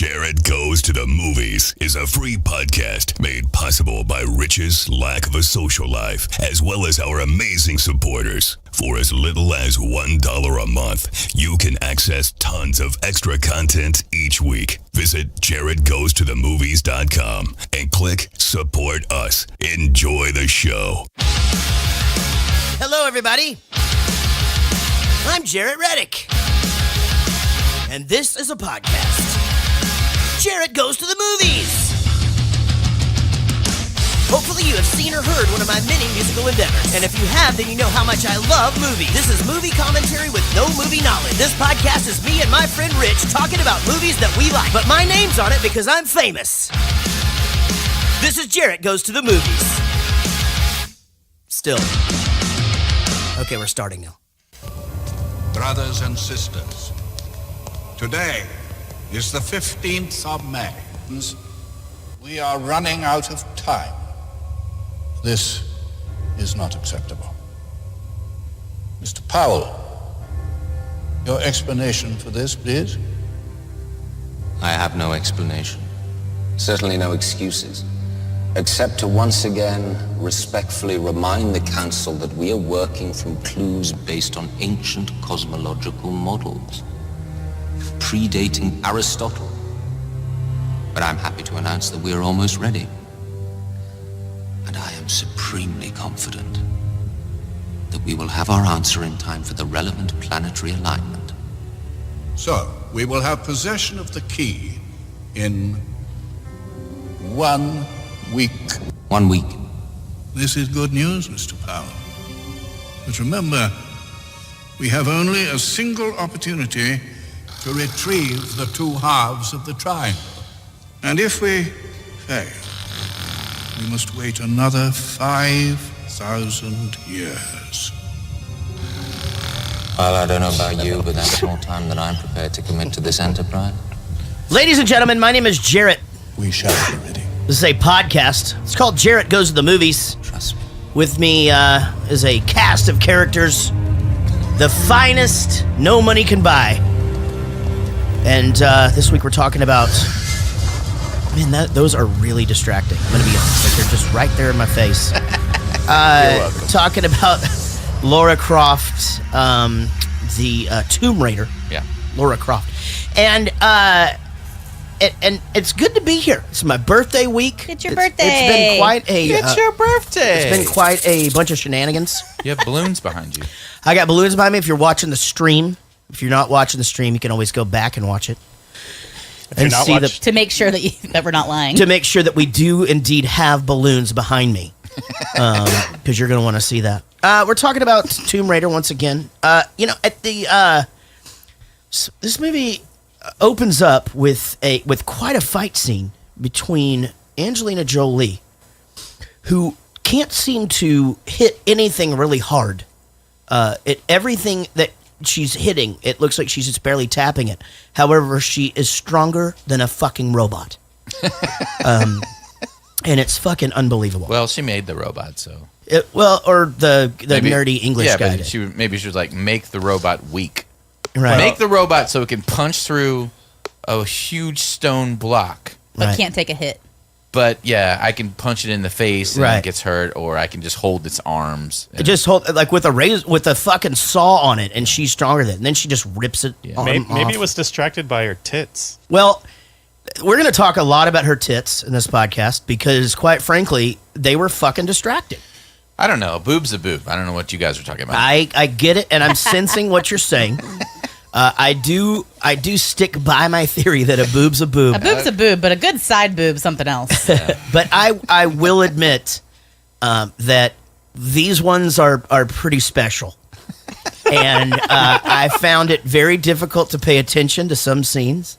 Jared Goes to the Movies is a free podcast made possible by Rich's lack of a social life, as well as our amazing supporters. For as little as $1 a month, you can access tons of extra content each week. Visit jaredgoestothemovies.com and click Support Us. Enjoy the show. Hello, everybody. I'm Jarrett Reddick, and this is a podcast. Jarrett Goes to the Movies. Hopefully you have seen or heard one of my many musical endeavors. And if you have, then you know how much I love movies. This is movie commentary with no movie knowledge. This podcast is me and my friend Rich talking about movies that we like. But my name's on it because I'm famous. This is Jarrett Goes to the Movies. Still. Okay, we're starting now. Brothers and sisters, today is the 15th of May. We are running out of time. This is not acceptable. Mr. Powell, your explanation for this, please? I have no explanation. Certainly no excuses. Except to once again respectfully remind the Council that we are working from clues based on ancient cosmological models, predating Aristotle. But I'm happy to announce that we are almost ready. And I am supremely confident that we will have our answer in time for the relevant planetary alignment. So, we will have possession of the key in 1 week. 1 week. This is good news, Mr. Powell. But remember, we have only a single opportunity to retrieve the two halves of the triangle. And if we fail, we must wait another 5,000 years. Well, I don't know about you, but that's more time than I'm prepared to commit to this enterprise. Ladies and gentlemen, my name is Jarrett. We shall be ready. This is a podcast. It's called Jarrett Goes to the Movies. Trust me. With me is a cast of characters, the finest no money can buy. And this week we're talking about... Man, those are really distracting. I'm going to be honest. Like, they're just right there in my face. Talking about Lara Croft, the Tomb Raider. Yeah. Lara Croft. And it's good to be here. It's my birthday week. It's your birthday. It's been quite a... It's your birthday. It's been quite a bunch of shenanigans. You have balloons behind you. I got balloons behind me. If you're watching the stream, if you're not watching the stream, you can always go back and watch it. To make sure that we're not lying. To make sure that we do indeed have balloons behind me. Because you're going to want to see that. We're talking about Tomb Raider once again. This movie opens up with quite a fight scene between Angelina Jolie, who can't seem to hit anything really hard. Everything that she's hitting, it looks like she's just barely tapping it. However, she is stronger than a fucking robot. And it's fucking unbelievable. Well, she made the robot, so... or the nerdy English guy. Yeah, but maybe she was like, make the robot weak. Right. Make the robot so it can punch through a huge stone block. But can't take a hit. But yeah, I can punch it in the face and Right. it gets hurt, or I can just hold its arms. It just hold like with a fucking saw on it, and she's stronger than it. And then she just rips it. Yeah. Maybe it was distracted by her tits. Well, we're going to talk a lot about her tits in this podcast because, quite frankly, they were fucking distracting. I don't know. A boob's a boob. I don't know what you guys are talking about. I get it, and I'm sensing what you're saying. I do stick by my theory that a boob's a boob. A boob's a boob, but a good side boob's something else. But I will admit that these ones are pretty special. And I found it very difficult to pay attention to some scenes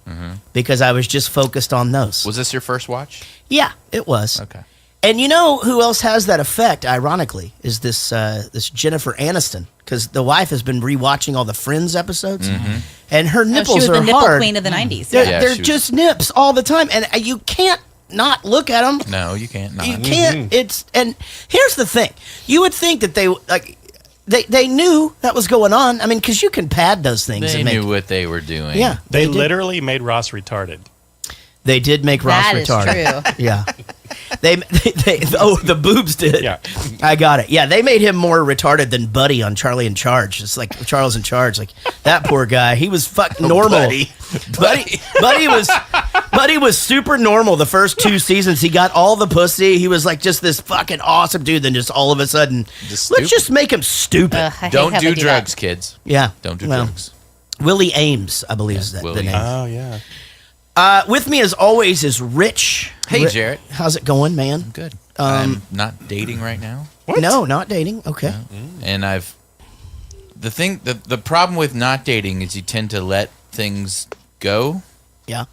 because I was just focused on those. Was this your first watch? Yeah, it was. Okay. And you know who else has that effect, ironically, is this Jennifer Aniston. Because the wife has been rewatching all the Friends episodes, and her nipples she was are the nipple hard. queen of the 90s. They're just nips all the time, and you can't not look at them. No, you can't not. You can't. And here's the thing: you would think that they knew that was going on. I mean, because you can pad those things. They and knew what they were doing. Yeah, They literally made Ross retarded. They did make Ross That is retarded. true. Yeah. The boobs did. Yeah. I got it. Yeah, they made him more retarded than Buddy on Charlie in Charge. It's like Charles in Charge. Like that poor guy. He was fucking normal. Buddy was super normal the first 2 seasons. He got all the pussy. He was like just this fucking awesome dude. Then just all of a sudden, let's just make him stupid. I hate Don't how do they drugs, that. kids. Yeah. Don't do Well, drugs. Willie Ames, I believe is the Willie. name. Oh, yeah. With me as always is Rich. Hey, Jarrett. How's it going, man? Good. I'm not dating right now. What? No, not dating. Okay. And the problem with not dating is you tend to let things go. Yeah.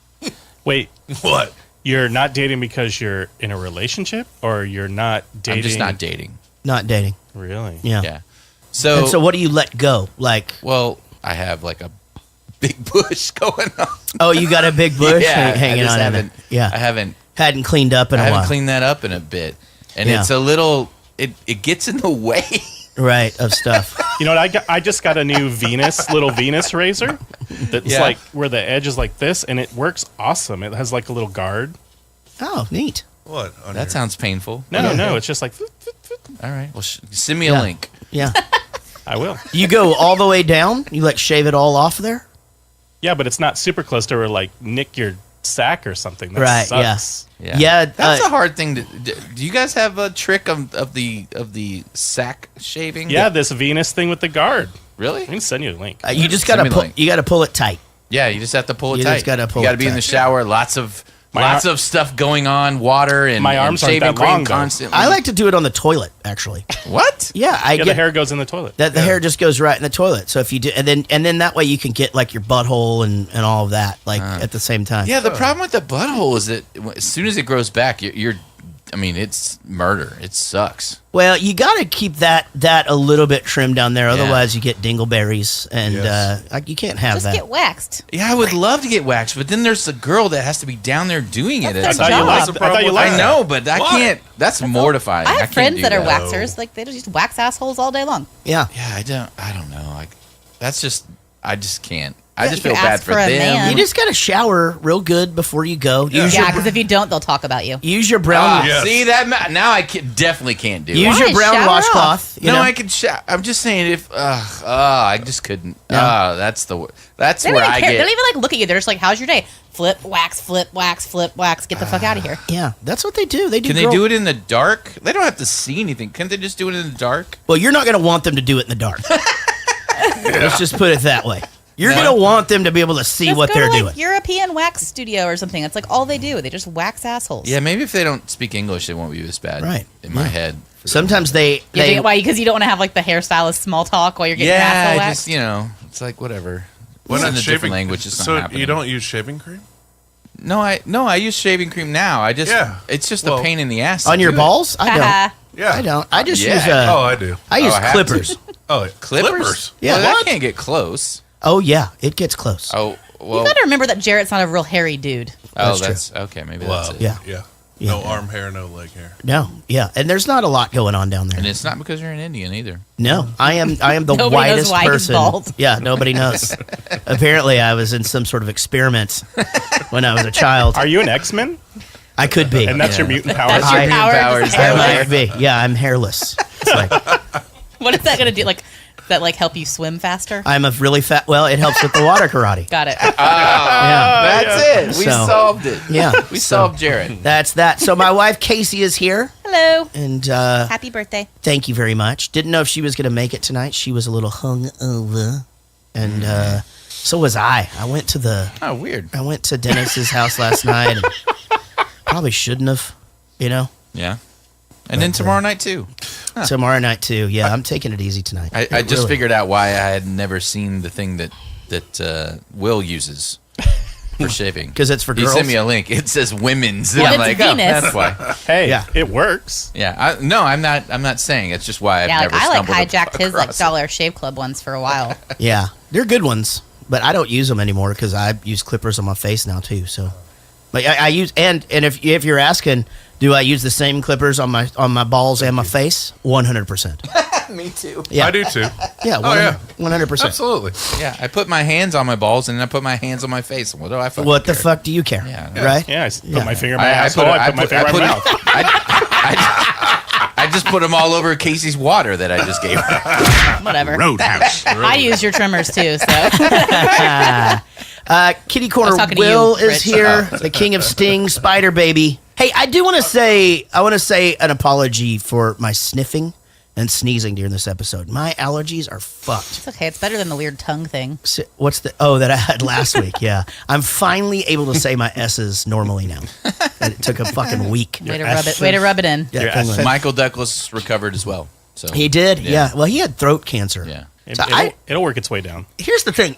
Wait, What? you're not dating because you're in a relationship, or you're not dating? I'm just not dating. Not dating. Really? Yeah. Yeah. So, And so what do you let go? Like, well, I have like a big bush going on. oh, you got a big bush Yeah, hanging I just on in haven't. it. Yeah. I haven't. Hadn't cleaned up in I a haven't while. cleaned that up in a bit, and Yeah. it's a little. It gets in the way. Right, of stuff. You know what? I just got a new little Venus razor. That's Yeah. like where the edge is like this, and it works awesome. It has like a little guard. Oh, neat. What? On That sounds painful. No, it's just like All right. Well, send me a Yeah. link. Yeah. I will. You go all the way down? You like shave it all off there? Yeah, but it's not super close to where like nick your sack or something. That Right, sucks. Yeah. Yeah, That's a hard thing to. Do you guys have a trick of the sack shaving? Yeah, this Venus thing with the guard. Really? I can send you a link. You just Send gotta me the pull. link. You gotta pull it tight. Yeah, you just have to pull it You tight. just gotta pull You got to it be in the tight. shower. Lots of stuff going on. Water and My and arms aren't shaving that cream long, though. constantly. I like to do it on the toilet, actually. What? Yeah, I Yeah, the get hair goes in the toilet. that the hair just goes right in the toilet. So if you do, and then that way you can get like your butthole and all of that like at the same time. Yeah, the problem with the butthole is that as soon as it grows back, you're I mean, it's murder. It sucks. Well, you got to keep that a little bit trimmed down there, otherwise you get dingleberries, and you can't have Just that. get waxed. Yeah, I would love to get waxed, but then there's the girl that has to be down there doing it. That's It's their like, job. I thought you liked I that. know, but I can't. That's mortifying. I have can't friends do that are that. waxers. Like they just wax assholes all day long. Yeah. Yeah, I don't know. Like, that's just. I just can't. I Yeah, just you feel could bad ask for for a them. man. You just got to shower real good before you go. Use Yeah, your because if you don't, they'll talk about you. use your brown Yes. See that? Now I definitely can't do use it. your Why? brown Shower washcloth. No, I could. I'm just saying if. I just couldn't. That's They where don't even I care. They get. don't even like look at you. They're just like, "How's your day?" Flip, wax, flip, wax, flip, wax. Get the fuck out of here. Yeah, that's what they do. They do. Can they do it in the dark? They don't have to see anything. Can't they just do it in the dark? Well, you're not going to want them to do it in the dark. Let's just put it that way. You're No. going to want them to be able to see Just what go they're to, like, doing. European wax studio or something. That's like all they do. They just wax assholes. Yeah, maybe if they don't speak English, it won't be as bad. Right. In my head. Sometimes they Why? Because you don't want to have like the hairstylist small talk while you're getting your asshole Yeah, waxed. just it's like whatever. Why It's not in a shaving different language. It's so not happening. you don't use shaving cream? No, I use shaving cream now. I just it's just a Well, pain in the ass to on your do it. balls. I don't. Yeah. I don't. I just Yeah. use Oh, I do. I use I have clippers. Oh, Clippers. Yeah. well, that What? can't get close. Oh yeah, it gets close. Oh well. You gotta remember that Jarrett's not a real hairy dude. That's true. that's okay. Maybe Wow. that's it. Yeah. Yeah. Yeah. No arm hair, no leg hair. No, yeah, and there's not a lot going on down there. And it's not because you're an Indian either. No, I am the Nobody knows whitest why he's person. bald. Yeah, nobody knows. Apparently, I was in some sort of experiment when I was a child. Are you an X-Men? I could be. And that's your mutant powers? That's your I- power. powers. Just I hairless. might be. Yeah, I'm hairless. It's like What is that gonna do? Like that? Like help you swim faster? I'm a really fat. Well, it helps with the water karate. Got it. Yeah, That's it. We So- solved it. yeah. We so solved Jared. that's that. So my wife Casey is here, Hello. and Happy birthday. thank you very much. Didn't know if she was going to make it tonight. She was a little hungover, and so was I. I went Oh, weird. to Dennis's house last night. And probably shouldn't have, Yeah. And then tomorrow night too. Tomorrow night too. Yeah, I'm taking it easy tonight. I just Really. figured out why I had never seen the thing that Will uses for shaving. 'Cause it's for He girls? sent me a link. It says women's. And Well, I'm it's like, Venus. that's why. Hey, Yeah. it works. Yeah. No, I'm not saying. It's just why I've Yeah, never like I stumbled hijacked his like across it. Dollar Shave Club ones for a while. Yeah, they're good ones, but I don't use them anymore because I use clippers on my face now too. So, but I use and if you're asking, do I use the same clippers on my balls and my face? 100%. Me too. Yeah. I do too. Yeah, Oh, yeah. 100%. Absolutely. Yeah, I put my hands on my balls and then I put my hands on my face. What do I fucking What the care? fuck do you care? Yeah. Right? Yeah, I put my finger in my I asshole. put, I put my finger in my mouth. I just put them all over Casey's water that I just gave her. Whatever. Roadhouse. I use your trimmers too, so. Kitty I was Corner talking to Will you, is Rich. here, the king of Sting, Spider Baby. Hey, I want to say an apology for my sniffing and sneezing during this episode. My allergies are fucked. It's okay. It's better than the weird tongue thing. What's that I had last week? Yeah, I'm finally able to say my S's normally now. And it took a fucking week. Way to rub it. Way to rub it in. Yeah, Your Penguin. Michael Douglas recovered as well. So He did. Yeah. Well, he had throat cancer. Yeah. So It'll work its way down. Here's the thing.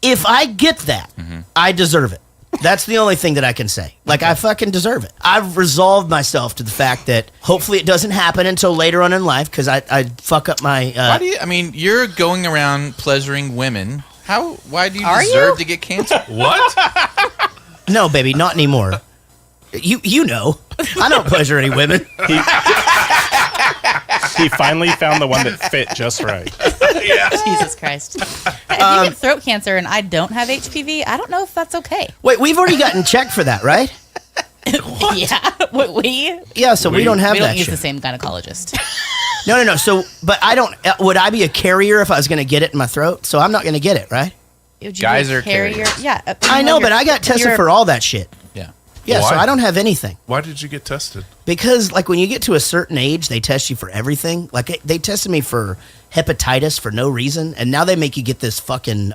If I get that, I deserve it. That's the only thing that I can say. Like, I fucking deserve it. I've resolved myself to the fact that hopefully it doesn't happen until later on in life because I fuck up my... Why do you? I mean, you're going around pleasuring women. Why do you Are deserve you? to get cancer? What? No, baby, not anymore. You know. I don't pleasure any women. He finally found the one that fit just right. Jesus Christ. If you get throat cancer and I don't have HPV, I don't know if that's okay. Wait, we've already gotten checked for that, right? Yeah. We Yeah, so we don't have don't that use shit. the same gynecologist. No. So, but I don't... would I be a carrier if I was going to get it in my throat? So I'm not going to get it, right? Would you Guys be a are carriers. Yeah. I know, but I got tested for all that shit. Yeah. Yeah, so Why? I don't have anything. Why did you get tested? Because, like, when you get to a certain age, they test you for everything. Like, they tested me for hepatitis for no reason, and now they make you get this fucking...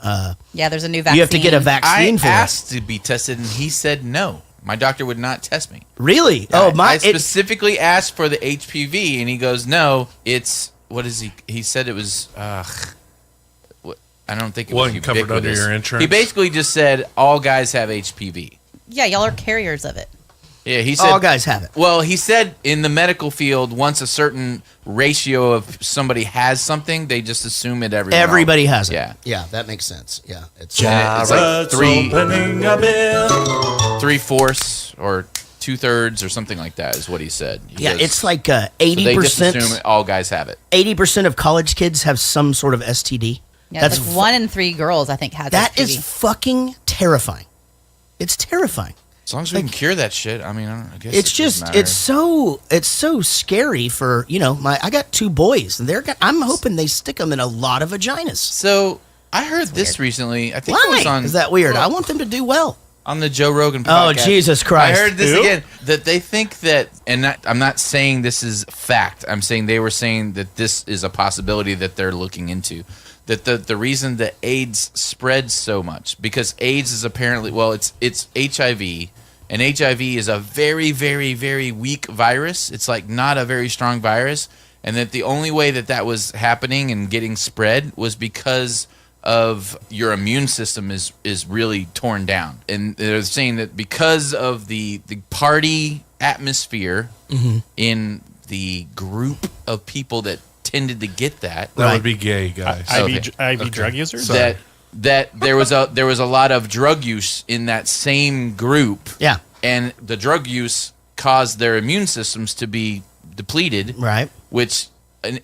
Yeah, there's a new vaccine. you have to get a vaccine I for it. asked to be tested, and he said no. My doctor would not test me. Really? I specifically asked for the HPV, and he goes, "No, it's what is he?" He said it was. I don't think it was Wasn't covered under ubiquitous. your insurance? He basically just said all guys have HPV. Yeah, y'all are carriers of it. Yeah, he said all guys have it. Well, he said in the medical field, once a certain ratio of somebody has something, they just assume it Everybody has it. Yeah. Yeah, that makes sense. Yeah. It's It's like 3/4 or 2/3 or something like that is what he said. He yeah, goes, it's like so they just 80%. assume all guys have it. 80% of college kids have some sort of STD. Yeah, That's like 1 in 3 girls, I think, has that HPV. is fucking terrifying. It's terrifying. As long as we can cure that shit, I mean, I guess It's it doesn't just matter. it's so scary for I got 2 boys and I'm hoping they stick them in a lot of vaginas. So I heard this recently. I think it Why was on. is that weird? I want them to do well. On the Joe Rogan Oh, podcast. Jesus Christ. I heard this Who? again, that they think that, and I'm not saying this is fact. I'm saying they were saying that this is a possibility that they're looking into. That the reason that AIDS spreads so much, because AIDS is apparently, well, it's HIV, and HIV is a very, very, very weak virus. It's like not a very strong virus, and that the only way that was happening and getting spread was because of your immune system is really torn down. And they're saying that because of the party atmosphere in the group of people that tended to get that That would be gay, guys. IV drug users? Sorry. that there was a lot of drug use in that same group. Yeah. And the drug use caused their immune systems to be depleted. Right. Which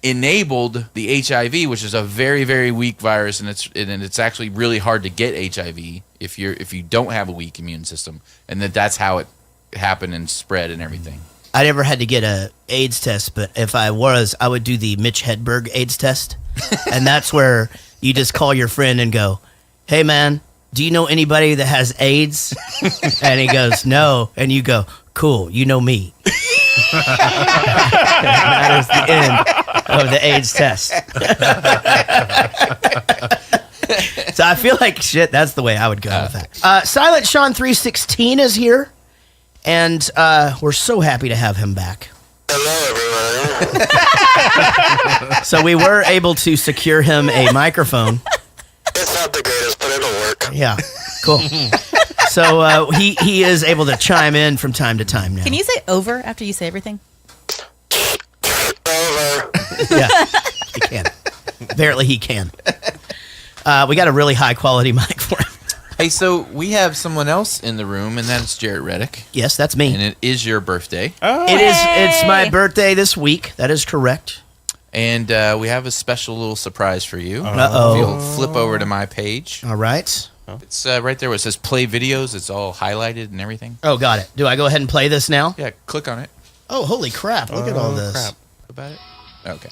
enabled the HIV, which is a very, very weak virus, and it's actually really hard to get HIV if you don't have a weak immune system, and that's how it happened and spread and everything. I never had to get a AIDS test, but if I was, I would do the Mitch Hedberg AIDS test. And that's where you just call your friend and go, "Hey man, do you know anybody that has AIDS?" And he goes, "No." And you go, "Cool, you know me." That is the end of the AIDS test. So I feel like shit, that's the way I would go with that. Silent Sean 316 is here, and we're so happy to have him back. Hello, everyone. So we were able to secure him a microphone. It's not the greatest, but it'll work. Yeah, cool. So he is able to chime in from time to time now. Can you say over after you say everything? Over. Yeah, he can. Apparently he can. We got a really high quality mic for him. Hey, so we have someone else in the room, and that's Jarrett Reddick, Yes, that's me. and it is your birthday. It's my birthday this week. That is correct. And we have a special little surprise for you. Uh-oh. If you'll flip over to my page. All right. It's right there where it says play videos. It's all highlighted and everything. Oh, got it. Do I go ahead and play this now? Yeah, click on it. Oh, holy crap. Look at all this. Crap. About it? Okay.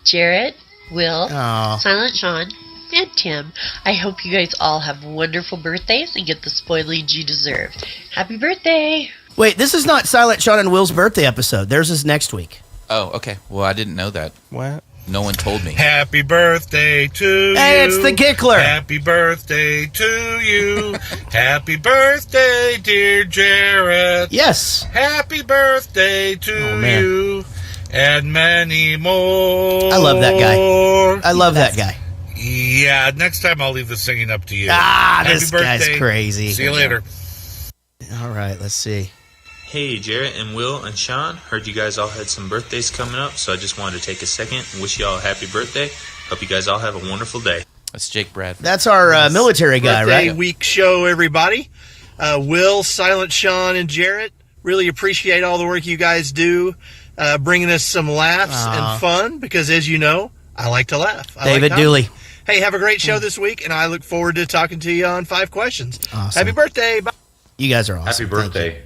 Jarrett, Will, Oh. Silent Sean, and Tim. I hope you guys all have wonderful birthdays and get the spoilage you deserve. Happy birthday! Wait, this is not Silent Sean and Will's birthday episode. Theirs is next week. Oh, okay. Well, I didn't know that. What? No one told me. Happy birthday to you. Hey, it's the Gickler. Happy birthday to you. Happy birthday, dear Jarrett. Yes. Happy birthday to man. you. And many more. I love that guy. I love that guy. Yeah, next time I'll leave the singing up to you. Ah, this Happy guy's birthday. crazy. See you later. All right, let's see. Hey, Jarrett and Will and Sean. Heard you guys all had some birthdays coming up, so I just wanted to take a second and wish you all a happy birthday. Hope you guys all have a wonderful day. That's Jake Bradford. That's our military guy, Birthday right? week show, everybody. Will, Silent Sean, and Jarrett, really appreciate all the work you guys do, bringing us some laughs and fun, because as you know, I like to laugh. David Dooley. Hey, have a great show this week, and I look forward to talking to you on 5 questions. Awesome. Happy birthday. Bye. You guys are awesome. Happy birthday,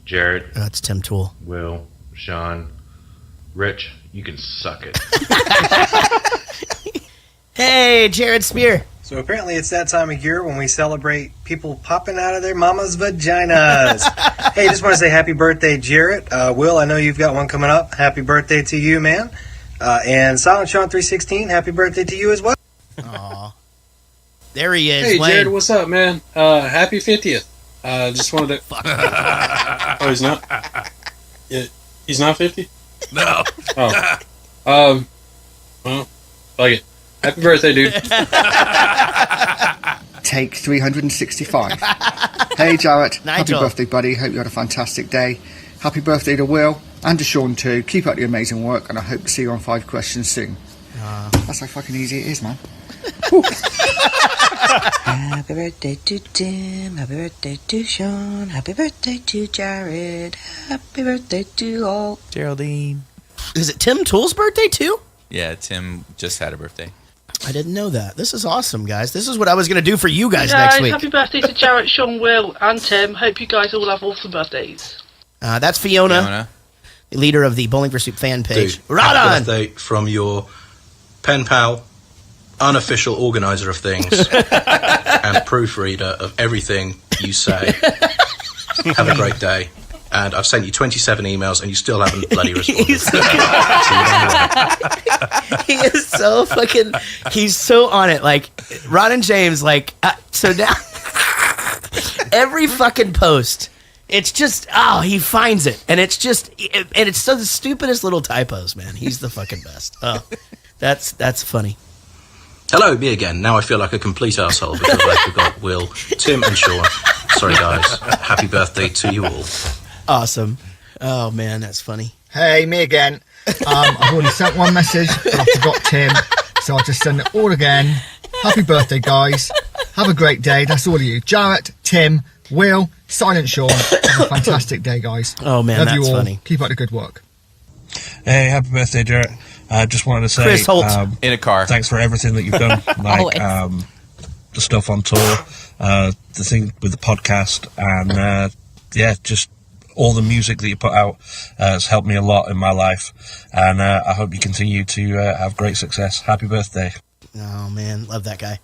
Jarrett, That's Tim Toole. Will, Sean, Rich. You can suck it. Hey, Jared Spear. So apparently it's that time of year when we celebrate people popping out of their mama's vaginas. Hey, just want to say happy birthday, Jarrett. Will, I know you've got one coming up. Happy birthday to you, man. And Silent Sean 316, happy birthday to you as well. Aw. There he is. Hey, Wayne. Jared, what's up, man? Happy 50th. Just wanted to... Oh, he's not? Yeah, he's not 50? No. Oh. Well, fuck it. Happy birthday, dude. Take 365. Hey, Jarrett. Happy Nigel. birthday, buddy. Hope you had a fantastic day. Happy birthday to Will and to Sean, too. Keep up the amazing work, and I hope to see you on 5 questions soon. That's how fucking easy it is, man. Happy birthday to Tim. Happy birthday to Sean. Happy birthday to Jared. Happy birthday to all. Geraldine. Is it Tim Toole's birthday, too? Yeah, Tim just had a birthday. I didn't know that. This is awesome, guys. This is what I was going to do for you guys Hey, next week. Happy birthday to Jarrett, Sean, Will, and Tim. Hope you guys all have awesome birthdays. That's Fiona, the leader of the Bowling for Soup fan page. Dude, Right happy on! birthday from your pen pal, unofficial organizer of things, and proofreader of everything you say. Have a great day. And I've sent you 27 emails and you still haven't bloody responded. He is so fucking... He's so on it. Like, Ron and James, like... so now... every fucking post... It's just, he finds it. And it's just, and it's so the stupidest little typos, man. He's the fucking best. Oh, that's funny. Hello, me again. Now I feel like a complete arsehole because I forgot Will, Tim, and Sean. Sorry, guys. Happy birthday to you all. Awesome. Oh, man, that's funny. Hey, me again. I've already sent one message, but I forgot Tim, so I'll just send it all again. Happy birthday, guys. Have a great day. That's all of you. Jarrett, Tim, Will, Silent Sean. Have a fantastic day, guys. Oh, man, Love that's you all. funny. Keep up the good work. Hey, happy birthday, Jarrett. I just wanted to say, Chris Holt. In a car. Thanks for everything that you've done, like the stuff on tour, the thing with the podcast, and just all the music that you put out has helped me a lot in my life, and I hope you continue to have great success. Happy birthday. Oh, man, love that guy.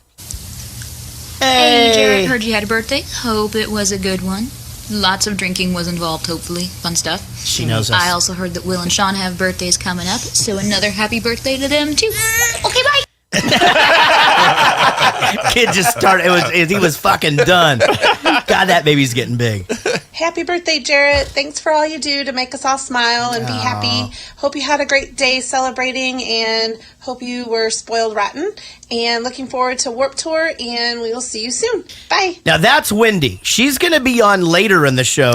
Hey, Jared, heard you had a birthday. Hope it was a good one. Lots of drinking was involved, hopefully. Fun stuff. She knows us. I also heard that Will and Sean have birthdays coming up, so another happy birthday to them, too. Okay, bye. Kid just started. He was fucking done. God, that baby's getting big. Happy birthday, Jarrett. Thanks for all you do to make us all smile and be happy. Hope you had a great day celebrating and hope you were spoiled rotten. And looking forward to Warped Tour, and we will see you soon. Bye. Now, that's Wendy. She's going to be on later in the show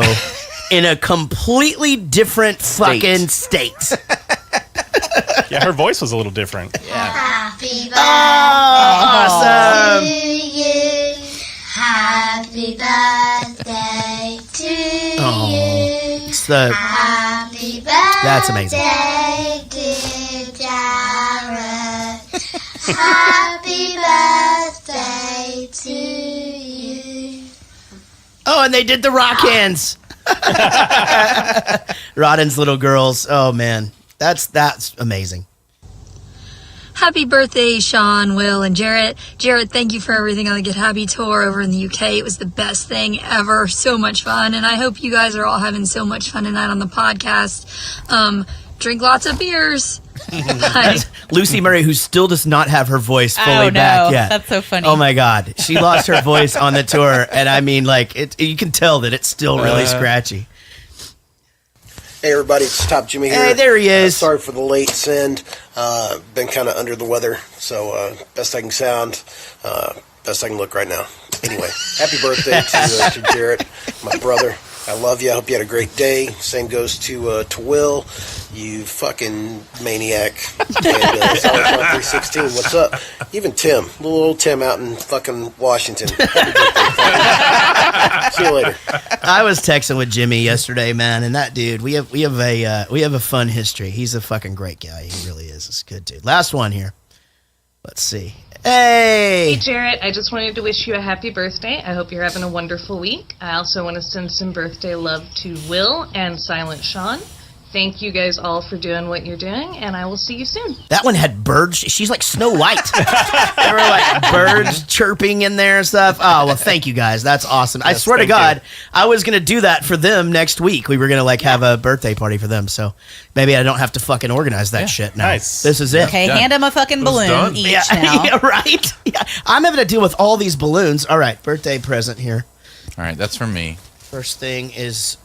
in a completely different fucking state. Yeah, her voice was a little different. Happy birthday awesome. to you. Happy birthday to you. It's the... Happy birthday, That's amazing. dear Jared. and they did the rock hands. Rodden's little girls. Oh man, that's amazing. Happy birthday, Sean, Will, and Jarrett. Jarrett, thank you for everything on the Get Happy tour over in the UK. It was the best thing ever. So much fun. And I hope you guys are all having so much fun tonight on the podcast. Drink lots of beers. Bye. Lucy Murray, who still does not have her voice fully back yet. That's so funny. Oh my God. She lost her voice on the tour. And I mean, like, you can tell that it's still really scratchy. Hey everybody, it's Top Jimmy here. Hey, there he is. Sorry for the late send. Been kind of under the weather, so best I can sound, best I can look right now. Anyway, happy birthday to Jarrett, my brother. I love you. I hope you had a great day. Same goes to Will, you fucking maniac. And Solid 316, what's up? Even Tim, little old Tim out in fucking Washington. Happy birthday. See you later. I was texting with Jimmy yesterday, man, and that dude, we have a fun history. He's a fucking great guy. He really is. It's a good dude. Last one here. Let's see. Hey! Hey, Jarrett. I just wanted to wish you a happy birthday. I hope you're having a wonderful week. I also want to send some birthday love to Will and Silent Sean. Thank you guys all for doing what you're doing, and I will see you soon. That one had birds. She's like Snow White. There were like birds chirping in there and stuff. Oh, well, thank you guys. That's awesome. I swear to God, I was going to do that for them next week. We were going to like have a birthday party for them. So maybe I don't have to fucking organize that shit now. Nice. This is it. Okay, hand them a fucking balloon each now. Yeah, right? Yeah. I'm having to deal with all these balloons. All right, birthday present here. All right, that's from me. First thing is,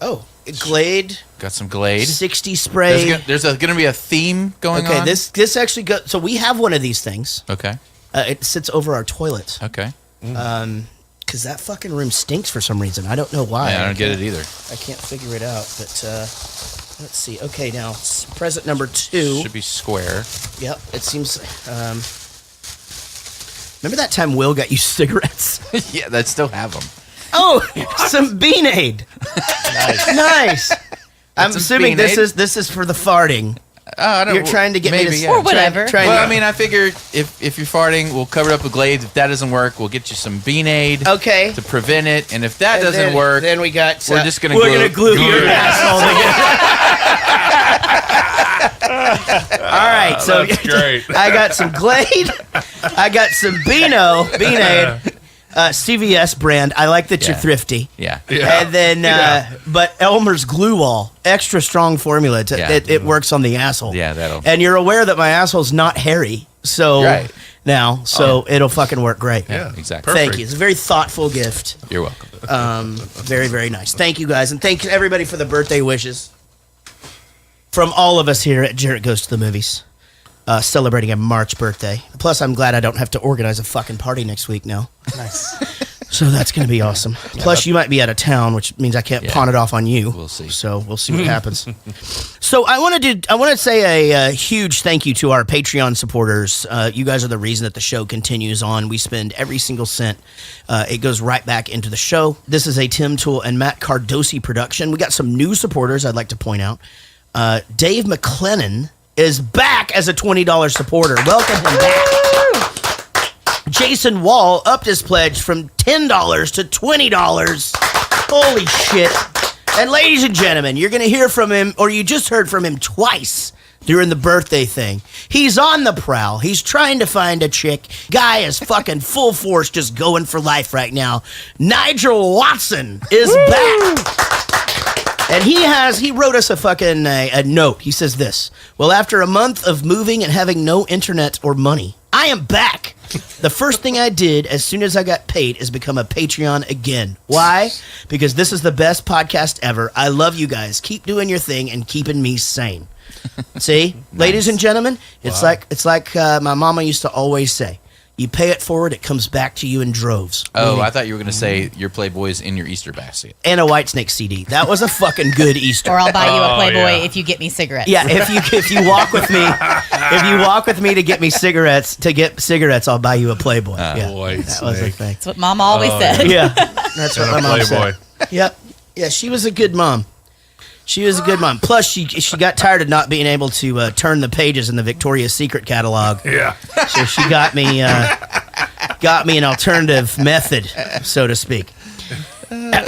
Glade. Got some Glade. 60 spray. There's going to be a theme going on. Okay, this actually goes. So we have one of these things. Okay. It sits over our toilet. Okay. Because that fucking room stinks for some reason. I don't know why. Yeah, I don't get it either. I can't figure it out. But let's see. Okay, now present number 2 should be square. Yep. It seems. Remember that time Will got you cigarettes? Yeah, I still have them. Oh, some Bean-Aid. Nice. I'm assuming this is for the farting. I don't. You're trying to get maybe, me to yeah. or whatever. Well, I mean, I figured if you're farting, we'll cover it up with Glades. If that doesn't work, we'll get you some Bean-Aid. Okay. To prevent it, and if that doesn't work, then we got. We're just gonna glue your asshole together. All right, so that's great. I got some Glade. I got some Bean-Aid. CVS brand. I like that you're thrifty. Yeah. And then, but Elmer's Glue Wall, extra strong formula. It works on the asshole. Yeah, that'll. And you're aware that my asshole's not hairy, so it'll fucking work great. Yeah, exactly. Thank you. It's a very thoughtful gift. You're welcome. Very, very nice. Thank you guys, and thank everybody for the birthday wishes from all of us here at Jarrett Goes to the Movies. Celebrating a March birthday. Plus, I'm glad I don't have to organize a fucking party next week now. Nice. So that's going to be awesome. Plus, you might be out of town, which means I can't pawn it off on you. We'll see. So we'll see what happens. So I want to say a huge thank you to our Patreon supporters. You guys are the reason that the show continues on. We spend every single cent. It goes right back into the show. This is a Tim Toole and Matt Cardosi production. We got some new supporters I'd like to point out. Dave McLennan is back as a $20 supporter. Welcome him back. Jason Wall upped his pledge from $10 to $20. Holy shit. And ladies and gentlemen, you're going to hear from him, or you just heard from him twice during the birthday thing. He's on the prowl. He's trying to find a chick. Guy is fucking full force just going for life right now. Nigel Watson is back. And he wrote us a note. He says this: well, after a month of moving and having no internet or money, I am back. The first thing I did as soon as I got paid is become a Patreon again. Why? Because this is the best podcast ever. I love you guys. Keep doing your thing and keeping me sane. See, ladies and gentlemen, it's like my mama used to always say. You pay it forward, it comes back to you in droves. Oh, I thought you were going to say your Playboy's in your Easter basket. And a Whitesnake CD. That was a fucking good Easter. Or I'll buy you a Playboy if you get me cigarettes. Yeah, if you walk with me, to get me cigarettes, I'll buy you a Playboy. That was a thing. That's what Mom always said. Yeah, that's what my mom said. Yep. Yeah, she was a good mom. She was a good mom. Plus, she got tired of not being able to turn the pages in the Victoria's Secret catalog. Yeah. So she got me an alternative method, so to speak.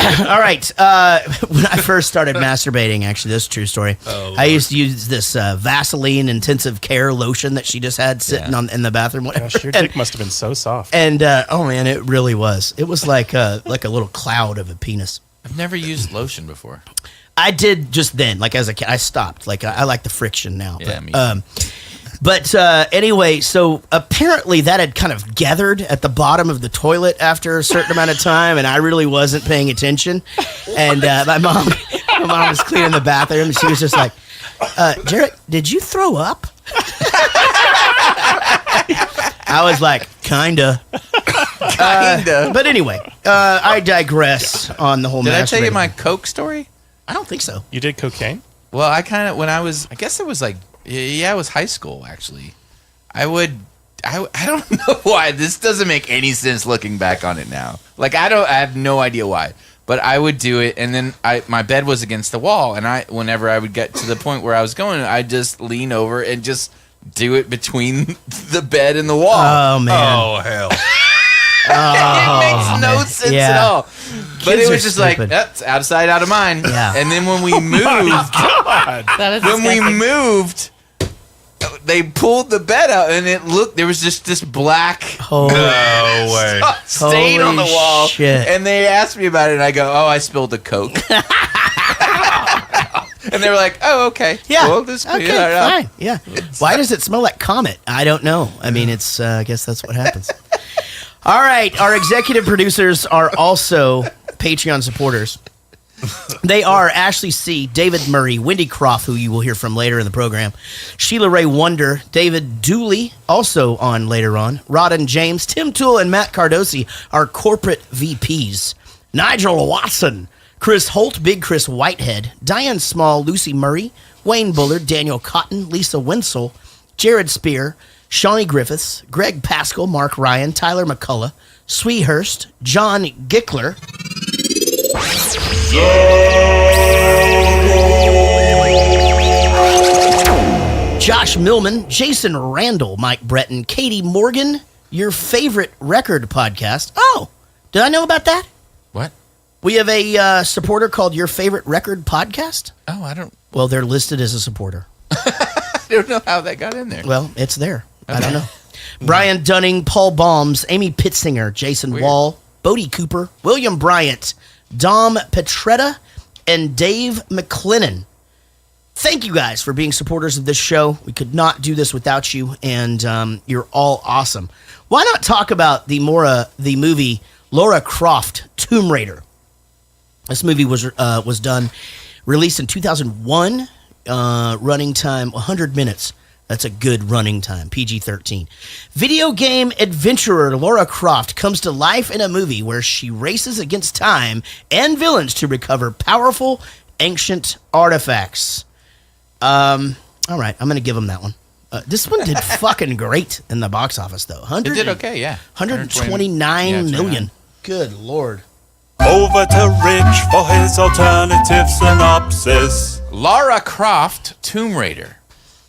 All right. When I first started masturbating, actually, this is a true story. I used to use this Vaseline intensive care lotion that she just had sitting in the bathroom. Gosh, your dick must have been so soft. And oh man, it really was. It was like a little cloud of a penis. I've never used lotion before. I did just then, like as a kid. I stopped. Like I like the friction now. Yeah, But anyway, so apparently that had kind of gathered at the bottom of the toilet after a certain amount of time, and I really wasn't paying attention. And my mom was cleaning the bathroom, and she was just like, "Jarrett, did you throw up?" I was like, "Kinda." But anyway, I digress on the whole. Did I tell you masturbating. my Coke story? I don't think so. You did cocaine? Well, I guess it was like, yeah, it was high school, actually. I don't know why. This doesn't make any sense looking back on it now. Like, I have no idea why. But I would do it, and then my bed was against the wall, and whenever I would get to the point where I was going, I'd just lean over and just do it between the bed and the wall. Oh, man. Oh, hell. It makes no sense at all. But Kids it was are just stupid. like, it's out of sight, out of mind. Yeah. And then when we moved, they pulled the bed out, and there was just this black No way. stain on the Holy wall. shit. And they asked me about it, and I go, I spilled a Coke. And they were like, oh, okay. Yeah. Well, this Okay, fine. Yeah. Why does it smell like Comet? I don't know. I mean, it's. I guess that's what happens. All right. Our executive producers are also Patreon supporters. They are Ashley C., David Murray, Wendy Croft, who you will hear from later in the program, Sheila Ray Wonder, David Dooley, also on later on, Rod and James, Tim Toole, and Matt Cardosi are corporate VPs. Nigel Watson, Chris Holt, Big Chris Whitehead, Diane Small, Lucy Murray, Wayne Bullard, Daniel Cotton, Lisa Wenzel, Jared Spear, Shawnee Griffiths, Greg Pascal, Mark Ryan, Tyler McCullough, Swee Hurst, John Gickler, Josh Millman, Jason Randall, Mike Breton, Katie Morgan, your favorite record podcast. Oh, did I know about that? What? We have a supporter called Your Favorite Record Podcast. Oh, I don't. Well, they're listed as a supporter. I don't know how that got in there. Well, it's there. I don't know. Brian Dunning, Paul Baums, Amy Pittsinger, Jason Wall, Bodie Cooper, William Bryant, Dom Petretta, and Dave McLennan. Thank you guys for being supporters of this show. We could not do this without you, and you're all awesome. Why not talk about the movie Lara Croft, Tomb Raider? This movie was done, released in 2001, running time 100 minutes. That's a good running time, PG-13. Video game adventurer Lara Croft comes to life in a movie where she races against time and villains to recover powerful ancient artifacts. All right, I'm going to give them that one. This one did fucking great in the box office, though. It did okay, yeah. 129 million. Good Lord. Over to Rich for his alternative synopsis. Lara Croft, Tomb Raider.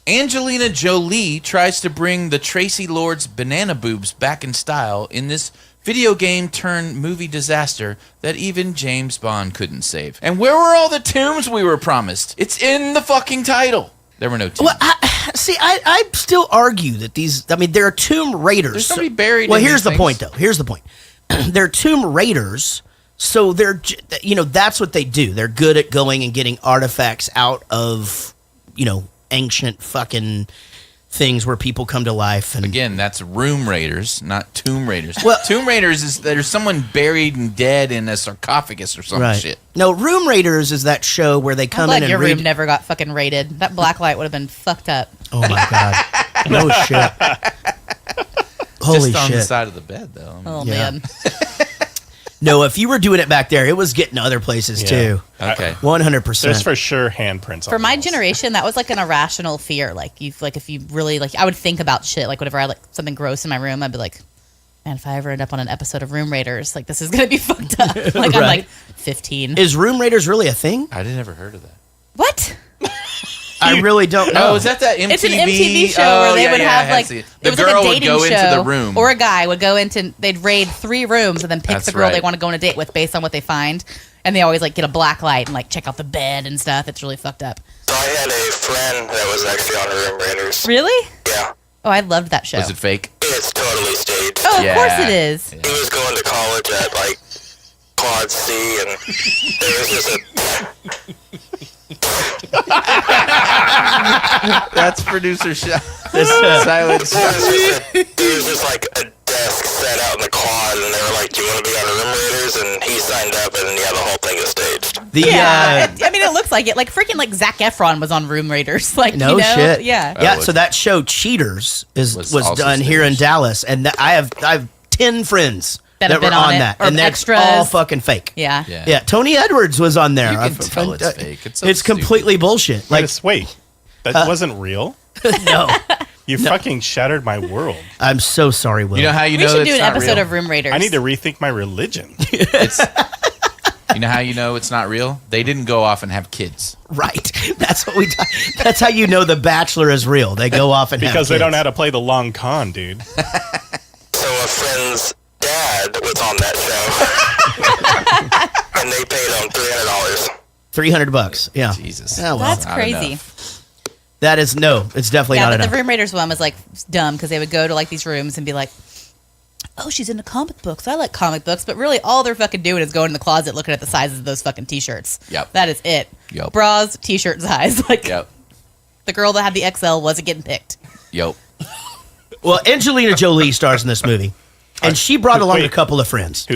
Angelina Jolie tries to bring the Tracy Lords banana boobs back in style in this video game turned movie disaster that even James Bond couldn't save. And where were all the tombs we were promised? It's in the fucking title. There were no tombs. Well, I still argue that they're Tomb Raiders. There's somebody buried Well, in here's these the point, though. Here's the point. They're Tomb Raiders, so they're, that's what they do. They're good at going and getting artifacts out of, ancient fucking things where people come to life. And again, that's Room Raiders, not Tomb Raiders. Well, Tomb Raiders is there's someone buried and dead in a sarcophagus or some shit. No, Room Raiders is that show where they come I'm in glad and your read. room never got fucking raided. That black light would have been fucked up. Oh my god! No shit. Holy Just on shit! the side of the bed, though. Oh man. No, if you were doing it back there, it was getting other places too. Okay, 100%. There's for sure handprints. For my generation, that was like an irrational fear. Like if you really I would think about shit. Like whenever I had something gross in my room, I'd be like, man, if I ever end up on an episode of Room Raiders, this is gonna be fucked up. Like Right. I'm like 15. Is Room Raiders really a thing? I didn't ever heard of that. What? I really don't know. Oh, is that MTV? It's an MTV show where they would have the it was girl like a would dating go show, into the room, or a guy would go into. They'd raid 3 rooms and then pick That's the girl they right. want to go on a date with based on what they find. And they always like get a black light and like check out the bed and stuff. It's really fucked up. So I had a friend that was actually on Room Raiders. Really? Yeah. Oh, I loved that show. Was it fake? It's totally staged. Oh, of course it is. He was going to college at like Quad C, and there was just That's producer Sean. Silence. There was just like a desk set out in the quad, and they were like, "Do you want to be on Room Raiders?" And he signed up, and yeah, the whole thing is staged. I mean, it looks like it. Like freaking like Zac Efron was on Room Raiders. Like No you know? shit. Yeah. Yeah. So that show Cheaters was also done here in Dallas, and I have 10 friends That have were been on on it, that, or and they're extras. all fucking fake. Yeah. Yeah. Tony Edwards was on there. You can tell it's fake. It's so It's completely bullshit. Like, wait, that wasn't real? No. You fucking shattered my world. I'm so sorry, Will. You know how you We know should it's do an not episode real? of Room Raiders. I need to rethink my religion. You know how you know it's not real? They didn't go off and have kids. Right. That's what that's how you know The Bachelor is real. They go off and have Because they kids. don't know how to play the long con, dude. So a friend's dad was on that show, and they paid him $300. $300. Yeah. Jesus. Oh, well. That's crazy. That is it's definitely Yeah, not but enough. the Room Raiders one was like dumb because they would go to like these rooms and be like, "Oh, she's into comic books. I like comic books," but really all they're fucking doing is going in the closet looking at the sizes of those fucking t-shirts. Yep. That is it. Yep. Bras, t-shirt size. Like Yep. the girl that had the XL wasn't getting picked. Yep. Well, Angelina Jolie stars in this movie, and she brought along a couple of friends.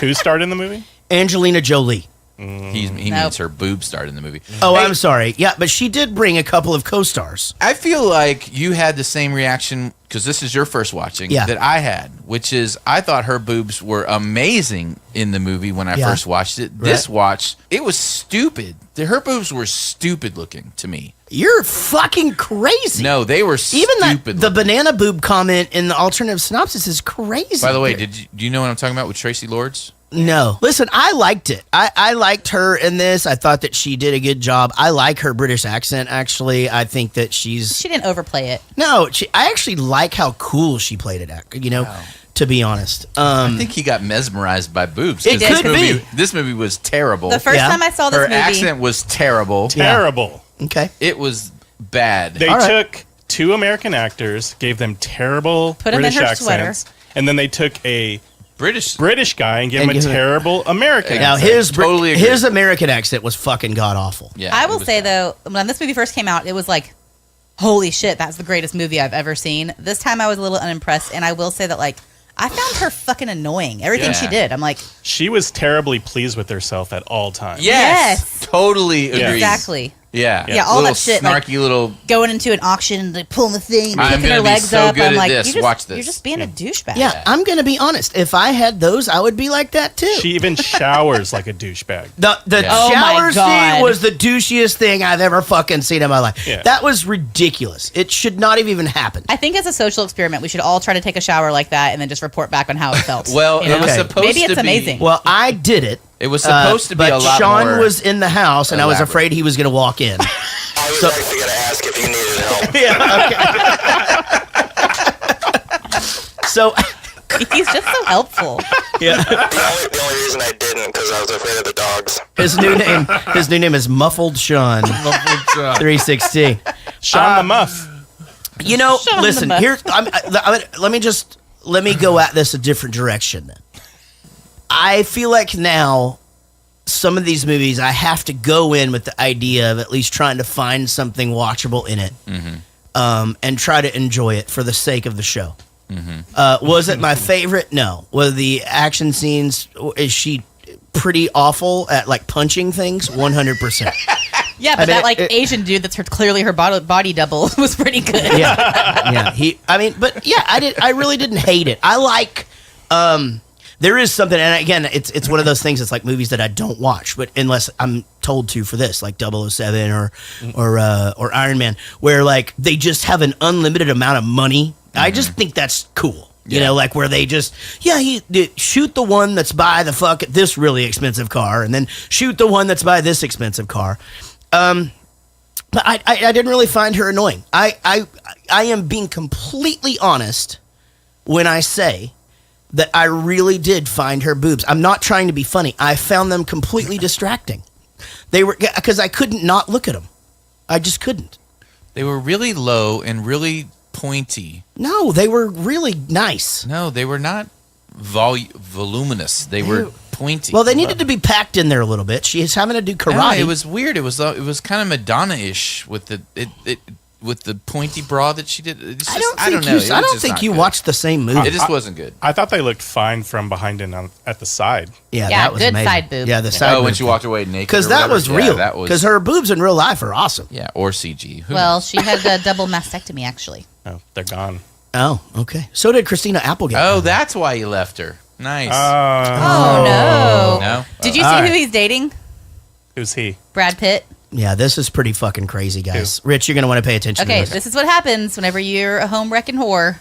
Who starred in the movie? Angelina Jolie. He Nope. means her boob starred in the movie. Oh, I'm sorry. Yeah, but she did bring a couple of co-stars. I feel like you had the same reaction because this is your first watching Yeah. that I had, which is I thought her boobs were amazing in the movie when I Yeah. first watched it. This watch, it was stupid. Her boobs were stupid looking to me. You're fucking crazy. No, they were Even stupid. the banana boob comment in the alternative synopsis is crazy. By the way, do you know what I'm talking about with Tracy Lords? No. Listen, I liked it. I liked her in this. I thought that she did a good job. I like her British accent, actually. I think that She didn't overplay it. No, I actually like how cool she played it, to be honest. I think he got mesmerized by boobs. It 'cause could be. This movie was terrible. The first time I saw this her movie, accent was terrible. Terrible. Okay. It was bad. They took two American actors, gave them terrible Put 'em in British her accents, and then they took a British guy and gave him a terrible American Now accent. his American accent was fucking god awful. Yeah, I will say though, when this movie first came out, it was like, holy shit, that's the greatest movie I've ever seen. This time I was a little unimpressed, and I will say that like I found her fucking annoying. Everything she did, I'm like, She was terribly pleased with herself at all times. Yes. Totally Yeah. agree. exactly. Yeah. Yeah, all little that shit, snarky like- little. Going into an auction and like, pulling the thing, and I'm kicking gonna her be legs so up. good I'm at like, this. you just, Watch this. You're just being a douchebag. Yeah, I'm going to be honest. If I had those, I would be like that too. She even showers like a douchebag. The Oh my shower scene God. was the douchiest thing I've ever fucking seen in my life. Yeah. That was ridiculous. It should not have even happened. I think as a social experiment, we should all try to take a shower like that and then just report back on how it felt. Well, you know? it was supposed Maybe to it's be. amazing. Well, I did it. It was supposed to be but a lot Sean more was in the house, and I was elaborate. afraid he was going to walk in. I was actually going to ask if you needed help. Yeah, okay. So he's just so helpful. Yeah. The only reason I didn't because I was afraid of the dogs. His new name is Muffled Sean. Muffled Sean. 316. Sean the Muff. You know, Sean the listen. Muff. Here, let me go at this a different direction. Then, I feel like now some of these movies I have to go in with the idea of at least trying to find something watchable in it, and try to enjoy it for the sake of the show. Was it my favorite? No. Were the action scenes? Is she pretty awful at like punching things? 100%. Yeah, but that like Asian dude that's clearly her body double was pretty good. Yeah. I really didn't hate it. I like. There is something, and again, it's one of those things. It's like movies that I don't watch, but unless I'm told to for this, like 007 or Iron Man, where like they just have an unlimited amount of money. I just think that's cool. You know, like where they just, shoot the one that's by this really expensive car, and then shoot the one that's by this expensive car. But I didn't really find her annoying. I am being completely honest when I say that I really did find her boobs. I'm not trying to be funny. I found them completely distracting. They were, because I couldn't not look at them. I just couldn't. They were really low and really pointy. No, they were really nice. No, they were not voluminous. They were pointy. Well, they needed to be packed in there a little bit. She is having to do karate. No, it was weird. It was kind of Madonna-ish with the pointy bra that she did. It's just, I don't know. I don't think you watched the same movie. It just wasn't good. I thought they looked fine from behind and at the side. Yeah, that was good amazing. side boob. Yeah, the side boob. when she walked away naked. Because or that whatever. was Yeah, real. that was- Because her boobs in real life are awesome. Yeah, or CG. Who Well, knows? she had a double mastectomy, actually. Oh, they're gone. Oh, okay. So did Christina Applegate. Oh, that's why you left her. Nice. Oh, no. No? Did you All see right. who he's dating? Who's he? Brad Pitt. Yeah, this is pretty fucking crazy, guys. Rich, you're going to want to pay attention Okay, to this. this is what happens whenever you're a home wrecking whore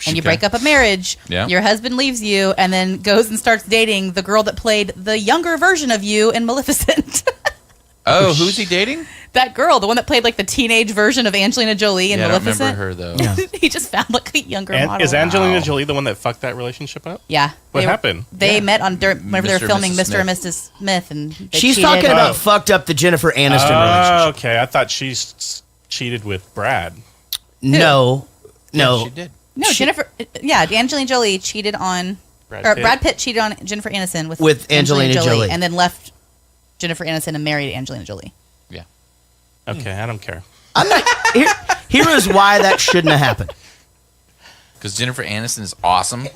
and you break up a marriage. Yeah. Your husband leaves you and then goes and starts dating the girl that played the younger version of you in Maleficent. Oh, who's he dating? That girl, the one that played like the teenage version of Angelina Jolie in Yeah, I don't Maleficent. remember her, though. He just found like a younger model. Is Angelina Jolie the one that fucked that relationship up? Yeah. What happened? They met on whenever they were Mr. and filming Mrs. Mr. and Mrs. Smith, and they She's cheated. talking about fucked up the Jennifer Aniston relationship. Okay, I thought she cheated with Brad. No. Yeah, she did. No, Jennifer. Yeah, Angelina Jolie cheated on. Brad Pitt cheated on Jennifer Aniston with Angelina Jolie, and then left Jennifer Aniston and married Angelina Jolie. Yeah. Okay, I don't care. I'm not. Here is why that shouldn't have happened. Because Jennifer Aniston is awesome.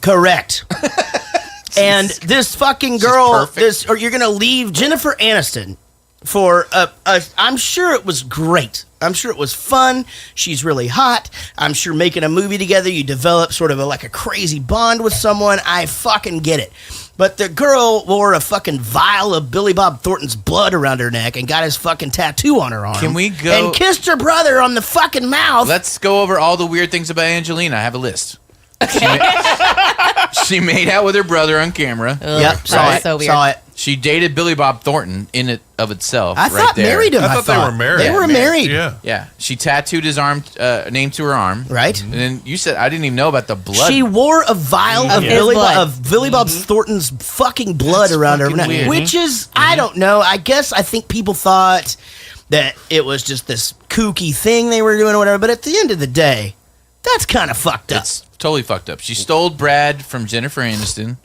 Correct. And this fucking girl, you're gonna leave Jennifer Aniston for I'm sure it was great. I'm sure it was fun. She's really hot. I'm sure making a movie together, you develop sort of like a crazy bond with someone. I fucking get it. But the girl wore a fucking vial of Billy Bob Thornton's blood around her neck and got his fucking tattoo on her arm. Can we go- And kissed her brother on the fucking mouth. Let's go over all the weird things about Angelina. I have a list. She made out with her brother on camera. Yep, saw it. So weird. Saw it. She dated Billy Bob Thornton in it of itself. I thought married him. I thought they were married. They were married. Yeah. Yeah. She tattooed his arm, name to her arm. Right. And then you said, I didn't even know about the blood. She wore a vial of Billy Bob Thornton's fucking blood around her fucking neck, weird. which is, I don't know. I think people thought that it was just this kooky thing they were doing or whatever. But at the end of the day, that's kind of fucked up. It's totally fucked up. She stole Brad from Jennifer Aniston.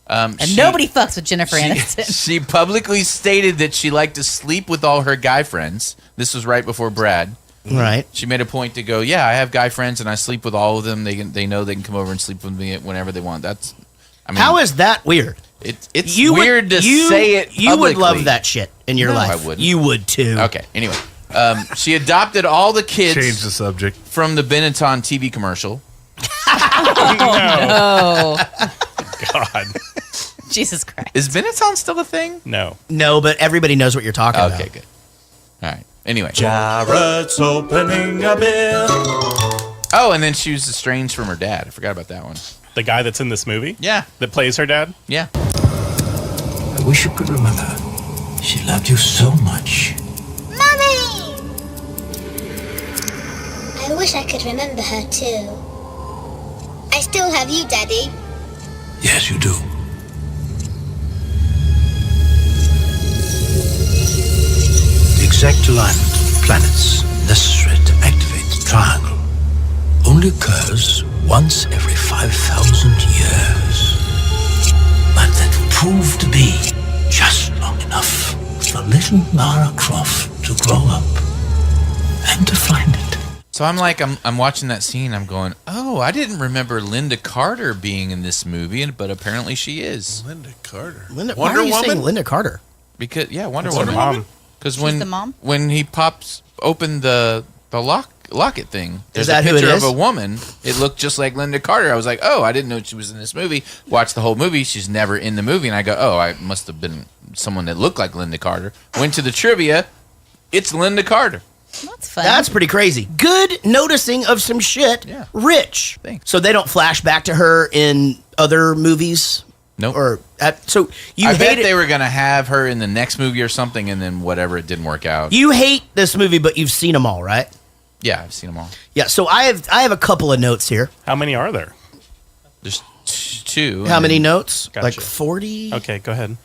And nobody fucks with Jennifer Aniston. She publicly stated that she liked to sleep with all her guy friends. This was right before Brad. Right. She made a point to go, yeah, I have guy friends and I sleep with all of them. They know they can come over and sleep with me whenever they want. How is that weird? It's weird to say it publicly. You would love that shit in your No, life. I wouldn't. You would too. Okay, anyway. She adopted all the kids. Change the subject. From the Benetton TV commercial. Oh, God. Jesus Christ. Is Benetton still a thing? No. No, but everybody knows what you're talking about. Okay, good. All right. Anyway. Jared's opening a beer. Oh, and then she was estranged from her dad. I forgot about that one. The guy that's in this movie? Yeah. That plays her dad? Yeah. I wish you could remember. She loved you so much. Mummy! I wish I could remember her too. I still have you, Daddy. Yes, you do. The exact alignment of planets necessary to activate the triangle only occurs once every 5,000 years. But that proved to be just long enough for little Lara Croft to grow up and to find it. So I'm watching that scene. I'm going, oh, I didn't remember Linda Carter being in this movie, but apparently she is. Linda Carter. Why Wonder are you Woman? saying Linda Carter? Because Wonder That's her Woman. mom. Because She's the mom? when he pops open the locket thing, there's that a who it picture is? of a woman. It looked just like Linda Carter. I was like, oh, I didn't know she was in this movie. Watched the whole movie. She's never in the movie, and I go, oh, I must have been someone that looked like Linda Carter. Went to the trivia. It's Linda Carter. That's fun. That's pretty crazy. Good noticing of some shit. Yeah. Rich. Thanks. So they don't flash back to her in other movies? Nope. Or so you I hate bet they were gonna have her in the next movie or something, and then whatever, it didn't work out. You hate this movie, but you've seen them all, right? Yeah, I've seen them all. Yeah. So I have a couple of notes here. How many are there? There's two. How many notes? Gotcha. Like 40? Okay, go ahead.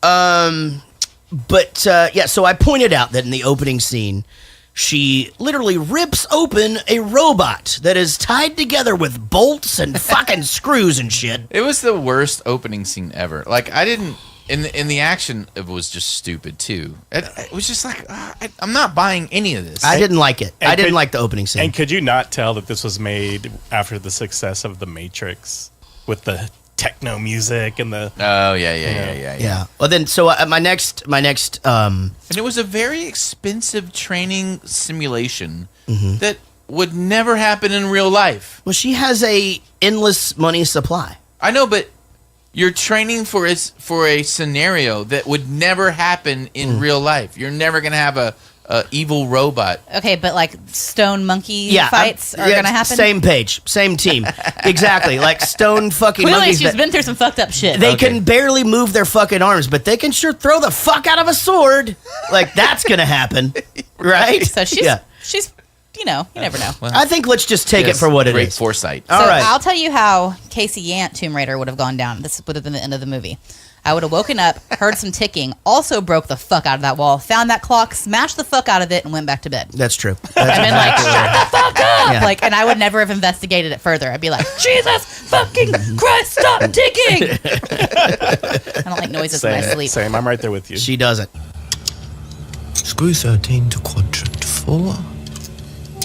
But so I pointed out that in the opening scene, she literally rips open a robot that is tied together with bolts and fucking screws and shit. It was the worst opening scene ever. Like, I didn't... In the action, it was just stupid, too. It was just like, I'm not buying any of this. I didn't like it. I didn't like the opening scene. And could you not tell that this was made after the success of The Matrix with the techno music and the... Oh, yeah. Yeah. Well, then, so my next... And it was a very expensive training simulation that would never happen in real life. Well, she has a endless money supply. I know, but you're training for a scenario that would never happen in real life. You're never going to have a evil robot. Okay, but like stone monkey fights are going to happen? Same page, same team. Exactly. Like stone fucking Clearly monkeys. she's been through some fucked up shit. They can barely move their fucking arms, but they can sure throw the fuck out of a sword. Like, that's going to happen. Right? So she's you never know. I think let's just take it for what it is. Great foresight. All right. I'll tell you how Casey Yant Tomb Raider would have gone down. This would have been the end of the movie. I would have woken up, heard some ticking, also broke the fuck out of that wall, found that clock, smashed the fuck out of it, and went back to bed. That's true. And then like, shut the fuck up! Yeah. Like, and I would never have investigated it further. I'd be like, Jesus fucking Christ, stop ticking! I don't like noises when I sleep. Same, I'm right there with you. She doesn't. Screw 13 to quadrant 4.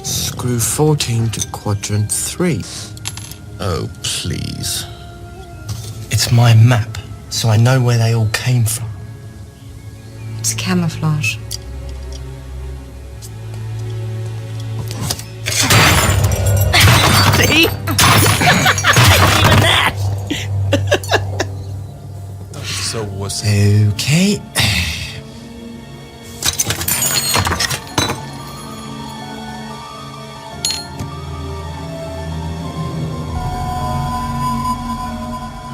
Screw 14 to quadrant 3. Oh, please. It's my map, so I know where they all came from. It's camouflage. See? Even that. So was okay.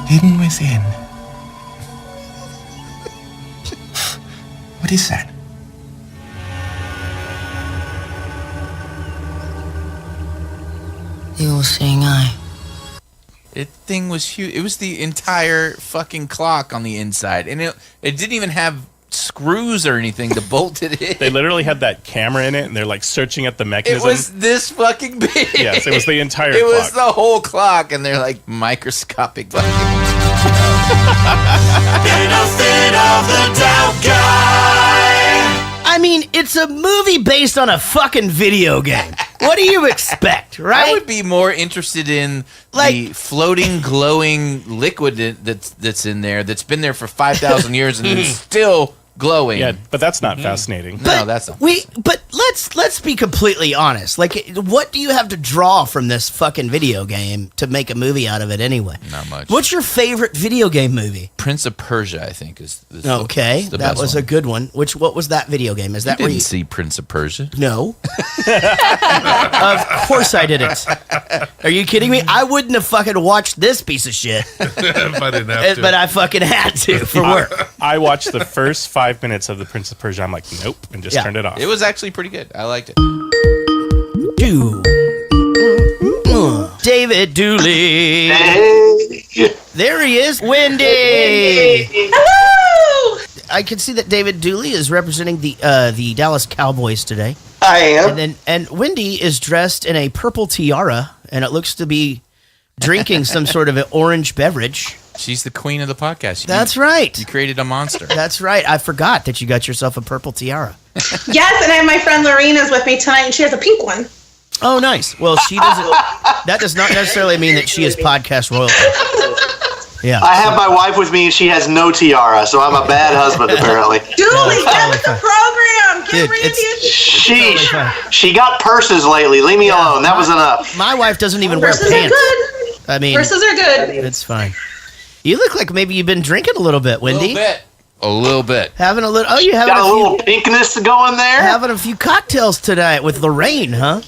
Hidden within. What is that? The all-seeing eye. It thing was huge. It was the entire fucking clock on the inside, and it didn't even have screws or anything to bolt it in. They literally had that camera in it, and they're like searching at the mechanism. It was this fucking big. Yes, it was the entire It clock. was the whole clock, and they're like microscopic fucking. Benefit of the doubt guy. I mean, it's a movie based on a fucking video game. What do you expect, right? I would be more interested in the floating, glowing liquid that's in there, that's been there for 5,000 years and is still glowing. Yeah, but that's not fascinating. No, that's not. But let's be completely honest. Like, what do you have to draw from this fucking video game to make a movie out of it anyway? Not much. What's your favorite video game movie? Prince of Persia, I think, is okay. the That best was one. a good one. What was that video game? Is that You where didn't see Prince of Persia? No. Of course I didn't. Are you kidding me? I wouldn't have fucking watched this piece of shit. If I didn't have to. But I fucking had to for work. I watched the first 5 minutes of the Prince of Persia. I'm like, nope, and just turned it off. It was actually pretty good. I liked it. David Dooley. There he is. Wendy. Hello! I can see that David Dooley is representing the Dallas Cowboys today. I am. And Wendy is dressed in a purple tiara, and it looks to be drinking some sort of an orange beverage. She's the queen of the podcast. That's right. You created a monster. That's right. I forgot that you got yourself a purple tiara. Yes, and I have my friend Lorena's with me tonight, and she has a pink one. Oh, nice. Well, she doesn't. That does not necessarily mean that she is podcast royalty. Yeah. I have my wife with me, and she has no tiara, so I'm a bad husband, apparently. Julie, get with the program. Get Randy. She got purses lately. Leave me alone. That was enough. My wife doesn't even wear Purses pants. are good. I mean, Purses are good. It's fine. You look like maybe you've been drinking a little bit, Wendy. A little bit. Having a little. Oh, you having got a little pinkness going there. Having a few cocktails tonight with Lorraine, huh?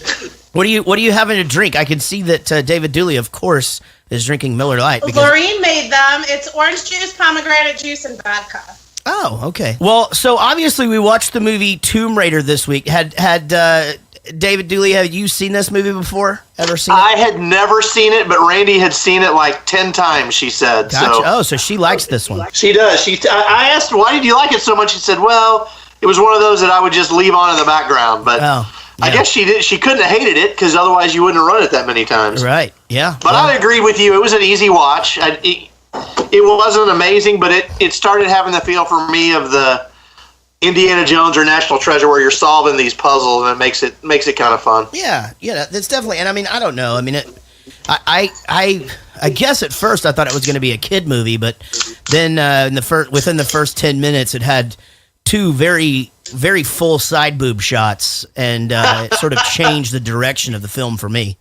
What are you having to drink? I can see that David Dooley, of course, is drinking Miller Lite. Lorene made them. It's orange juice, pomegranate juice, and vodka. Oh, okay. Well, so obviously we watched the movie Tomb Raider this week. Had David Dooley, have you seen this movie before? Ever seen it? I had never seen it, but Randy had seen it like 10 times, she said. Gotcha. So she likes this one. She does. I asked her, why did you like it so much? She said, well, it was one of those that I would just leave on in the background. But I guess she couldn't have hated it because otherwise you wouldn't have run it that many times. Right, yeah. But I agree with you. It was an easy watch. It wasn't amazing, but it started having the feel for me of the Indiana Jones or National Treasure, where you're solving these puzzles, and it makes it kind of fun. Yeah, that's definitely. And I mean, I don't know. I mean, I guess at first I thought it was going to be a kid movie, but then within the first 10 minutes, it had two very, very full side boob shots, and it sort of changed the direction of the film for me.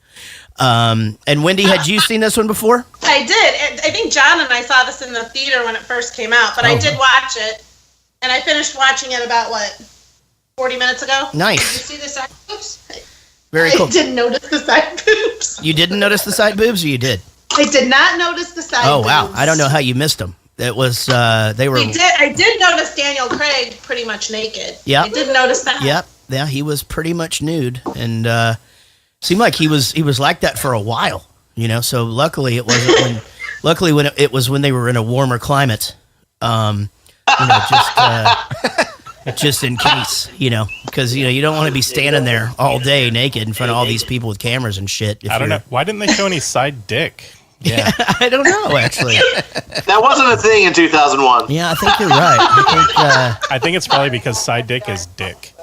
And Wendy, had you seen this one before? I did. I think John and I saw this in the theater when it first came out, but I did watch it. And I finished watching it about, 40 minutes ago? Nice. Did you see the side boobs? Very cool. I didn't notice the side boobs. You didn't notice the side boobs, or you did? I did not notice the side boobs. Oh, wow. I don't know how you missed them. It was, they were... I did notice Daniel Craig pretty much naked. Yeah. I did notice that. Yep. Yeah, he was pretty much nude, and seemed like he was like that for a while, so luckily it wasn't when it was when they were in a warmer climate. Just in case, because you don't want to be standing there all day naked in front of all these people with cameras and shit. I don't know. Why didn't they show any side dick? Yeah, I don't know, actually. That wasn't a thing in 2001. Yeah, I think you're right. I think it's probably because side dick is dick.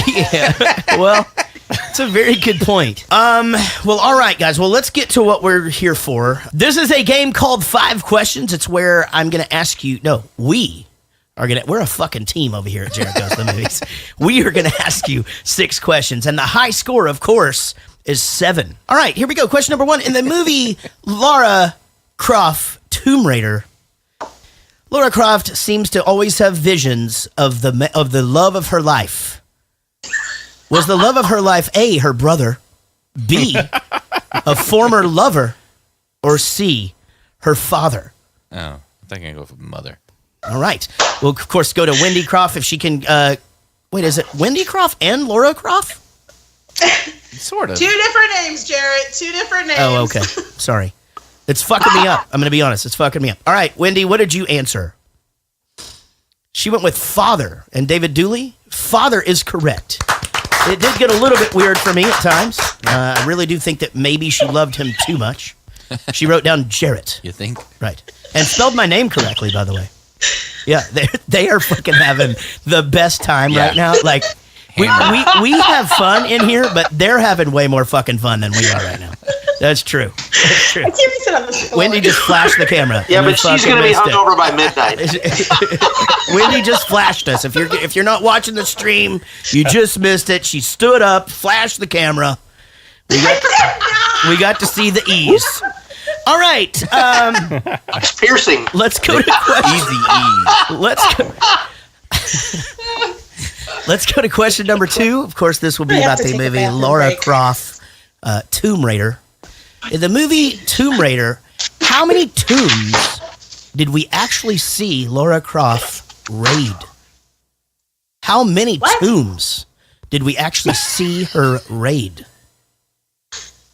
Yeah, well, it's a very good point. Well, all right, guys. Well, let's get to what we're here for. This is a game called 5 Questions. It's where I'm going to ask you. No, we're a fucking team over here at Jared Goes to the Movies. We are going to ask you 6 questions, and the high score, of course, is 7. All right, here we go. Question number 1. In the movie Lara Croft Tomb Raider, Lara Croft seems to always have visions of the love of her life. Was the love of her life A, her brother, B, a former lover, or C, her father? Oh, I think I go for mother. All right. We'll, of course, go to Wendy Croft if she can... wait, is it Wendy Croft and Laura Croft? Sort of. 2 different names, Jarrett. 2 different names. Oh, okay. Sorry. It's fucking me up. I'm going to be honest. It's fucking me up. All right, Wendy, what did you answer? She went with father. And David Dooley, father is correct. It did get a little bit weird for me at times. I really do think that maybe she loved him too much. She wrote down Jarrett. You think? Right. And spelled my name correctly, by the way. Yeah, they are fucking having the best time right now. Like, we have fun in here, but they're having way more fucking fun than we are right now. That's true. That's true. I can't sit on this floor. Wendy just flashed the camera. Yeah, but she's going to be hungover by midnight. Wendy just flashed us. If you're not watching the stream, you just missed it. She stood up, flashed the camera. We got to see the E's. All right. It's piercing. Let's go to question. Easy E. Let's go to question number 2. Of course, this will be about the movie Lara Croft Tomb Raider. In the movie Tomb Raider, how many tombs did we actually see Lara Croft raid? How many tombs did we actually see her raid?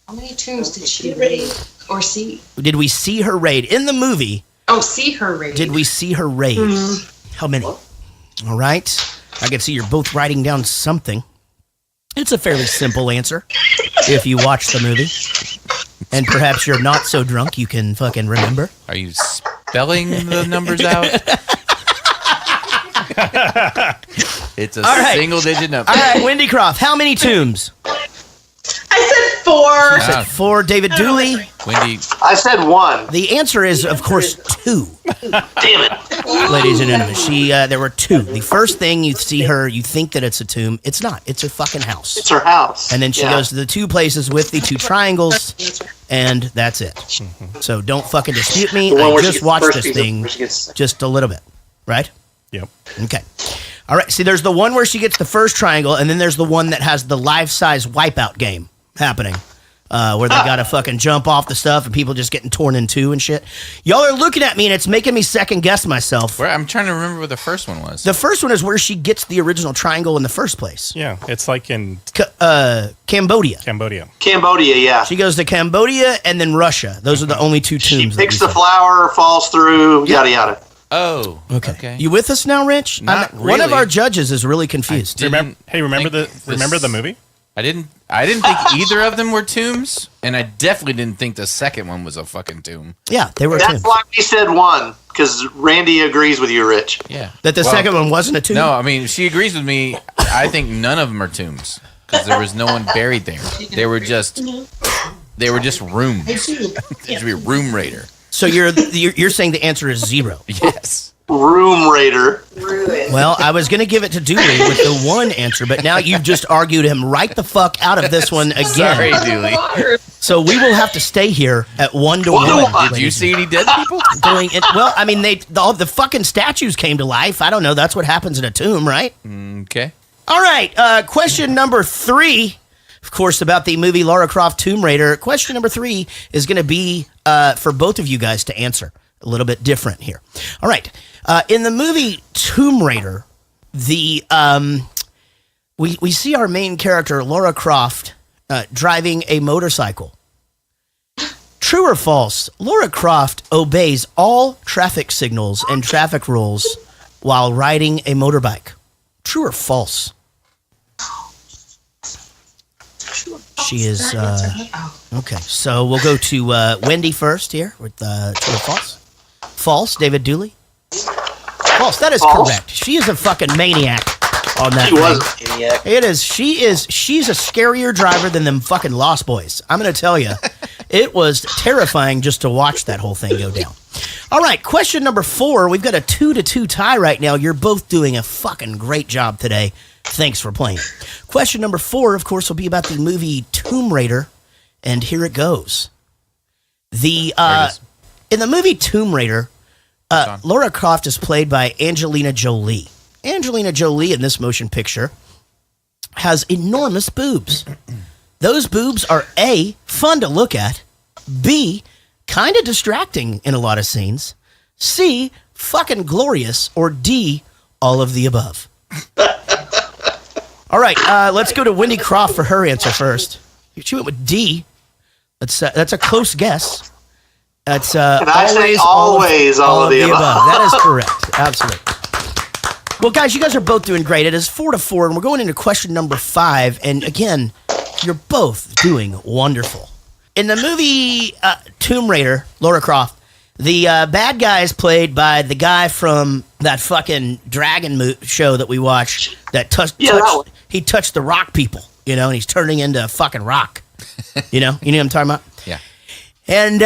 How many tombs did she raid or see? Did we see her raid in the movie? Oh, see her raid. Did we see her raid? How many? All right. I can see you're both writing down something. It's a fairly simple answer if you watch the movie. And perhaps you're not so drunk you can fucking remember. Are you spelling the numbers out? It's a single-digit number. All right, Wendy Croft, how many tombs? I said 4. You said 4. David Dooley? Wendy. I said 1. The answer is, of course, 2. Damn it. Ladies and gentlemen, there were 2. The first thing you see her, you think that it's a tomb. It's not. It's her fucking house. It's her house. And then she goes to the 2 places with the 2 triangles, and that's it. So don't fucking dispute me. I just watched this thing just a little bit. Right? Yep. Okay. All right. See, there's the one where she gets the first triangle, and then there's the one that has the life-size wipeout game happening. where they gotta fucking jump off the stuff and people just getting torn in two and shit. Y'all are looking at me and it's making me second guess myself. I'm trying to remember what the first one was. The first one is where she gets the original triangle in the first place. Yeah, it's like in Cambodia. Cambodia, yeah. She goes to Cambodia and then Russia. Those are the only two tombs. She picks the flower, falls through, yada yada. Oh, okay. You with us now, Rich? Not One of really. our judges is really confused. Remember the movie? I didn't think either of them were tombs, and I definitely didn't think the second one was a fucking tomb. Yeah, they were That's tombs. why we said one, because Randy agrees with you, Rich. Yeah. That the second one wasn't a tomb? No, I mean, she agrees with me. I think none of them are tombs because there was no one buried there. They were just rooms. It should be a room raider. So you're saying the answer is 0? Yes. Room raider. Well, I was going to give it to Dooley with the one answer, but now you've just argued him right the fuck out of this one again. Sorry, Dooley. So we will have to stay here at 1-1. Did you see any dead people? Well, I mean, the fucking statues came to life. I don't know. That's what happens in a tomb, right? Okay. All right. Question number 3, of course, about the movie Lara Croft Tomb Raider. Question number 3 is going to be for both of you guys to answer. A little bit different here. All right. In the movie Tomb Raider, we see our main character, Lara Croft, driving a motorcycle. True or false, Lara Croft obeys all traffic signals and traffic rules while riding a motorbike. True or false? She is... okay, so we'll go to Wendy first here with true or false. False, David Dooley? False, that is correct. She is a fucking maniac on that She thing. was a maniac. It is. She's a scarier driver than them fucking Lost Boys. I'm going to tell you. It was terrifying just to watch that whole thing go down. All right, question number 4. We've got a 2-2 tie right now. You're both doing a fucking great job today. Thanks for playing. Question number 4, of course, will be about the movie Tomb Raider, and here it goes. In the movie Tomb Raider, Lara Croft is played by Angelina Jolie. Angelina Jolie in this motion picture has enormous boobs. Those boobs are A, fun to look at, B, kind of distracting in a lot of scenes, C, fucking glorious, or D, all of the above. All right, let's go to Wendy Croft for her answer first. She went with D. That's a close guess. That's And I say always all of the above. That is correct. Absolutely. Well, guys, you guys are both doing great. It is 4-4, and we're going into question number 5. And again, you're both doing wonderful. In the movie Tomb Raider, Lara Croft, the bad guy is played by the guy from that fucking dragon show that we watched. He touched the rock people, and he's turning into a fucking rock. You know what I'm talking about? Yeah. And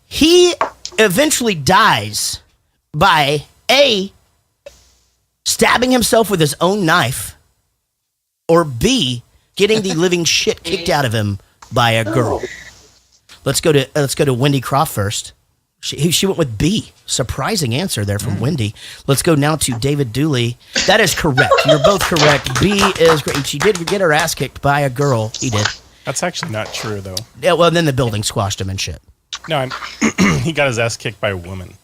he eventually dies by A, stabbing himself with his own knife, or B, getting the living shit kicked out of him by a girl. Let's go to Wendy Croft first. She went with B. Surprising answer there from Wendy. Let's go now to David Dooley. That is correct. You're both correct. B is great. She did get her ass kicked by a girl. He did. That's actually not true, though. Yeah, well, then the building squashed him and shit. No, he got his ass kicked by a woman.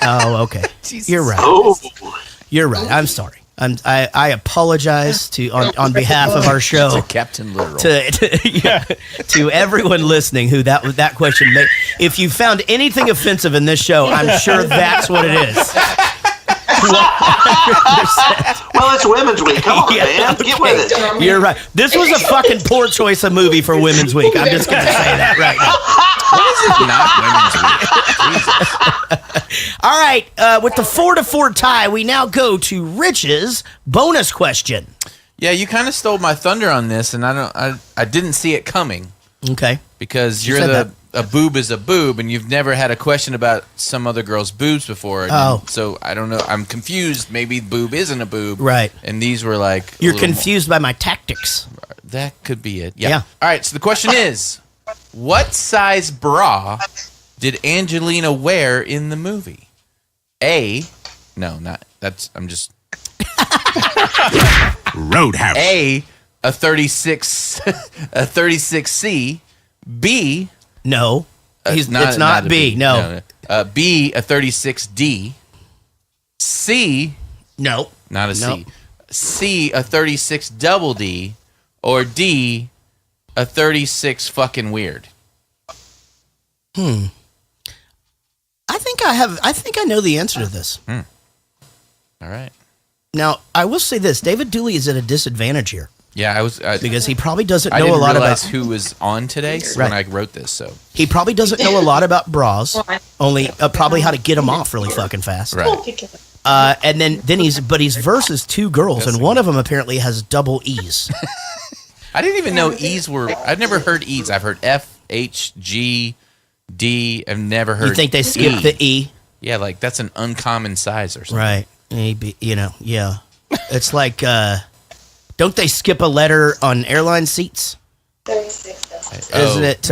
Oh, okay. You're right. Oh. You're right. I'm sorry. I apologize on behalf of our show, Captain Literal, to everyone listening who that question made. If you found anything offensive in this show, I'm sure that's what it is. 100%. Well, it's Women's Week. Come on, man. Get with it. You're right. This was a fucking poor choice of movie for Women's Week. I'm just going to say that right now. Not Women's Week. Jesus. All right. With the 4-4 tie, we now go to Rich's bonus question. Yeah, you kind of stole my thunder on this, and I didn't see it coming. Okay. Because a boob is a boob, and you've never had a question about some other girl's boobs before. So I don't know. I'm confused. Maybe boob isn't a boob. Right. And these were like... You're confused by my tactics. That could be it. Yeah. All right, so the question is, what size bra did Angelina wear in the movie? Roadhouse. A 36C, B. No. It's not B. No. B, a 36D. C. No. Not a C. C, a 36 double D. Or D, a 36 fucking weird. I think I know the answer to this. All right. Now, I will say this. David Dooley is at a disadvantage here. Yeah, because he probably doesn't I know didn't a lot realize about who was on today when I wrote this. So he probably doesn't know a lot about bras. Only probably how to get them off really fucking fast. Right. And then he's versus two girls, and one of them apparently has double E's. I didn't even know E's were. I've never heard E's. I've heard F, H, G, D. I've never heard. You think they skipped the E? Yeah, like that's an uncommon size or something. Right. Maybe yeah. It's like. Don't they skip a letter on airline seats? 36. Isn't it?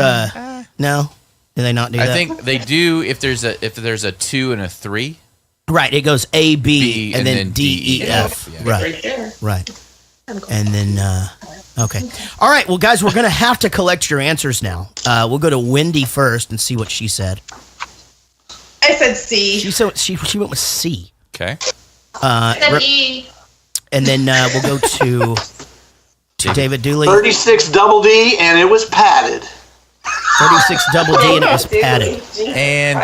No, do they not do that? I think they do if there's a 2 and a 3. Right. It goes A, B, and then D, E, F. Yeah. Right. And then okay. All right. Well, guys, we're gonna have to collect your answers now. We'll go to Wendy first and see what she said. I said C. She went with C. Okay. I said E. And then we'll go to David Dooley. 36 double D, and it was padded. 36 double D, and it was padded. And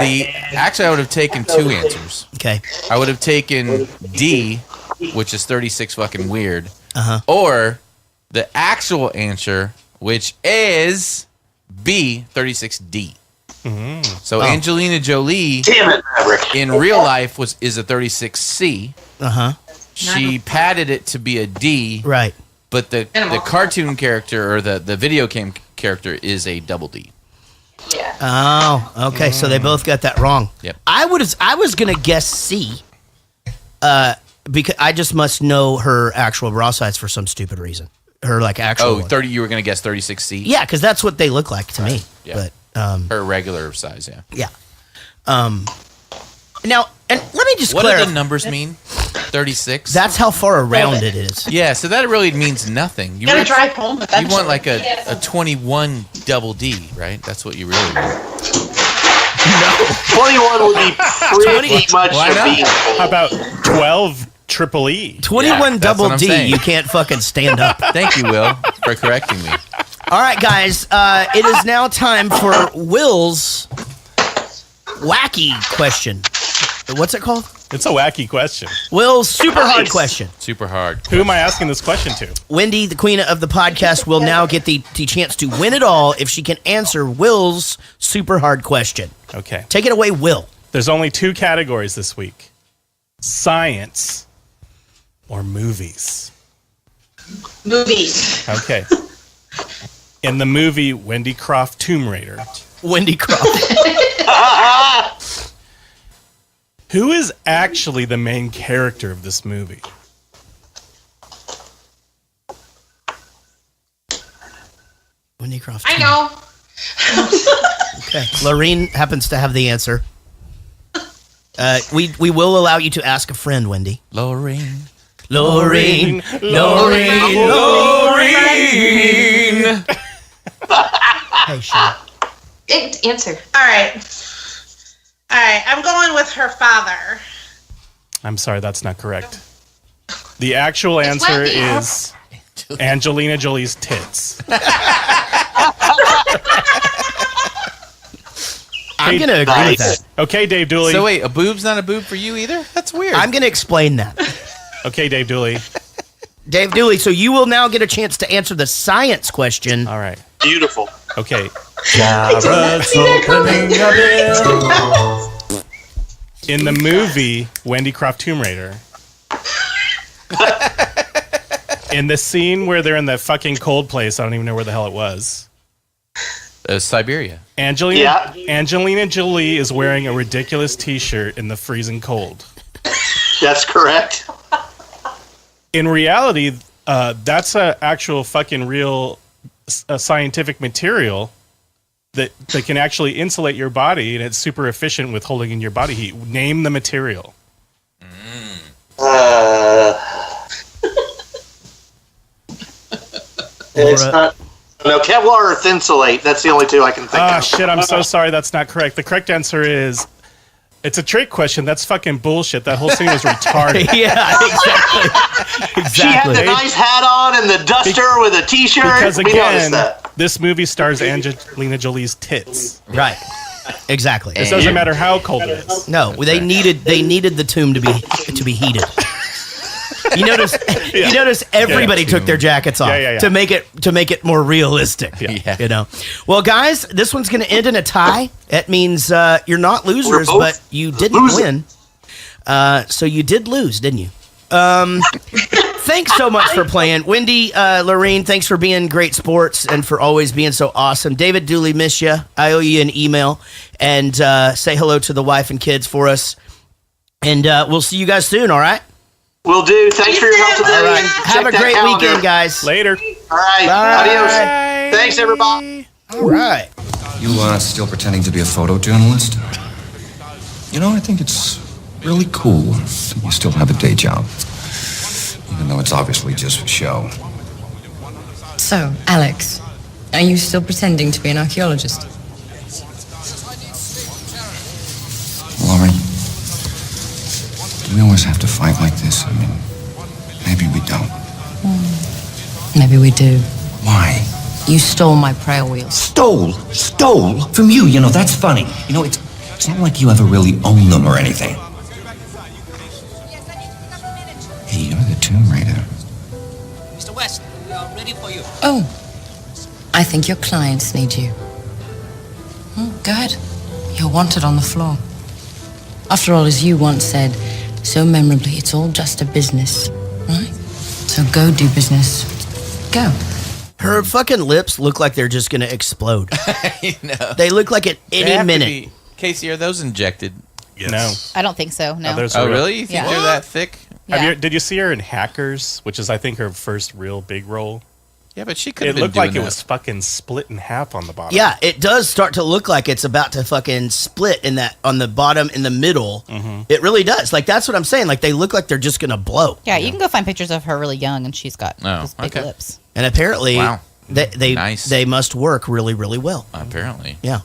actually, I would have taken 2 answers. Okay. I would have taken D, which is 36 fucking weird. Or the actual answer, which is B, 36D. So Angelina Jolie, in real life, is a 36C. She padded it to be a D. Right. But the cartoon character or the video game character is a double D. Yeah. Oh, okay. So they both got that wrong. Yep. I was gonna guess C. Because I just must know her actual bra size for some stupid reason. Her actual. 30. You were gonna guess 36C. Yeah, because that's what they look like to me. Yeah. But her regular size. Yeah. Yeah. Now, and let me just What clarify. do the numbers mean? 36. That's how far around it is. Yeah, so that really means nothing. You gotta drive home eventually. You want like a 21 double D, right? That's what you really want. No, 21 would be pretty much Why a not? bean. How about 12 triple E? 21 that's double what I'm D. saying. You can't fucking stand up. Thank you, Will, for correcting me. All right, guys. It is now time for Will's wacky question. What's it called? It's a wacky question. Will's super hard question. Super hard. Who am I asking this question to? Wendy, the queen of the podcast, will now get the chance to win it all if she can answer Will's super hard question. Okay. Take it away, Will. There's only 2 categories this week. Science or movies. Movies. Okay. In the movie Wendy Croft Tomb Raider. Wendy Croft. Who is actually the main character of this movie? Wendy Croft. I know. Okay. Lorene happens to have the answer. We will allow you to ask a friend, Wendy. Lorene. Lorene. Hey, Sean. Answer. All right. I'm going with her father. I'm sorry, that's not correct. The actual answer Wendy. is Angelina Jolie's tits. I'm going to agree with that. Okay, Dave Dooley. So wait, a boob's not a boob for you either? That's weird. I'm going to explain that. Okay, Dave Dooley. Dave Dooley, so you will now get a chance to answer the science question. All right. Beautiful. Okay. Carrots opening a bill. In the movie Wendy Croft Tomb Raider, in the scene where they're in that fucking cold place, I don't even know where the hell it was. Siberia. Angelina Jolie is wearing a ridiculous T-shirt in the freezing cold. That's correct. In reality, that's a actual fucking real scientific material that can actually insulate your body, and it's super efficient with holding in your body heat. Name the material. It's not No, Kevlar or Thinsulate. That's the only two I can think of. Shit, I'm so sorry. That's not correct. The correct answer is, it's a trick question. That's fucking bullshit. That whole scene was retarded. Yeah, exactly. She had the nice hat on and the duster with a t-shirt. Because We noticed again, that. this movie stars Angelina Jolie's tits. Right. Exactly. It doesn't matter how cold it is. No, they needed the tomb to be heated. You notice everybody took their jackets off to make it more realistic. Yeah. You know. Well, guys, this one's going to end in a tie. That means you're not losers, but you didn't win. So you did lose, didn't you? Thanks so much for playing. Wendy, Lorene, thanks for being great sports and for always being so awesome. David Dooley, miss you. I owe you an email. And say hello to the wife and kids for us. And we'll see you guys soon, all right? Will do. Thanks for your help today. All right. Check Have a that great calendar. weekend, guys. Later. All right. Bye. Adios. Thanks, everybody. All right. You still pretending to be a photojournalist? You know, I think it's really cool that you still have a day job, even though it's obviously just for show. So, Alex, are you still pretending to be an archaeologist? Laurie, do we always have to fight like this? I mean, maybe we don't. Maybe we do. Why? You stole my prayer wheels. Stole from you. You know, that's funny. You know, it's not like you ever really own them or anything. Hey, you're the Tomb Raider. Mr. West, we are ready for you. Oh, I think your clients need you. Go ahead. You're wanted on the floor. After all, as you once said, so memorably, it's all just a business, right? So go do business. Go. Her fucking lips look like they're just going to explode. I know. They look like at They any have to minute. be- Casey, are those injected? Yes. I don't think so. No. Oh, really? You think Yeah. they're that thick? Did you see her in Hackers, which is, I think, her first real big role? Yeah, but she could It have been looked like doing it that. was fucking split in half on the bottom. Yeah, it does start to look like it's about to fucking split in that on the bottom in the middle. Mm-hmm. It really does. Like that's what I'm saying. Like they look like they're just gonna blow. Yeah, you can go find pictures of her really young, and she's got those big lips. And apparently, Wow. they must work really really well. Apparently. Yeah.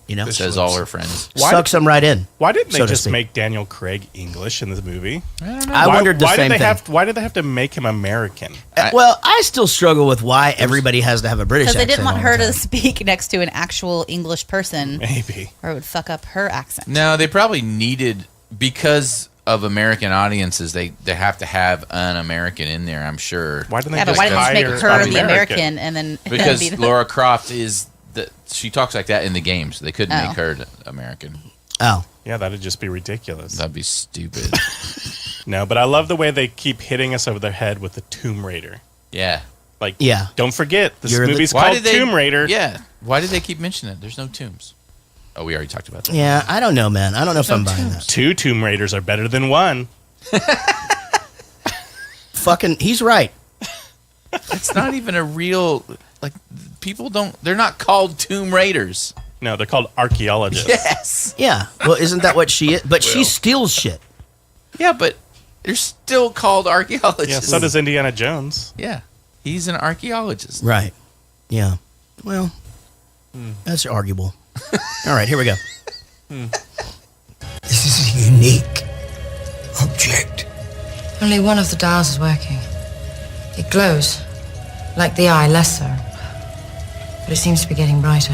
You know, Says all her friends. Sucks them right in. Why didn't they so to just speak. make Daniel Craig English in this movie? I wondered the same thing. Why did they have to make him American? Well, I still struggle with why everybody has to have a British Because they accent. didn't want all her the to time. speak next to an actual English person. Maybe. Or it would fuck up her accent. No, they probably needed, because of American audiences, they have to have an American in there, I'm sure. Why didn't Yeah, but why didn't they just make her the American and then Because be the- Lara Croft she talks like that in the game, so they couldn't Oh. make her American. Oh. Yeah, that'd just be ridiculous. That'd be stupid. No, but I love the way they keep hitting us over the head with the Tomb Raider. Yeah. Like, yeah. Don't forget, this You're the- movie's Why called did they- Tomb Raider. Yeah. Why did they keep mentioning it? There's no tombs. Oh, we already talked about that. Yeah, I don't know, man. I don't know if I'm buying that. 2 Tomb Raiders are better than 1. Fucking, he's right. It's not even a real, like, people they're not called Tomb Raiders. No, they're called archaeologists. Yes. Yeah. Well, isn't that what she is? But she steals shit. Yeah, but they're still called archaeologists. Yeah, so does Indiana Jones. Yeah. He's an archaeologist. Right. Yeah. Well, that's arguable. All right, here we go. This is a unique object. Only one of the dials is working. It glows, like the eye, less so. But it seems to be getting brighter.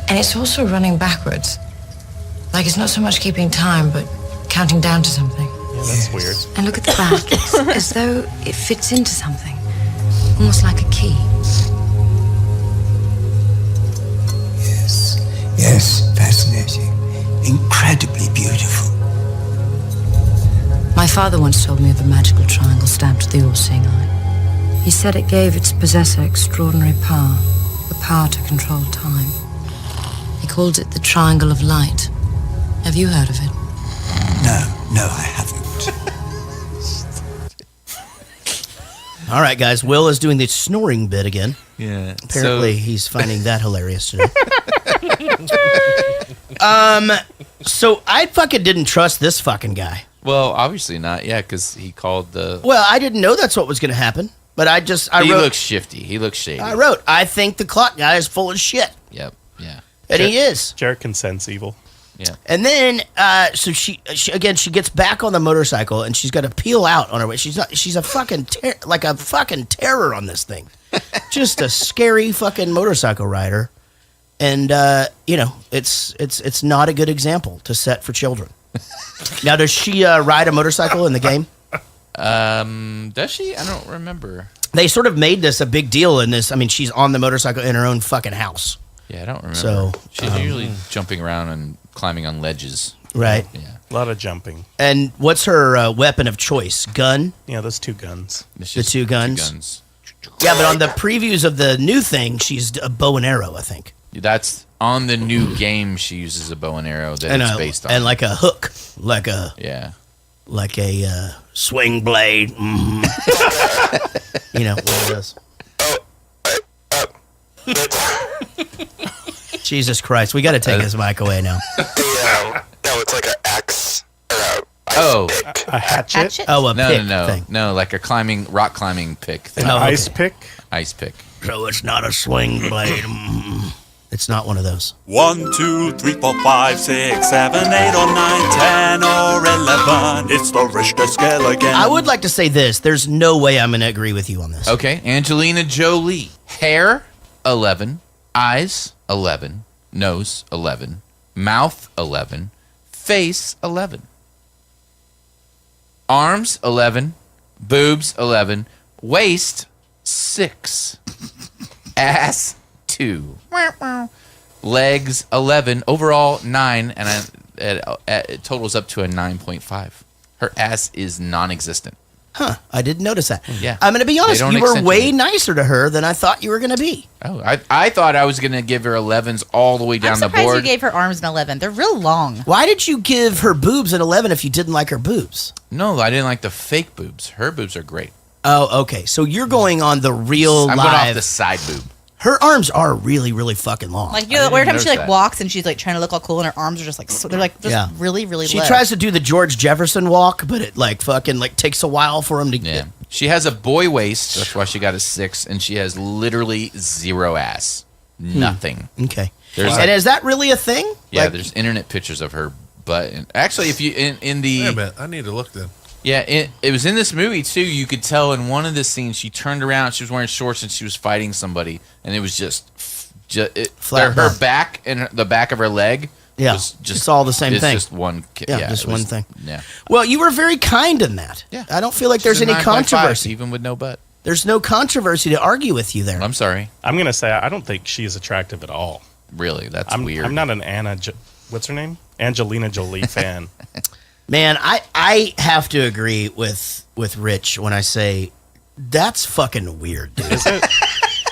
And it's also running backwards. Like it's not so much keeping time, but counting down to something. Yeah, that's weird. And look at the back. It's as though it fits into something. Almost like a key. Yes, fascinating. Incredibly beautiful. My father once told me of a magical triangle stamped to the all-seeing eye. He said it gave its possessor extraordinary power, the power to control time. He called it the Triangle of Light. Have you heard of it? No, I haven't. All right, guys. Will is doing the snoring bit again. Yeah. Apparently, he's finding that hilarious today. So I fucking didn't trust this fucking guy. Well, obviously not. Yeah, because he called the. Well, I didn't know that's what was going to happen. But I he wrote. looks shifty. He looks shady. I wrote. I think the clock guy is full of shit, Yep. Yeah. and he is. Jared can sense evil. Yeah. And then, so she gets back on the motorcycle, and she's got to peel out on her way. She's a fucking terror on this thing. Just a scary fucking motorcycle rider, and it's not a good example to set for children. Now, does she ride a motorcycle in the game? Does she? I don't remember. They sort of made this a big deal in this. I mean, she's on the motorcycle in her own fucking house. Yeah, I don't remember. So she's usually jumping around and climbing on ledges. Right. Yeah. A lot of jumping. And what's her weapon of choice? Gun? Yeah, those 2 guns. The 2 guns? Yeah, but on the previews of the new thing, she's a bow and arrow, I think. That's on the new game. She uses a bow and arrow that it's based on. And like a hook. Like a swing blade. Mm-hmm. You know what it is. Jesus Christ, we got to take his mic away now. No, it's like an axe or a hatchet. Oh, a pick no, thing. no, like a rock climbing pick thing. An ice pick. Ice pick. So it's not a swing blade. It's not one of those. 1, 2, 3, 4, 5, 6, 7, 8, or 9, 10, or 11. It's the Richter scale again. I would like to say this. There's no way I'm going to agree with you on this. Okay, Angelina Jolie. Hair, 11. Eyes, 11. Nose, 11. Mouth, 11. Face, 11. Arms, 11. Boobs, 11. Waist, 6. Ass, 2. Legs, 11. Overall, 9. And it totals up to a 9.5. Her ass is non-existent. Huh, I didn't notice that. Yeah. I'm going to be honest, They don't you were way accentuate. nicer to her than I thought you were going to be. Oh, I thought I was going to give her 11s all the way down I'm the surprised board. you gave her arms an 11. They're real long. Why did you give her boobs an 11 if you didn't like her boobs? No, I didn't like the fake boobs. Her boobs are great. Oh, okay. So you're going on the real I'm live. going off the side boob. Her arms are really, really fucking long. Like, you know, every time she like walks and she's like trying to look all cool, and her arms are just like they're like just really, really. She low. tries to do the George Jefferson walk, but it like fucking like takes a while for him to get. She has a boy waist. That's why she got a 6, and she has literally 0 ass. Nothing. Okay. And is that really a thing? Yeah, Like, there's internet pictures of her butt. And actually, if you in the Wait a minute, I need to look then. Yeah, it was in this movie too. You could tell in one of the scenes she turned around, she was wearing shorts, and she was fighting somebody, and it was just Flat her back. back and the back of her leg. Yeah, was just, it's all the same it's thing. Just one. Yeah, just it was- one thing. Yeah. Well, you were very kind in that. Yeah. I don't feel like She's there's a any 9.5, controversy. even with no butt. There's no controversy to argue with you there. I'm sorry. I'm going to say I don't think she is attractive at all. Really, that's I'm, weird. I'm not an what's her name? Angelina Jolie fan. Man, I have to agree with Rich when I say that's fucking weird, dude. Is it?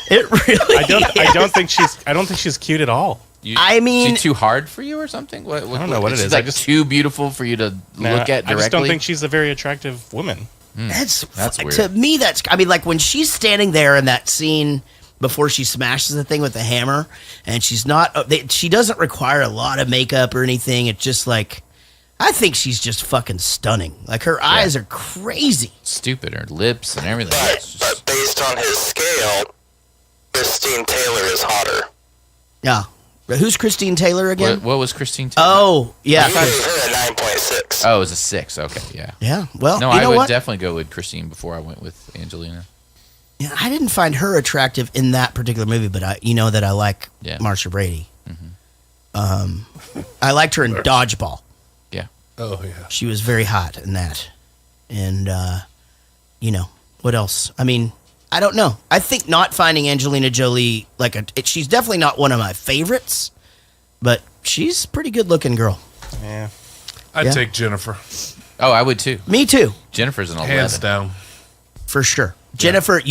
It really I don't think she's cute at all. I mean, she's too hard for you or something? What, I don't know what it she's is. Like too beautiful for you to look at directly? I just don't think she's a very attractive woman. That's weird. To me. That's I mean, like when she's standing there in that scene before she smashes the thing with the hammer, and she's not. She doesn't require a lot of makeup or anything. It's just like I think she's just fucking stunning. Like her eyes are crazy. Stupid. Her lips and everything. But based on his scale, Christine Taylor is hotter. Yeah. But who's Christine Taylor again? What was Christine Taylor? Oh, yeah. I gave her a 9.6. Oh, it was a 6. Okay, yeah. Yeah, well, no, you I know would what? definitely go with Christine before I went with Angelina. Yeah, I didn't find her attractive in that particular movie, but that I like Marsha Brady. I liked her in Dodgeball. Yeah. Oh, yeah. She was very hot in that. And, what else? I mean, I don't know. I think not finding Angelina Jolie, she's definitely not one of my favorites, but she's a pretty good looking girl. Yeah. I'd take Jennifer. Oh, I would too. Me too. Jennifer's an 11. Hands down. For sure. Jennifer,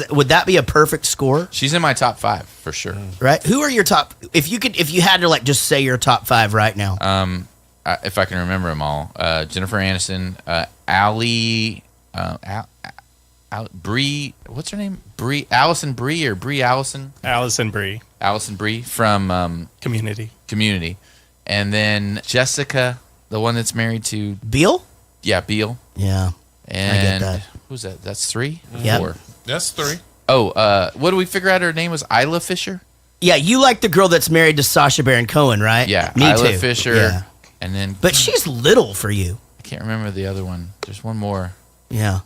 would that be a perfect score? She's in my top 5 for sure. Right? Who are your top? If you had to just say your top 5 right now. If I can remember them all, Jennifer Aniston, Allie, Brie. What's her name? Allison Brie or Brie Allison? Allison Brie. Allison Brie from Community. Community, and then Jessica, the one that's married to Beale. Yeah, Beale. Yeah. And I get that. who's that? That's 3? Yep. 4. That's 3. Oh, what do we figure out? Her name was Isla Fisher. Yeah, you like the girl that's married to Sacha Baron Cohen, right? Yeah, Me Isla too. Fisher. Yeah. And then, but she's little for you. I can't remember the other one. There's one more. Yeah.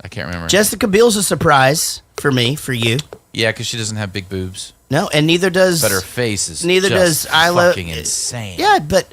I can't remember. Jessica Biel's a surprise for me, for you. Yeah, because she doesn't have big boobs. No, and neither does. But her face is neither just does Isla. fucking insane. Yeah, but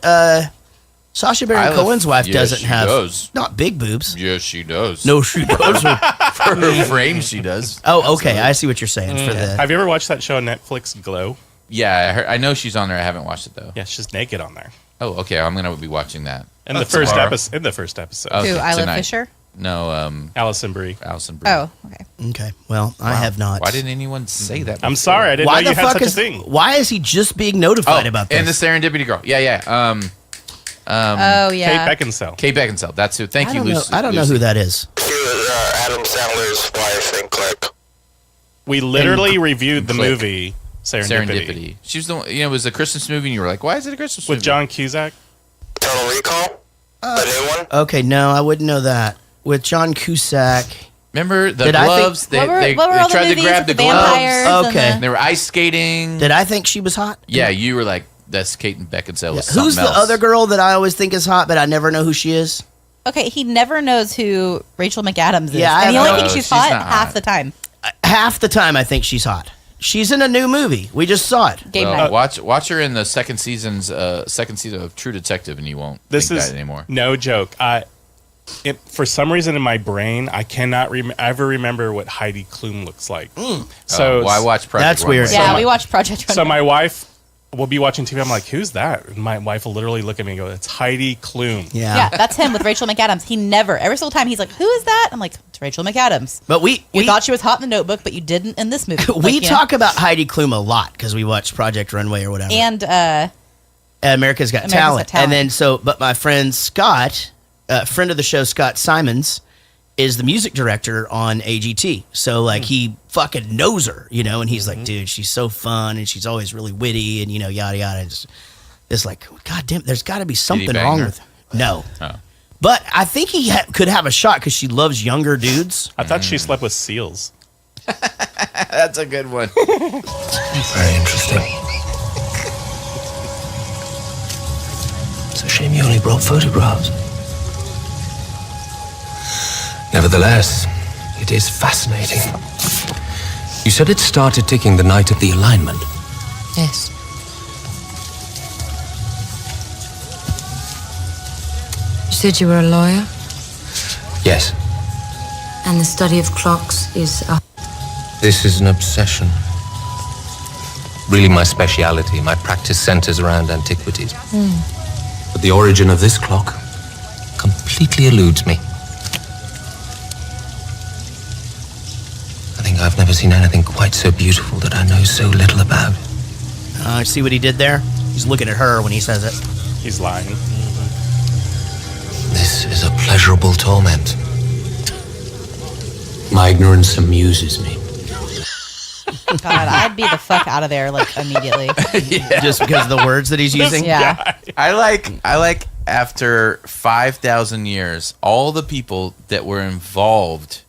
Sacha Baron Isla- Cohen's wife yes, doesn't she have does. not big boobs. Yes, she does. No, she does. For her frame, she does. Oh, okay. I see what you're saying. For the Have you ever watched that show on Netflix, Glow? Yeah, I know she's on there. I haven't watched it though. Yeah, she's naked on there. Oh, okay. I'm gonna be watching that. In the first episode. In the first episode. Okay, Who, Isla tonight. Fisher? No, Allison Brie. Allison Brie. Oh, okay. Okay. Well, I have not. Why didn't anyone say that? I'm before? sorry, I didn't know you had such a thing. Why is he just being notified about this? And the Serendipity girl. Yeah. Oh, yeah. Kate Beckinsale. Kate Beckinsale. That's who. Thank I you, don't know- Lucy. I don't know who that is. She was Adam Sandler's wife in Click. We literally reviewed the Click. movie Serendipity. She was the one, it was a Christmas movie, and you were like, why is it a Christmas movie? With John Cusack. Total Recall? The new one? Okay, no, I wouldn't know that. With John Cusack. Remember the Did I think- gloves? They What were they all the tried to movies grab with the the gloves. vampires and Okay. They were ice skating. Did I think she was hot? Yeah, you were like, that's Kate and Beckinsale. Was Who's something the else. other girl that I always think is hot, but I never know who she is? Okay, he never knows who Rachel McAdams is. Yeah, and he I only know. thinks she's She's hot not half hot. the time. Half the time, I think she's hot. She's in a new movie. We just saw it. Game Well, night. watch her in the second season of True Detective, and you won't This think is that anymore. no joke. For some reason in my brain, I cannot ever remember what Heidi Klum looks like. So well, I watched Project That's Runway. weird. Yeah, we watched Project Runway. So my wife will be watching TV. I'm like, who's that? And my wife will literally look at me and go, it's Heidi Klum. Yeah, that's him with Rachel McAdams. He never, every single time, he's like, "Who is that?" I'm like, "It's Rachel McAdams." But we thought she was hot in the Notebook, but you didn't in this movie. we talk about Heidi Klum a lot because we watch Project Runway or whatever. and America's Got Got Talent. Talent. And then but my friend Scott, friend of the show, Scott Simons, is the music director on AGT. So like he fucking knows her, and he's like, dude, she's so fun and she's always really witty and yada yada. And it's like, God damn, there's got to be something bang wrong her? with her. No. Oh. But I think he could have a shot because she loves younger dudes. I thought she slept with seals. That's a good one. Very interesting. It's a shame you only brought photographs. Nevertheless, it is fascinating. You said it started ticking the night of the alignment. Yes. You said you were a lawyer, Yes, and the study of clocks is a... this is an obsession. Really my speciality. My practice centers around antiquities. But the origin of this clock completely eludes me. I think I've never seen anything quite so beautiful that I know so little about. See what he did there? He's looking at her when he says it. He's lying. This is a pleasurable torment. My ignorance amuses me. God, I'd be the fuck out of there like immediately. Just because of the words that he's using? Yeah. I like after 5,000 years, all the people that were involved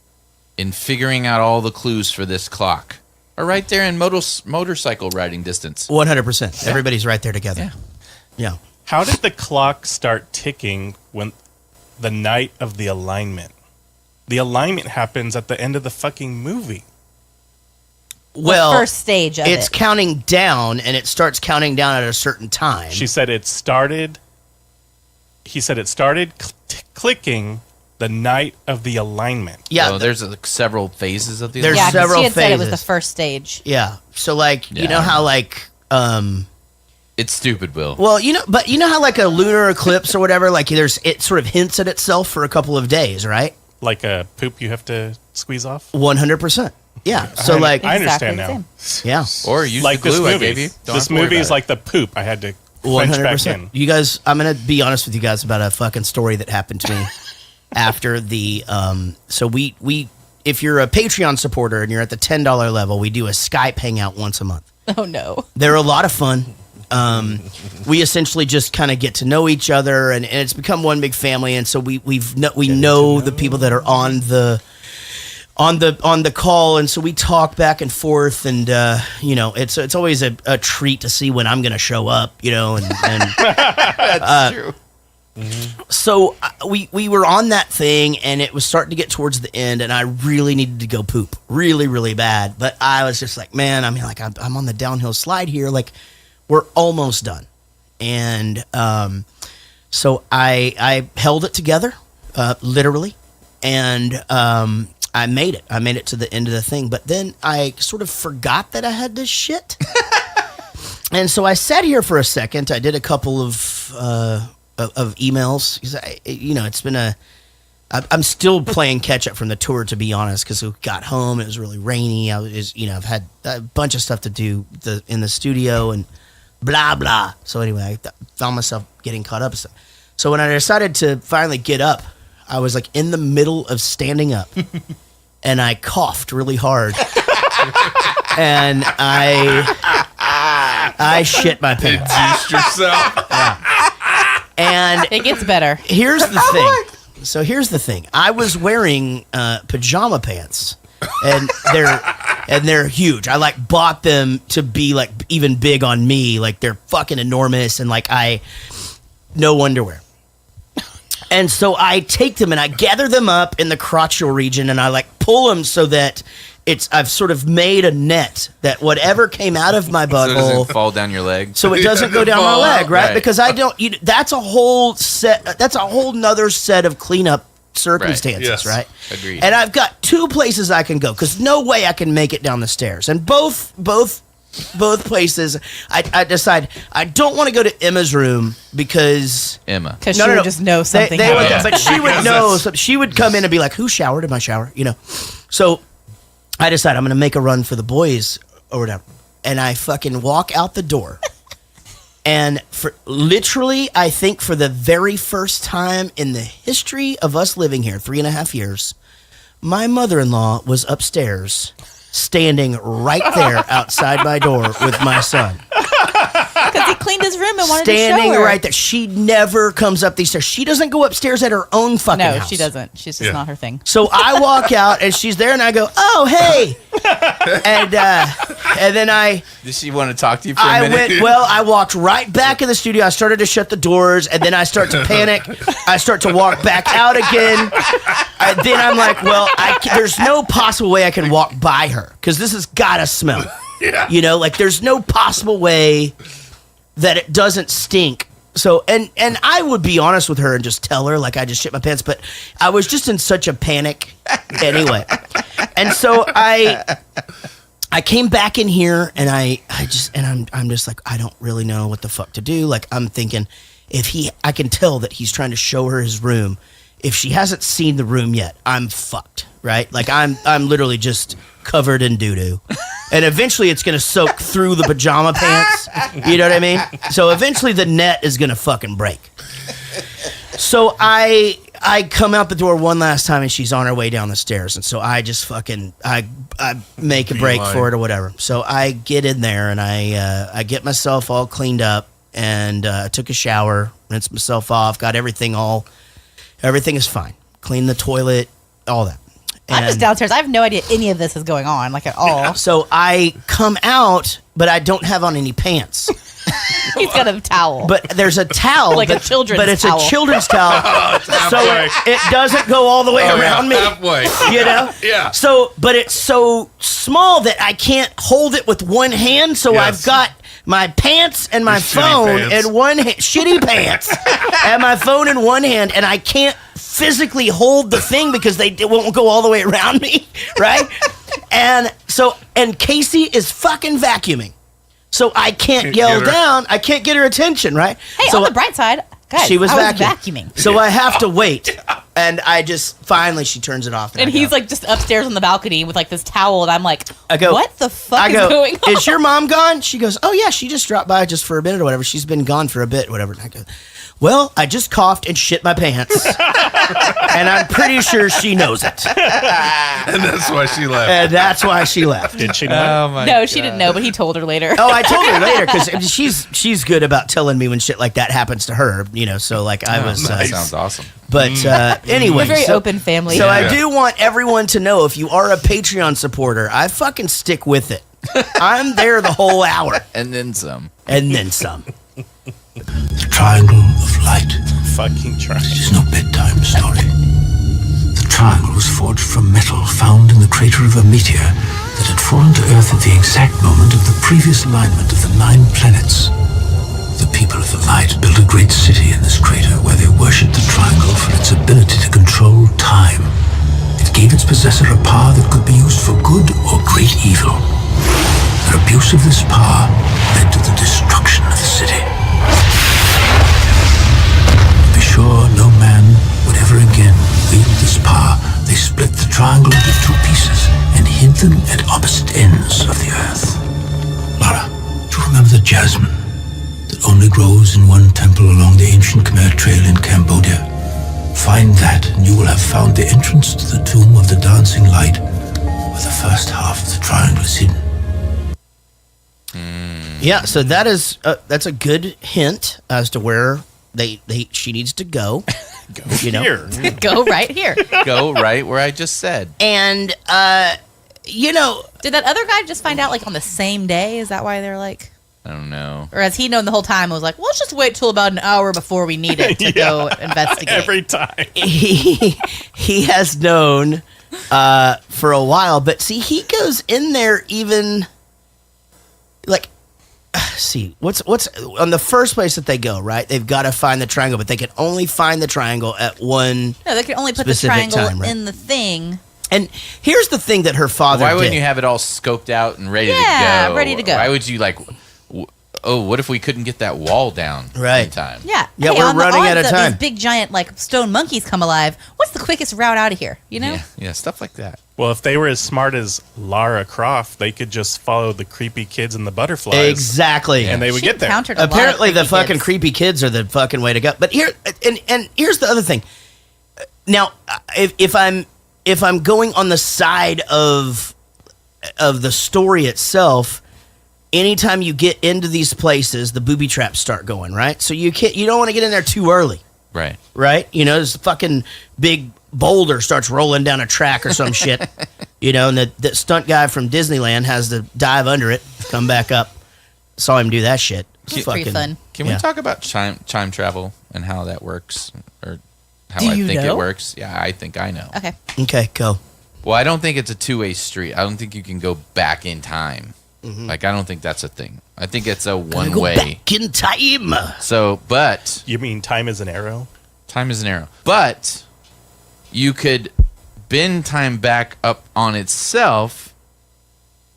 in figuring out all the clues for this clock are right there in motorcycle riding distance. 100%. Everybody's right there together. Yeah. How did the clock start ticking when the night of the alignment? The alignment happens at the end of the fucking movie. Well, first stage of it's it. counting down, and it starts counting down at a certain time. She said it started. He said it started clicking the night of the alignment. Yeah, So there's several phases of the There's Yeah, 'cause several she had said it was the phases. first stage. Yeah. So like, you Yeah. know how like It's stupid, Will. well, but you know how like a lunar eclipse or whatever, like it sort of hints at itself for a couple of days, right? Like a poop you have to squeeze off. 100%. Yeah. So like I understand now. Yeah. Or use Like the glue this I movie. gave you. Don't This have to worry movie is about like the poop I had to clench back 100%. in. You guys, I'm gonna be honest with you guys about a fucking story that happened to me after the. So we if you're a Patreon supporter and you're at the $10 level, we do a Skype hangout once a month. Oh no. They're a lot of fun. We essentially just kind of get to know each other, and it's become one big family. And so we know the people that are on on the call, and so we talk back and forth, and it's always a treat to see when I'm going to show up, and That's true. So we were on that thing, and it was starting to get towards the end, and I really needed to go poop really, really bad. But I was just like, man, I'm on the downhill slide here. Like, we're almost done. And so I held it together, literally, and I made it. I made it to the end of the thing. But then I sort of forgot that I had this shit. And so I sat here for a second. I did a couple of emails, because it's been I'm still playing catch up from the tour, to be honest, because we got home, it was really rainy. I've had a bunch of stuff to do in the studio and blah blah. So anyway, I found myself getting caught up. So when I decided to finally get up, I was like in the middle of standing up, and I coughed really hard, and I shit my pants. Juiced yourself. Yeah. And it gets better. Here's the thing. So here's the thing. I was wearing pajama pants, and they're huge. I bought them to be even big on me. They're fucking enormous, and no underwear. And so I take them and I gather them up in the crotchal region, and I pull them so that I've sort of made a net that whatever came out of my butthole, so it doesn't fall down your leg. So it doesn't go down my leg, right? Because I don't. That's a whole set. That's a whole nother set of cleanup circumstances, right? Agreed. And I've got two places I can go, because no way I can make it down the stairs. And both places, I decide I don't want to go to Emma's room because she would just know something. But she would know. So she would come in and be like, "Who showered in my shower?" So I decide I'm going to make a run for the boys or whatever. And I fucking walk out the door. And I think for the very first time in the history of us living here, 3.5 years, my mother-in-law was upstairs, standing right there outside my door with my son. Because he cleaned his room and wanted to show Standing her. right there. She never comes up these stairs. She doesn't go upstairs at her own fucking house. No, she doesn't. She's just not her thing. So I walk out, and she's there, and I go, "Oh, hey." And then Did she want to talk to you for a minute? I walked right back in the studio. I started to shut the doors, and then I start to panic. I start to walk back out again. Then I'm like, there's no possible way I can walk by her, because this has got to smell. Yeah. There's no possible way that it doesn't stink. So, and I would be honest with her and just tell her, I just shit my pants, but I was just in such a panic anyway. And so I came back in here, and I'm just like, I don't really know what the fuck to do. I'm thinking, I can tell that he's trying to show her his room. If she hasn't seen the room yet, I'm fucked, right? I'm literally just covered in doo-doo. And eventually it's going to soak through the pajama pants. You know what I mean? So eventually the net is going to fucking break. So I come out the door one last time, and she's on her way down the stairs. And so I just I make a break for it or whatever. So I get in there, and I get myself all cleaned up, and took a shower, rinsed myself off, got everything is fine. Clean the toilet, all that. I'm just downstairs. I have no idea any of this is going on, at all. So I come out, but I don't have on any pants. He's got a towel. But there's a towel. A children's towel. But it's a children's towel. So it doesn't go all the way around me. Halfway. Yeah. So, but it's so small that I can't hold it with one hand. So I've got my pants and my phone in one hand. Shitty pants. And my phone in one hand. And I can't physically hold the thing because it won't go all the way around me. Right? And Casey is fucking vacuuming. So I can't yell down. I can't get her attention, right? Hey, so on the bright side, guys, she was I vacuuming. So I have to wait. And I just, finally, she turns it off. And he's just upstairs on the balcony with this towel. And I'm like, I go, what the fuck is going on? Is your mom gone? She goes, oh yeah, she just dropped by just for a minute or whatever. She's been gone for a bit, whatever. And I go, Well, I just coughed and shit my pants. And I'm pretty sure she knows it. And that's why she left. And that's why she left. Did she know? Oh my No, she didn't know, but he told her later. Oh, I told her later because she's good about telling me when shit like that happens to her. So like I was. That sounds awesome. But anyway, We're a very open family. So I do want everyone to know, if you are a Patreon supporter, I fucking stick with it. I'm there the whole hour. And then some. And then some. The Triangle of Light. Fucking triangle. It is no bedtime story. The triangle was forged from metal found in the crater of a meteor that had fallen to Earth at the exact moment of the previous alignment of the 9 planets. The people of the light built a great city in this crater where they worshipped the triangle for its ability to control time. It gave its possessor a power that could be used for good or great evil. Their abuse of this power led to the destruction of the city. To be sure no man would ever again wield this power, they split the triangle into 2 pieces and hid them at opposite ends of the earth. Lara, do you remember the jasmine that only grows in one temple along the ancient Khmer Trail in Cambodia? Find that and you will have found the entrance to the tomb of the dancing light, where the first half of the triangle is hidden. Yeah, so that's a good hint as to where she needs to go. Here. Go right here. Go right where I just said. And did that other guy just find out like on the same day? Is that why they're like? I don't know. Or has he known the whole time? Was like, well, let's just wait till about an hour before we need it to go investigate. Every time. He has known for a while, but see, he goes in there even like. See, what's on the first place that they go, right? They've got to find the triangle, but they can only find the triangle at one. No, they can only put the specific triangle time, right? in the thing. And here's the thing that her father Why did. wouldn't you have it all scoped out and ready to Yeah, go? ready to go. Why would you what if we couldn't get that wall down in time? Yeah, Yeah, hey, we're on the running out odds of that time. These big giant like stone monkeys come alive. What's the quickest route out of here? You know? Yeah, stuff like that. Well, if they were as smart as Lara Croft, they could just follow the creepy kids and the butterflies. Exactly. And they would get there. Apparently, the fucking creepy kids are the fucking way to go. But here, and here's the other thing. Now, if I'm going on the side of the story itself, anytime you get into these places, the booby traps start going, right? So you don't want to get in there too early. Right. Right? This fucking big boulder starts rolling down a track or some shit. And the stunt guy from Disneyland has to dive under it, come back up. Saw him do that shit. It's pretty fun. Can we talk about time travel and how that works? Or how Do I you think know? it works? Yeah, I think I know. Okay. Okay, go. Well, I don't think it's a two-way street. I don't think you can go back in time. I don't think that's a thing. I think it's a one-way. Back in time. So, but... You mean time is an arrow? Time is an arrow. But you could bend time back up on itself,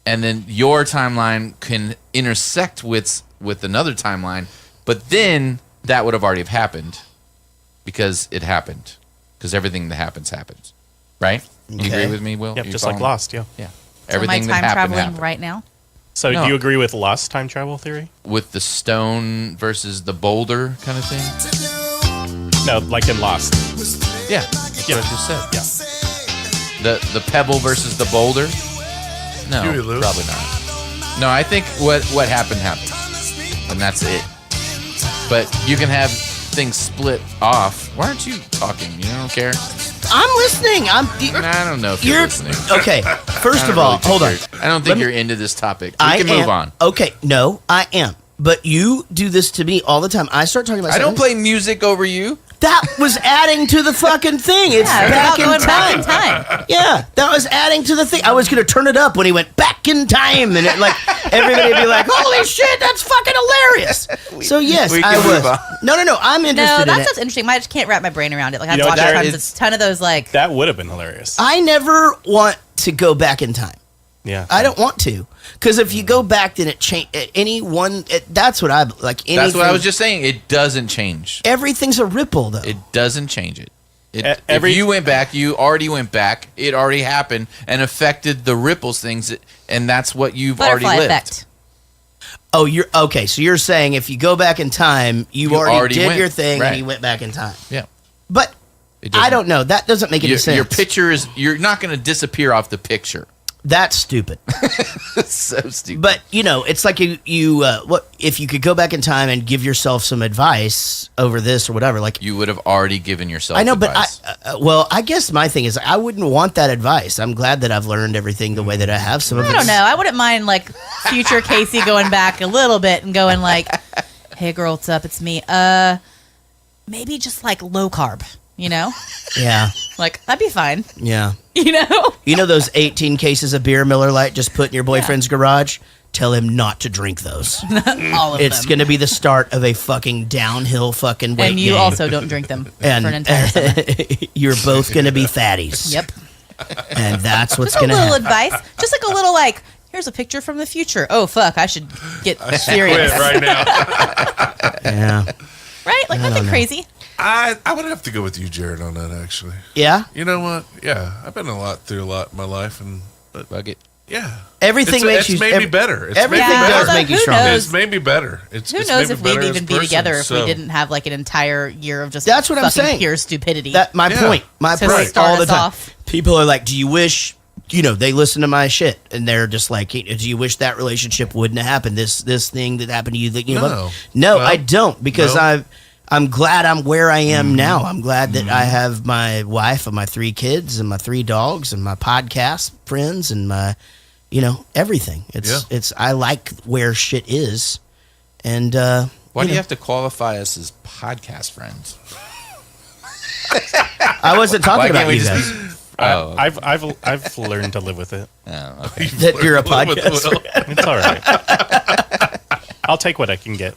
and then your timeline can intersect with another timeline, but then that would have already have happened because it happened. Because everything that happens. Right? You Okay. agree with me, Will? Yep, You just following like me? Lost, yeah. Yeah. So Everything am I that time happened traveling right now? So No. do you agree with Lost time travel theory? With the stone versus the boulder kind of thing? No, like in Lost. Yeah, that's what I just said. Yeah. The pebble versus the boulder? No, Huey Lewis? probably not. No, I think what happened, and that's it. But you can have things split off. Why aren't you talking? You don't care? I'm listening. I don't know if you're listening. Okay, first I of don't all, really think hold on. you're- I don't think you're into this topic. We I can move am. on. Okay, no, I am. But you do this to me all the time. I start talking about I don't something. play music over you. That was adding to the fucking thing. It's Yeah, back, we're in all going back in time. time. Yeah, that was adding to the thing. I was going to turn it up when he went back in time. And everybody would be like, holy shit, that's fucking hilarious. So yes, we I can move was. on. No, I'm No, interested in that it. sounds interesting. I just can't wrap my brain around it. Like I've You know, watched Jared, a ton of those. Like That would have been hilarious. I never want to go back in time. Yeah. I don't want to. Because if you go back, then it change. That's what I like. Anything, That's what I was just saying. It doesn't change. Everything's a ripple, though. It doesn't change it. Every- if you went back, you already went back. It already happened and affected the ripples things, and that's what you've butterfly already lived. effect. Oh, you're okay. So you're saying if you go back in time, you already did went. your thing Right. and you went back in time. Yeah. But I don't know. That doesn't make any sense. Your picture is, you're not going to disappear off the picture. That's stupid. So stupid. But it's like what if you could go back in time and give yourself some advice over this or whatever? Like you would have already given yourself. I know, advice. but I guess my thing is I wouldn't want that advice. I'm glad that I've learned everything the way that I have. Some of I don't know. I wouldn't mind like future Casey going back a little bit and going like, "Hey, girl, what's up? It's me. Maybe just like low carb, you know? Yeah. Like that'd be fine. Yeah. You know? You know those 18 cases of beer Miller Lite just put in your boyfriend's garage? Tell him not to drink those. All of It's them. going to be the start of a fucking downhill fucking weight And you gain. also don't drink them And for an entire summer. you're both going to be fatties. Yep. And that's what's Just a going to little happen. advice. Just like a little like, here's a picture from the future. Oh fuck, I should get serious right now. Yeah. Right? Like I nothing don't know. crazy. I would have to go with you, Jared, on that. Actually, Yeah? you know what? Yeah, I've been through a lot in my life, but Fuck it. yeah, Everything makes it's you made me better. It's everything made me does better. make you who stronger. knows? It's made me better. It's Who it's knows made if me we'd better even as a be person, together if so- we didn't have like an entire year of just That's what I'm fucking saying. pure stupidity. That my Yeah. point. My To point start all the us time. off. People are like, "Do you wish they listen to my shit?" And they're just like, "Do you wish that relationship wouldn't have happened? This thing that happened to you that No. No, No. I don't because No. I'm glad I'm where I am now. I'm glad that I have my wife and my 3 kids and my 3 dogs and my podcast friends and my everything. It's I like where shit is. And Why do you have to qualify us as podcast friends? I wasn't talking Why can't about we you just guys. be- Oh, I've learned to live with it. oh, okay. That you're a Live with podcast. Will. friend. It's all right. I'll take what I can get.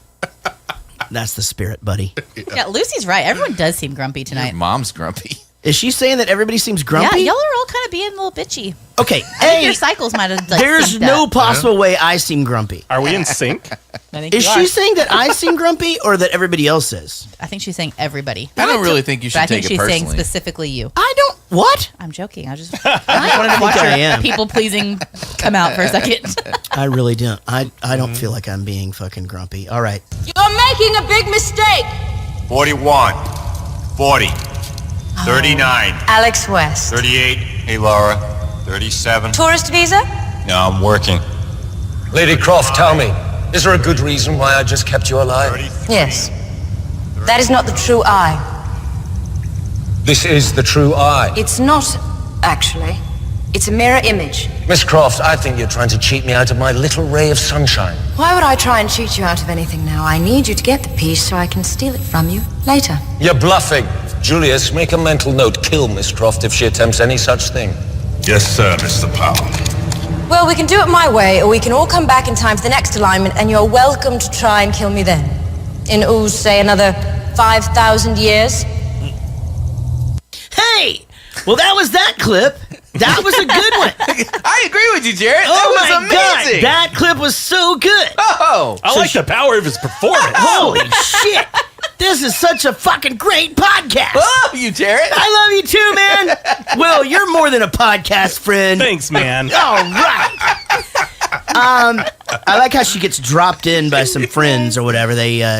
That's the spirit, buddy. Yeah, Lucy's right. Everyone does seem grumpy Your tonight. mom's grumpy. Is she saying that everybody seems grumpy? Yeah, y'all are all kind of being a little bitchy. Okay, I think your A, cycles might have. Like, there's synced no up. possible way I seem grumpy. Are we in sync? I think Is you she are. saying that I seem grumpy or that everybody else is? I think she's saying everybody. I don't really think you But should I think take it she's saying personally. specifically you. I don't. What? I'm joking. I just wanted to watch I your am. people pleasing come out for a second. I really don't. I don't feel like I'm being fucking grumpy. All right. You're making a big mistake. 41, 40, 39, Alex West. 38. Hey, Lara. 37. Tourist visa? No, I'm working. Lady Croft, tell me, is there a good reason why I just kept you alive? Yes. That is not the true I. This is the true I. It's not, actually. It's a mirror image. Miss Croft, I think you're trying to cheat me out of my little ray of sunshine. Why would I try and cheat you out of anything now? I need you to get the piece so I can steal it from you later. You're bluffing. Julius, make a mental note. Kill Miss Croft if she attempts any such thing. Yes, sir, Mr. Powell. Well, we can do it my way, or we can all come back in time for the next alignment, and you're welcome to try and kill me then. In, say, another 5,000 years. Hey, well, that was that clip. That was a good one. I agree with you, Jared. Oh That my was amazing. god, that clip was so good. Oh, I like the power of his performance. Holy shit. This is such a fucking great podcast. I love you, Jared. I love you too, man. Will, you're more than a podcast friend. Thanks, man. All right. I like how she gets dropped in by some friends or whatever.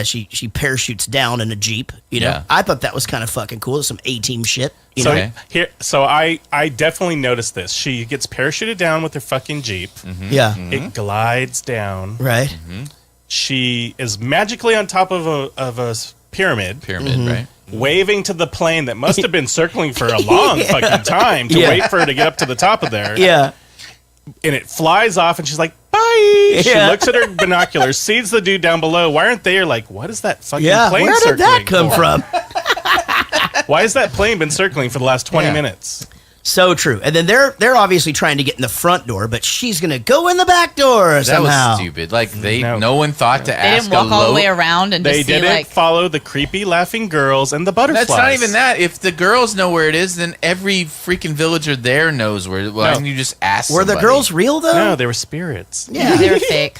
She parachutes down in a Jeep. Yeah. I thought that was kind of fucking cool. Some A-team shit. You So know? so I definitely noticed this. She gets parachuted down with her fucking Jeep. Yeah. It glides down. Right. She is magically on top of a pyramid. Right? Waving to the plane that must have been circling for a long fucking time to wait for her to get up to the top of there. Yeah. And it flies off, and she's like, bye. She Yeah. looks at her binoculars, sees the dude down below. Why aren't they? You're like, what is that fucking Yeah. plane Where did that circling come for? from? Why has that plane been circling for the last 20 Yeah. minutes? So true. And then they're obviously trying to get in the front door, but she's gonna go in the back door That somehow. was stupid. Like no one thought to They ask didn't walk a all the low. way around and They just see didn't like. follow the creepy laughing girls and the butterflies. That's not even that. If the girls know where it is, then every freaking villager there knows where. Why didn't you just ask? Were the somebody? girls real though? No, they were spirits. Yeah. They were fake.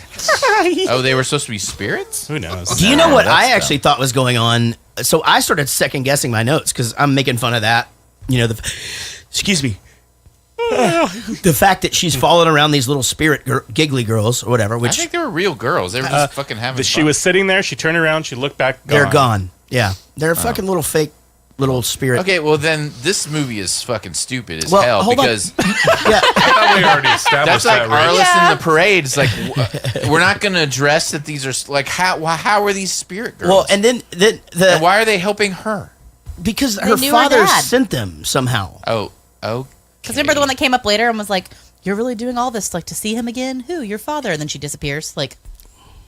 Oh, they were supposed to be spirits. Who knows? Do you know what that's I dumb. actually thought was going on? So I started second guessing my notes because I'm making fun of that. You know, excuse me. The fact that she's following around these little spirit giggly girls or whatever, I which think they were real girls. They were just fucking having She fun. was sitting there. She turned around. She looked back. they're gone. Yeah, they're fucking little fake little spirit. Okay, well then this movie is fucking stupid as Well, hell hold on. because I thought we already established that's like that, right? Arliss in the parade. It's like we're not going to address that these are like how are these spirit girls? Well, and then and why are they helping her? because They her knew her father dad. sent them somehow. Oh. Because remember the one that came up later and was like, "You're really doing all this like to see him again? Who? Your father?" And then she disappears. Like,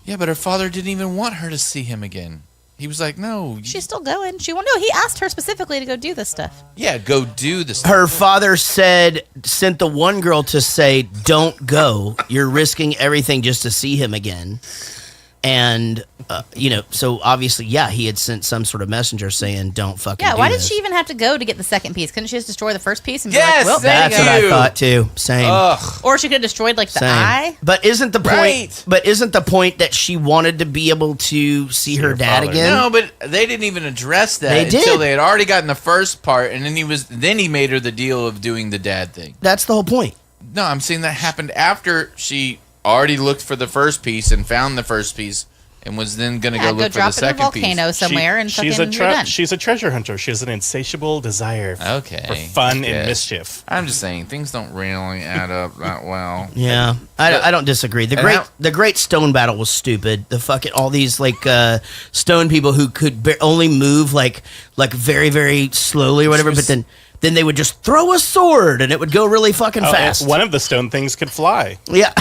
Yeah, but her father didn't even want her to see him again. He was like, "No, she's still going. She won't know. He asked her specifically to go do this stuff. yeah, go do this." Her father sent the one girl to say, "Don't go. You're risking everything just to see him again." And so obviously, yeah, he had sent some sort of messenger saying, "Don't fucking." Yeah. do Why did this." she even have to go to get the second piece? Couldn't she just destroy the first piece and Yes, be like, "Well, That's what I thought too. Same. Or she could have destroyed like the Same. eye. But isn't the point? Right. But isn't the point that she wanted to be able to see her dad father. again? No, but they didn't even address that They until did. they had already gotten the first part, and then he made her the deal of doing the dad thing. That's the whole point. No, I'm saying that happened after she already looked for the first piece and found the first piece, and was then going to Yeah, go go look for the drop it in a second volcano piece. somewhere and she's fucking you're done. she's a treasure hunter. She has an insatiable desire for fun and mischief. I'm just saying things don't really add up that well. Yeah, I don't disagree. The great stone battle was stupid. The fucking all these stone people who could only move like very very slowly or whatever, but then they would just throw a sword and it would go really fucking fast. One of the stone things could fly. Yeah,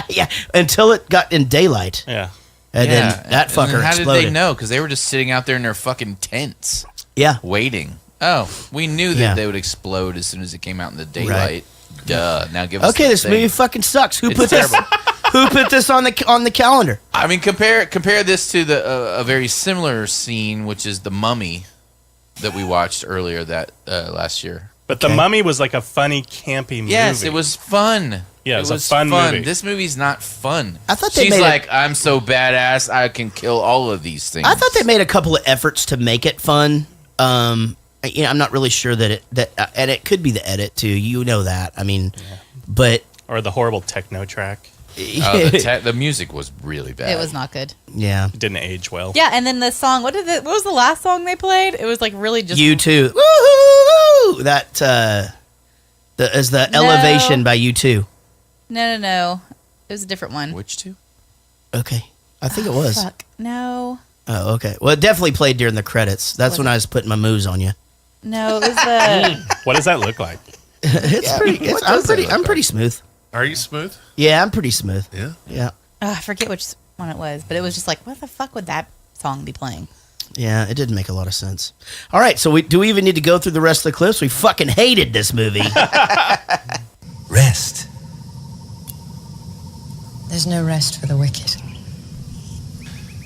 yeah. Until it got in daylight. Yeah. And then that fucker And then how exploded. did they know? Because they were just sitting out there in their fucking tents. Yeah. Waiting. Oh, we knew that Yeah. they would explode as soon as it came out in the daylight. Duh. Now give us Okay, the this thing. movie fucking sucks. Who It's put this? terrible. Who put this on the calendar? I mean, compare this to a very similar scene, which is the Mummy that we watched earlier that last year. But the Mummy was like a funny, campy movie. Yes, it was fun. Yeah, it was a fun movie. This movie's not fun. I thought they she's made like, I'm so badass, I can kill all of these things. I thought they made a couple of efforts to make it fun. I'm not really sure that and it could be the edit too. You know that. I mean, but or the horrible techno track. The music was really bad. It was not good. Yeah, it didn't age well. Yeah, and then the song. What was the last song they played? It was like really just U2. Woohoo! That is the Elevation by U2. No. It was a different one. Which two? Okay, I think it was. Fuck no. Oh, okay. Well, it definitely played during the credits. That's when I was putting my moves on you. No, it was the. What does that look like? I'm pretty smooth. Are you smooth? Yeah, I'm pretty smooth. Yeah. Yeah. I forget which one it was, but it was just like, what the fuck would that song be playing? Yeah, it didn't make a lot of sense. All right, so do we even need to go through the rest of the clips? We fucking hated this movie. Rest. There's no rest for the wicked.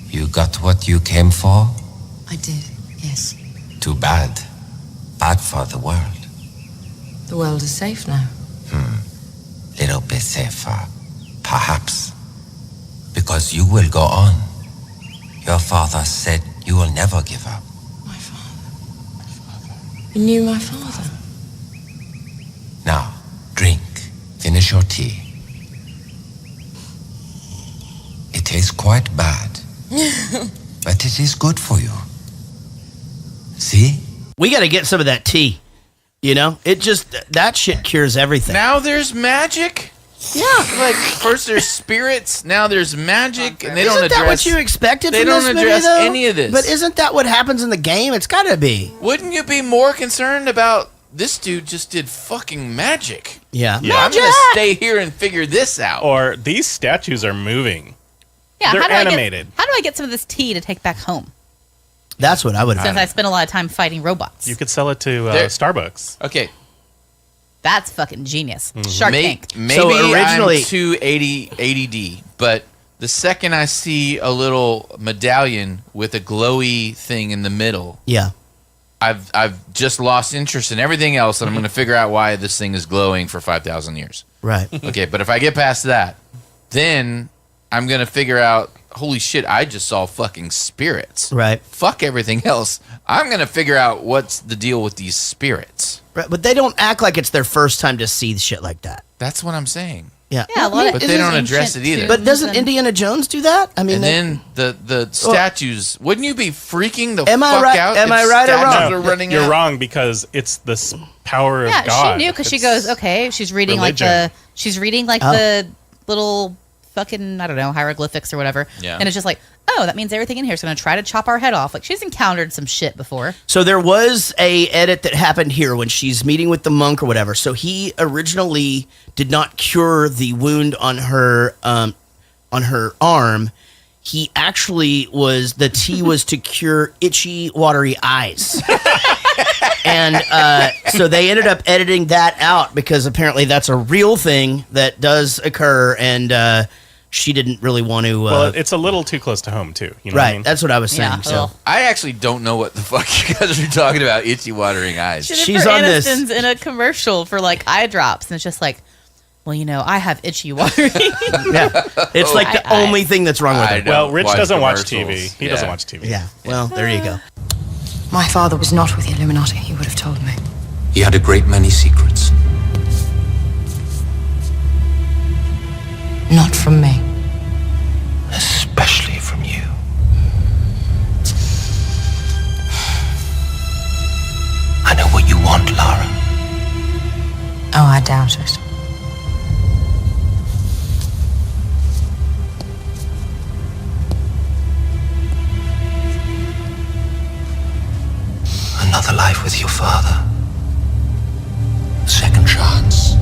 You got what you came for? I did, yes. Too bad. Bad for the world. The world is safe now. Little bit safer, perhaps. Because you will go on. Your father said you will never give up. You knew my father. Now, drink. Finish your tea. It tastes quite bad, but it is good for you. See? We got to get some of that tea. You know, that shit cures everything. Now there's magic. Yeah, like first there's spirits, now there's magic, and they don't Isn't address. that what you expected? They from don't this address movie, though? any of this. But isn't that what happens in the game? It's got to be. Wouldn't you be more concerned about this dude just did fucking magic? Yeah. I'm gonna stay here and figure this out. Or these statues are moving. Yeah, They're how do animated. how do I get some of this tea to take back home? That's what I would. Since I spent a lot of time fighting robots. You could sell it to Starbucks. Okay. That's fucking genius. Shark Tank. Maybe I'm too ADD, but the second I see a little medallion with a glowy thing in the middle, yeah, I've just lost interest in everything else, and I'm going to figure out why this thing is glowing for 5,000 years. Right. Okay, but if I get past that, then I'm going to figure out, holy shit, I just saw fucking spirits. Right. Fuck everything else. I'm going to figure out what's the deal with these spirits. Right, but they don't act like it's their first time to see shit like that. That's what I'm saying. Yeah, Yeah, a lot of But they don't address it either. But doesn't Indiana Jones do that? I mean, And then the statues. Wouldn't you be freaking the Am I fuck right- out? am if I right or statues wrong? are running You're out? wrong because it's the power Yeah, of God. she knew because she goes, okay, she's reading Religion. the little fucking, I don't know, hieroglyphics or whatever. Yeah. And it's just like, oh, that means everything in here is going to try to chop our head off. Like, she's encountered some shit before. So there was a edit that happened here when she's meeting with the monk or whatever. So he originally did not cure the wound on her arm. He actually was, the tea was to cure itchy, watery eyes. And so they ended up editing that out because apparently that's a real thing that does occur, and she didn't really want to. Well, it's a little too close to home too. You know right, what I mean? that's what I was saying. Yeah, so well. I actually don't know what the fuck you guys are talking about. Itchy, watering eyes. She did She's for on this- Aniston's in a commercial for like eye drops, and it's just like, well, you know, I have itchy watering. yeah, it's like the only thing that's wrong with I it. don't Well, Rich watch doesn't watch commercials. TV. He Yeah. doesn't watch TV. Yeah, well, there you go. My father was not with the Illuminati, he would have told me. He had a great many secrets. Not from me. Especially from you. I know what you want, Lara. Oh, I doubt it. Another life with your father. Second chance.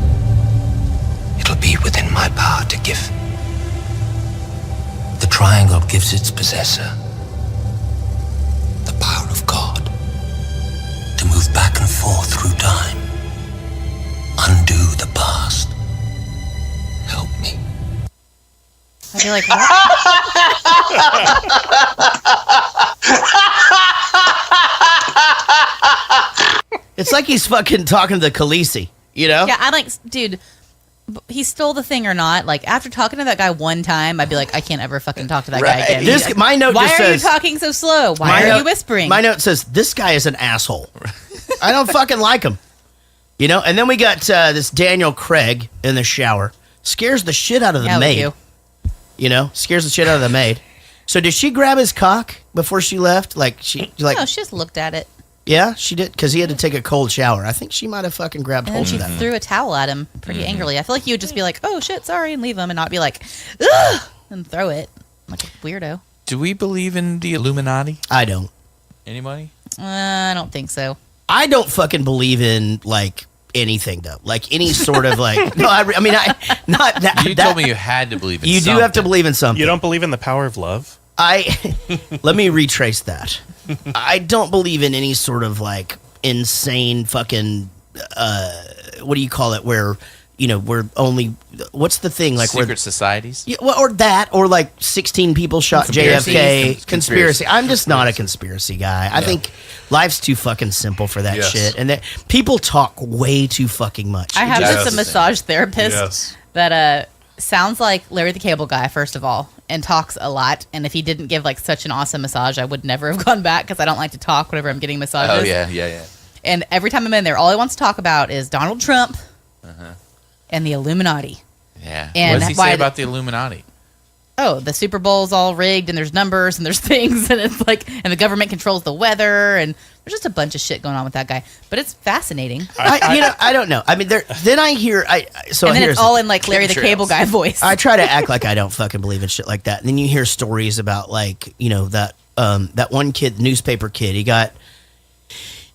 It'll be within my power to give. The triangle gives its possessor the power of God to move back and forth through time. Undo the past. Help me. I'd be like, what? It's like he's fucking talking to the Khaleesi, you know? Yeah, I'm like, dude, he stole the thing or not. Like, after talking to that guy one time, I'd be like, I can't ever fucking talk to that guy again. This, my note Why just are says, you talking so slow? Why my are note- you whispering? My note says, this guy is an asshole. I don't fucking like him. You know? And then we got this Daniel Craig in the shower. Scares the shit out of the Yeah, we maid. do. You know? Scares the shit out of the maid. So did she grab his cock before she left? Like, no, she just looked at it. Yeah, she did, because he had to take a cold shower. I think she might have fucking grabbed And then hold she of that. threw a towel at him pretty angrily. I feel like you would just be like, oh shit, sorry, and leave him, and not be like, ugh, and throw it like a weirdo. Do we believe in the Illuminati? I don't. Anybody? I don't think so. I don't fucking believe in, like, anything, though. Like, any sort of, like... No, I mean, not that... You told me you had to believe in You something. do have to believe in something. You don't believe in the power of love? Let me retrace that. I don't believe in any sort of, like, insane fucking... what do you call it? Where, you know, we're only... What's the thing? Like, Secret societies? Yeah, well, or that, or like 16 people shot Conspiracy. JFK. Conspiracy. I'm just not a Conspiracy. conspiracy guy. I think life's too fucking simple for that Yes. shit. And that people talk way too fucking much. I have Yes. just a massage therapist Yes. that sounds like Larry the Cable Guy, first of all, and talks a lot. And if he didn't give like such an awesome massage, I would never have gone back because I don't like to talk whenever I'm getting massages. Oh, yeah. And every time I'm in there, all he wants to talk about is Donald Trump and the Illuminati. Yeah. And what does he why say the- about the Illuminati? Oh, the Super Bowl's all rigged and there's numbers and there's things and it's like, and the government controls the weather and there's just a bunch of shit going on with that guy. But it's fascinating. I don't know. I mean, then I hear... So and then here's it's all in like Larry the Chemtrails. Cable Guy voice. I try to act like I don't fucking believe in shit like that. And then you hear stories about, like, you know, that one kid, newspaper kid,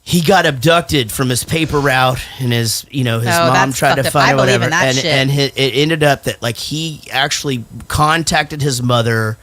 he got abducted from his paper route, and his mom that's tried to fucked up. find I him, believe whatever, in that shit. and it ended up that like he actually contacted his mother,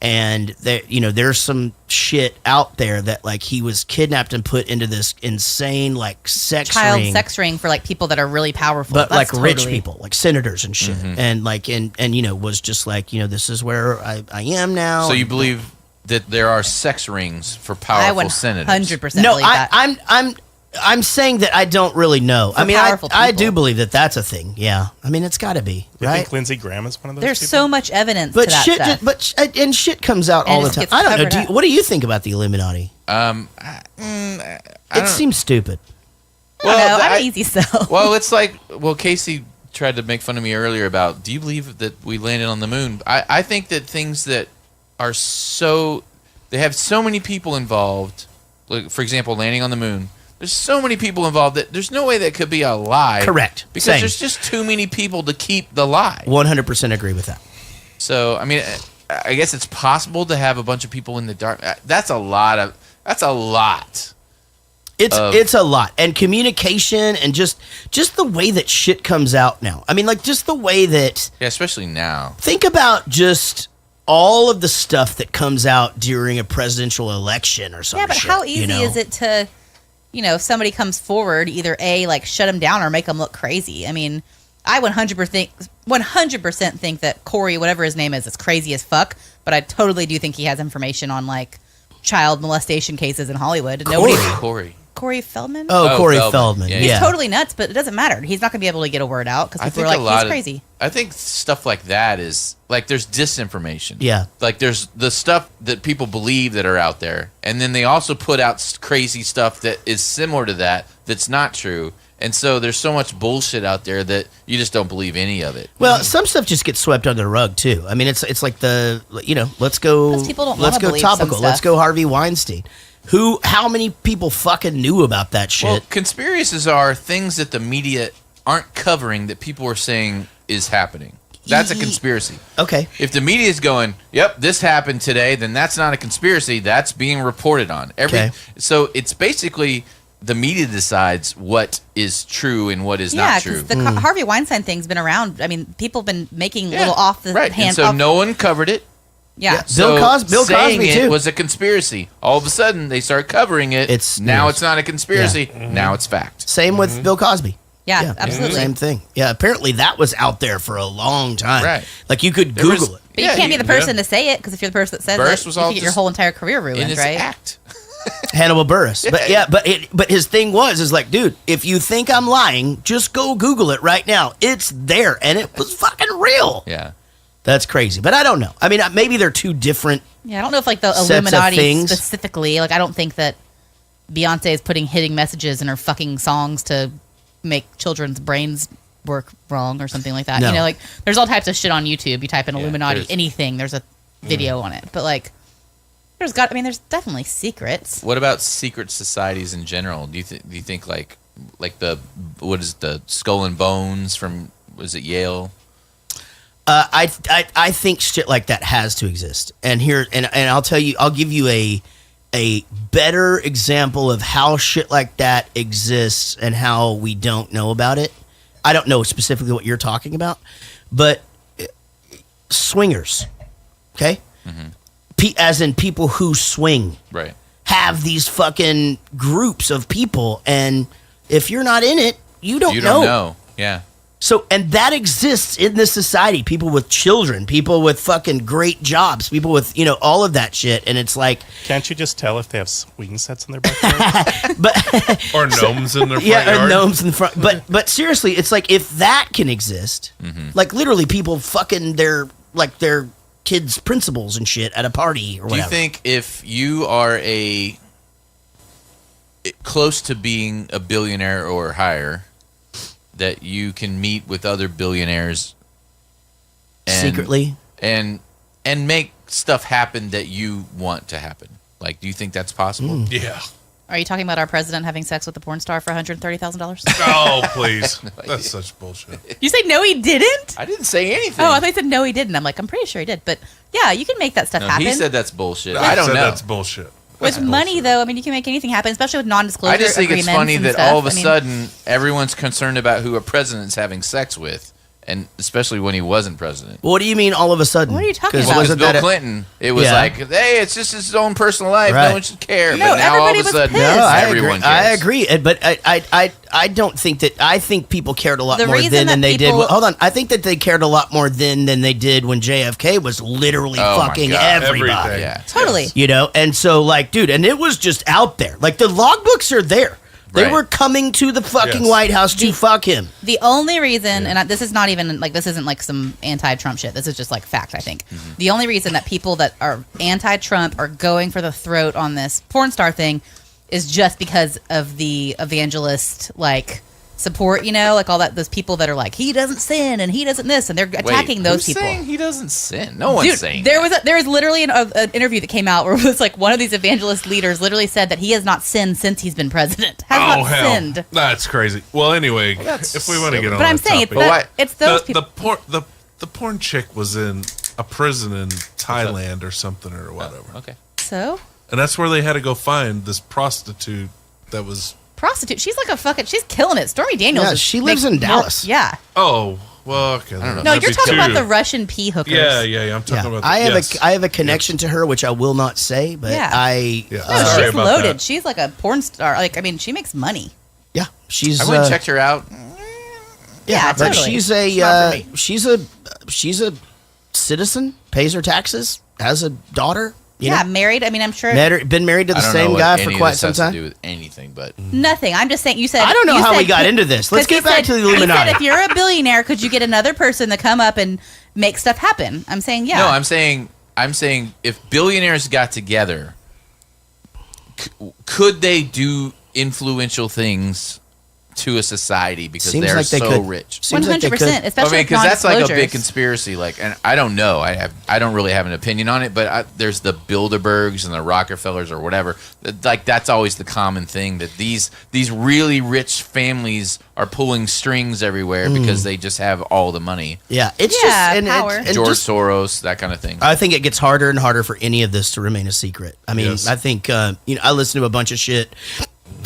and there's some shit out there that like he was kidnapped and put into this insane like sex ring. sex ring for like people that are really powerful. But That's like rich totally- people, like senators and shit, and like and was just like this is where I am now. So you believe that there are sex rings for powerful senators? 100% No, believe that. I'm saying that I don't really know. I mean, powerful I people. do believe that that's a thing. Yeah, I mean, it's got to be Do you right. think Lindsey Graham is one of those There's people? so much evidence But to that shit, stuff. and shit comes out And all it the just time. gets I don't know. covered up. What do you think about the Illuminati? I It don't- seems stupid. I'm an easy sell. Well, it's like, Casey tried to make fun of me earlier about, do you believe that we landed on the moon? I think that things that are they have so many people involved, like, for example, landing on the moon, there's so many people involved that there's no way that could be a lie. Correct. Because Same. there's just too many people to keep the lie. 100% agree with that. So, I mean, I guess it's possible to have a bunch of people in the dark. That's a lot. It's a lot. And communication and just the way that shit comes out now. I mean, like, just the way that... Yeah, especially now. Think about just all of the stuff that comes out during a presidential election or something. Yeah, but how easy is it to, if somebody comes forward, either A, like, shut them down or make them look crazy? I mean, I 100% think that Corey, whatever his name is crazy as fuck, but I totally do think he has information on, like, child molestation cases in Hollywood. Corey Feldman? Oh, Corey Feldman. Yeah. He's totally nuts, but it doesn't matter. He's not going to be able to get a word out because people are like, he's crazy. I think stuff like that is, like, there's disinformation. Yeah. Like, there's the stuff that people believe that are out there, and then they also put out crazy stuff that is similar to that's not true. And so there's so much bullshit out there that you just don't believe any of it. Well, some stuff just gets swept under the rug too. I mean, it's like let's go topical. Let's go Harvey Weinstein. How many people fucking knew about that shit? Well, conspiracies are things that the media aren't covering that people are saying is happening. That's a conspiracy. Okay. If the media is going, yep, this happened today, then that's not a conspiracy. That's being reported on. So it's basically the media decides what is true and what is not true. Yeah, because the Harvey Weinstein thing's been around. I mean, people have been making little off the hand. And so no one covered it. Yeah. Bill Cosby it too. was a conspiracy. All of a sudden, they start covering it. It's not a conspiracy. Yeah. Now it's fact. Same with Bill Cosby. Yeah, absolutely. Same thing. Yeah, apparently that was out there for a long time. Right. Like, you could Google it. But you can't be the person to say it, because if you're the person that says Burris it, was you all can get your just whole entire career ruined, in his right? act. Hannibal Buress. But his thing is like, dude, if you think I'm lying, just go Google it right now. It's there, and it was fucking real. Yeah. That's crazy. But I don't know. I mean, maybe they're two different Yeah, I don't know if, like, the sets of Illuminati things. specifically, like, I don't think that Beyonce is putting hitting messages in her fucking songs to make children's brains work wrong or something like that. No. You know, like, there's all types of shit on YouTube. You type in Illuminati, there's- anything, there's a video on it. But, like, there's definitely secrets. What about secret societies in general? Do you think like the Skull and Bones from, was it Yale? I think shit like that has to exist. And I'll tell you, I'll give you a better example of how shit like that exists and how we don't know about it. I don't know specifically what you're talking about, but swingers, okay? Mm-hmm. As in people who swing, Right. have these fucking groups of people, and if you're not in it, you don't know. Yeah. So, and that exists in this society. People with children, people with fucking great jobs, people with, all of that shit. And it's like, can't you just tell if they have swing sets in their backyard? Or gnomes in their front yeah, yard. or gnomes in the front. But seriously, it's like, if that can exist, like, literally people fucking their kids' principals and shit at a party or whatever. Do you think if you are close to being a billionaire or higher, that you can meet with other billionaires secretly and make stuff happen that you want to happen? Like, do you think that's possible? Yeah. Are you talking about our president having sex with a porn star for $130,000? Oh, please. That's such bullshit. You say no, he didn't? I didn't say anything. Oh, I thought you said no, he didn't. I'm like, I'm pretty sure he did. But yeah, you can make that stuff No, happen. he said that's bullshit. I I don't said know. That's bullshit. With money, though, I mean, you can make anything happen, especially with non-disclosure I just think it's agreements funny and that stuff. all of a I mean, sudden everyone's concerned about who a president's having sex with, and especially when he wasn't president. What do you mean all of a sudden? What are you talking 'Cause about? Well, wasn't Bill that Clinton, it was Yeah. like, hey, it's just his own personal life. Right. No one should care. No, but now all everybody of a was sudden, pissed. No, everyone I cares. agree. But I don't think that. I think people cared a lot The more reason then that than they did. people- Hold on. I think that they cared a lot more then than they did when JFK was literally Oh, my fucking God. everybody. Everything. Yeah. Totally. And so, like, dude, and it was just out there. Like, the logbooks are there. They Right. were coming to the fucking Yes. White House to fuck him. The only reason, and this is not even like, this isn't like some anti-Trump shit. This is just like fact, I think. The only reason that people that are anti-Trump are going for the throat on this porn star thing is just because of the evangelist support, like all those people that are like, he doesn't sin and he doesn't this, and they're attacking those people. Saying he doesn't sin? No one's saying there was literally an interview that came out where it was like one of these evangelist leaders literally said that he has not sinned since he's been president. Has not sinned. That's crazy. Well, anyway, if we want to get on, but I'm saying it's those people. The porn chick was in a prison in Thailand or something or whatever. Okay. So. And that's where they had to go find this prostitute that was. Prostitute. She's she's killing it. Stormy Daniels. Yeah, she lives in Dallas. Yeah. Oh, well, okay. I don't know. No, you're talking about the Russian pee hookers. Yeah. I'm talking about. I have a connection to her, which I will not say, but she's loaded. That. She's like a porn star. She makes money. Yeah, she's. I went and checked her out. Yeah, but totally. she's a citizen, pays her taxes, has a daughter. Married. I mean, I'm sure. Been married to the same guy for quite some time. To do with anything, but nothing. I'm just saying. You said I don't know how we got into this. Let's get back to the Illuminati. He said, if you're a billionaire, could you get another person to come up and make stuff happen? I'm saying, yeah. No, I'm saying if billionaires got together, could they do influential things to a society because they're so rich? 100%, especially because that's like a big conspiracy. And I don't know. I don't really have an opinion on it. But there's the Bilderbergs and the Rockefellers or whatever. That's always the common thing that these really rich families are pulling strings everywhere because they just have all the money. Yeah, it's power. And George Soros, that kind of thing. I think it gets harder and harder for any of this to remain a secret. I mean, I think I listen to a bunch of shit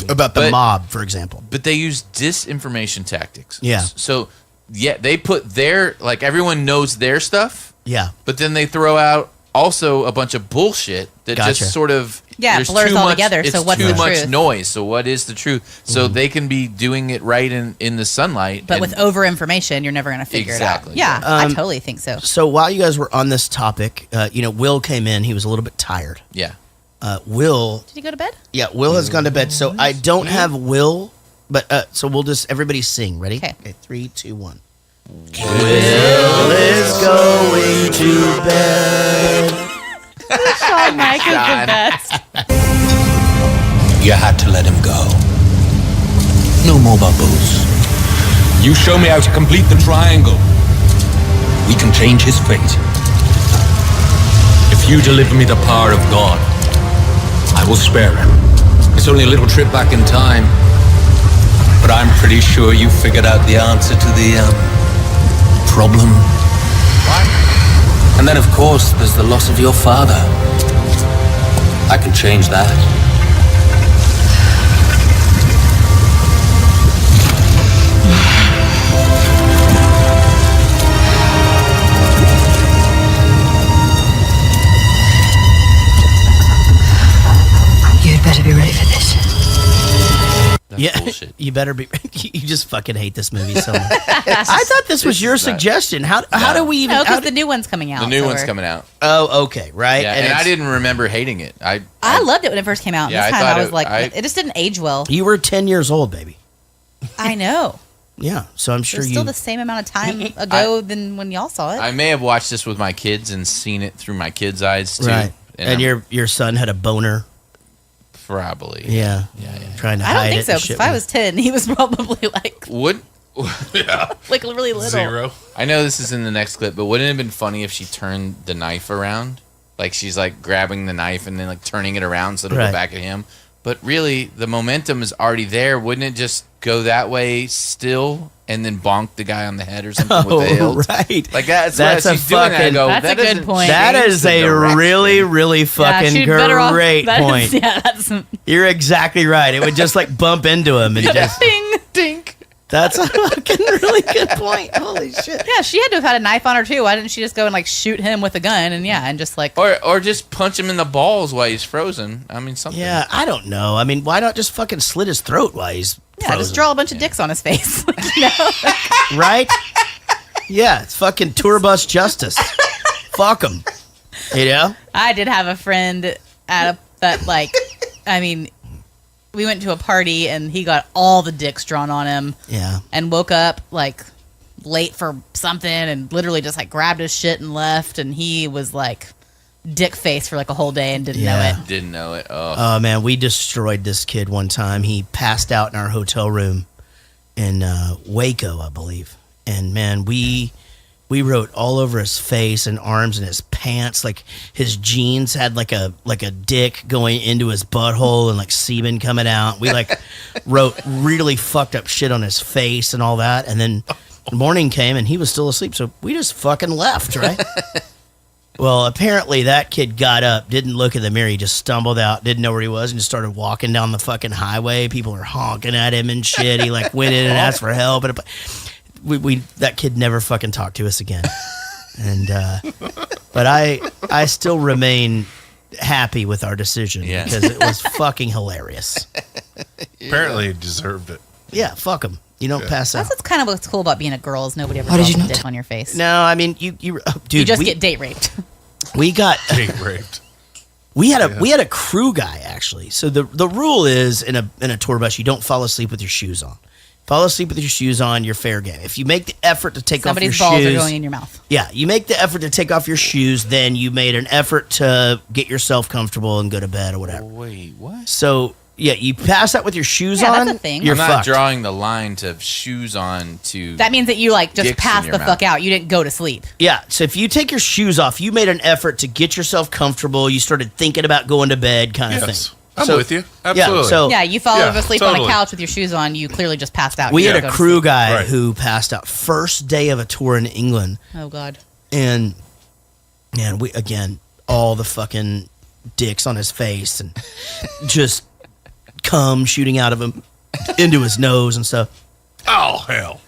about the mob, for example. But they use disinformation tactics. Yeah. So, they put everyone knows their stuff. Yeah. But then they throw out also a bunch of bullshit that just sort of... it blurs all together. So what's the truth? It's too much noise. So what is the truth? So they can be doing it right in the sunlight. But with over-information, you're never going to figure it out. Yeah, I totally think so. So while you guys were on this topic, Will came in. He was a little bit tired. Yeah. Will... Did he go to bed? Yeah, Will has gone to bed. So I don't have Will, but so we'll just... Everybody sing. Ready? Okay. 3, 2, 1. Will is going to bed. Shawn Mike is the best. You had to let him go. No more bubbles. You show me how to complete the triangle. We can change his fate. If you deliver me the power of God, I will spare him. It's only a little trip back in time, but I'm pretty sure you figured out the answer to the problem. And then, of course, there's the loss of your father. I can change that. You'd better be ready for this. That's bullshit. You better be. You just fucking hate this movie so much. I thought this was your suggestion. How do we even? No, because the new one's coming out. The new one's coming out. Oh, okay, right. Yeah, and I didn't remember hating it. I loved it when it first came out. Yeah, this time I was like, it just didn't age well. You were 10 years old, baby. I know. Yeah, so I'm sure it was still the same amount of time ago than when y'all saw it. I may have watched this with my kids and seen it through my kids' eyes too. Right. And your son had a boner. Probably. Yeah. Trying to hide it. I don't think so, because if I was 10, he was probably like... like really little. 0. I know this is in the next clip, but wouldn't it have been funny if she turned the knife around? Like she's like grabbing the knife and then like turning it around so it'll go back at him. But really, the momentum is already there. Wouldn't it just go that way still and then bonk the guy on the head or something with the hilt? Right. Like that's a fucking... That's a good point. That is a really, really fucking great point. You're exactly right. It would just like bump into him and just... Ding, dink. That's a fucking really good point. Holy shit. Yeah, she had to have had a knife on her too. Why didn't she just go and like shoot him with a gun and just like... Or just punch him in the balls while he's frozen. I mean, something. Yeah, I don't know. I mean, why not just fucking slit his throat while he's frozen? Just draw a bunch of dicks on his face. Right? Yeah, it's fucking tour bus justice. Fuck him. You know? I did have a friend we went to a party and he got all the dicks drawn on him. Yeah. And woke up like late for something and literally just like grabbed his shit and left, and he was like dick face for like a whole day and didn't know it. Didn't know it. Oh. Oh man, we destroyed this kid one time. He passed out in our hotel room in Waco, I believe. And man, we wrote all over his face and arms and his pants. Like his jeans had like a dick going into his butthole and like semen coming out. We like wrote really fucked up shit on his face and all that. And then the morning came and he was still asleep. So we just fucking left, right? Well, apparently that kid got up, didn't look in the mirror. He just stumbled out, didn't know where he was, and just started walking down the fucking highway. People are honking at him and shit. He like went in and asked for help. And that kid never fucking talked to us again. And but I still remain happy with our decision because it was fucking hilarious. Apparently he deserved it. Yeah, fuck him. You don't pass out. That's what's kind of what's cool about being a girl is nobody ever Why did draws you a not dick on your face. No, I mean you dude, you just get date raped. We got date raped. We had a crew guy actually. So the rule is in a tour bus you don't fall asleep with your shoes on. Fall asleep with your shoes on, you're fair game. If you make the effort to take off your shoes, somebody's balls are going in your mouth. Yeah, you make the effort to take off your shoes, then you made an effort to get yourself comfortable and go to bed or whatever. Wait, what? So yeah, you pass out with your shoes on. That's a thing. You're I'm not fucked. drawing the line to shoes on to. That means that you like just dicks passed in the your fuck mouth. out. You didn't go to sleep. Yeah, so if you take your shoes off, you made an effort to get yourself comfortable. You started thinking about going to bed, kind of Yes. thing. I'm with you. Absolutely. Yeah, so Yeah, you fall asleep on a couch with your shoes on. You clearly just passed out. we You had didn't a go to crew sleep. guy who passed out first day of a tour in England. Oh God. And man, we again all the fucking dicks on his face and just cum shooting out of him into his nose and stuff. Oh hell!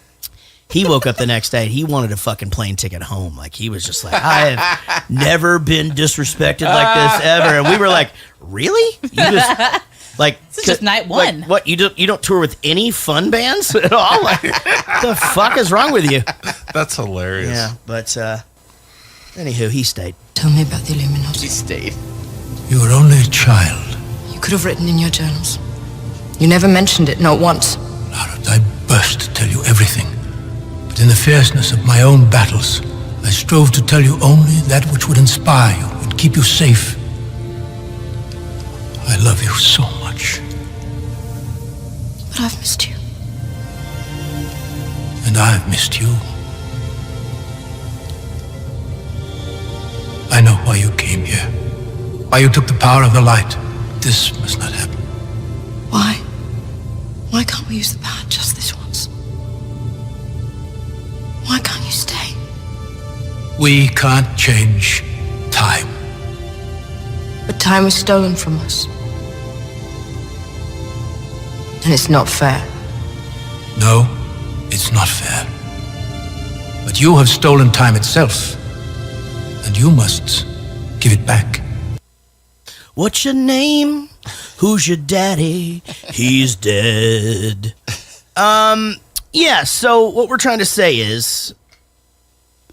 He woke up the next day. He wanted a fucking plane ticket home. Like he was just like, I have never been disrespected like this ever. And we were like, really? You just like This is just night one. Like, what you don't tour with any fun bands at all? Like, what the fuck is wrong with you? That's hilarious. Yeah, but anywho, he stayed. Tell me about the Illuminati. He stayed. You were only a child. You could have written in your journals. You never mentioned it, not once. Lara, I burst to tell you everything. But in the fierceness of my own battles, I strove to tell you only that which would inspire you, would keep you safe. I love you so much. But I've missed you. And I've missed you. I know why you came here. Why you took the power of the light. This must not happen. Why? Why can't we use the power just this once? Why can't you stay? We can't change time. But time was stolen from us. And it's not fair. No, it's not fair. But you have stolen time itself. And you must give it back. What's your name? Who's your daddy? He's dead. Yeah, so what we're trying to say is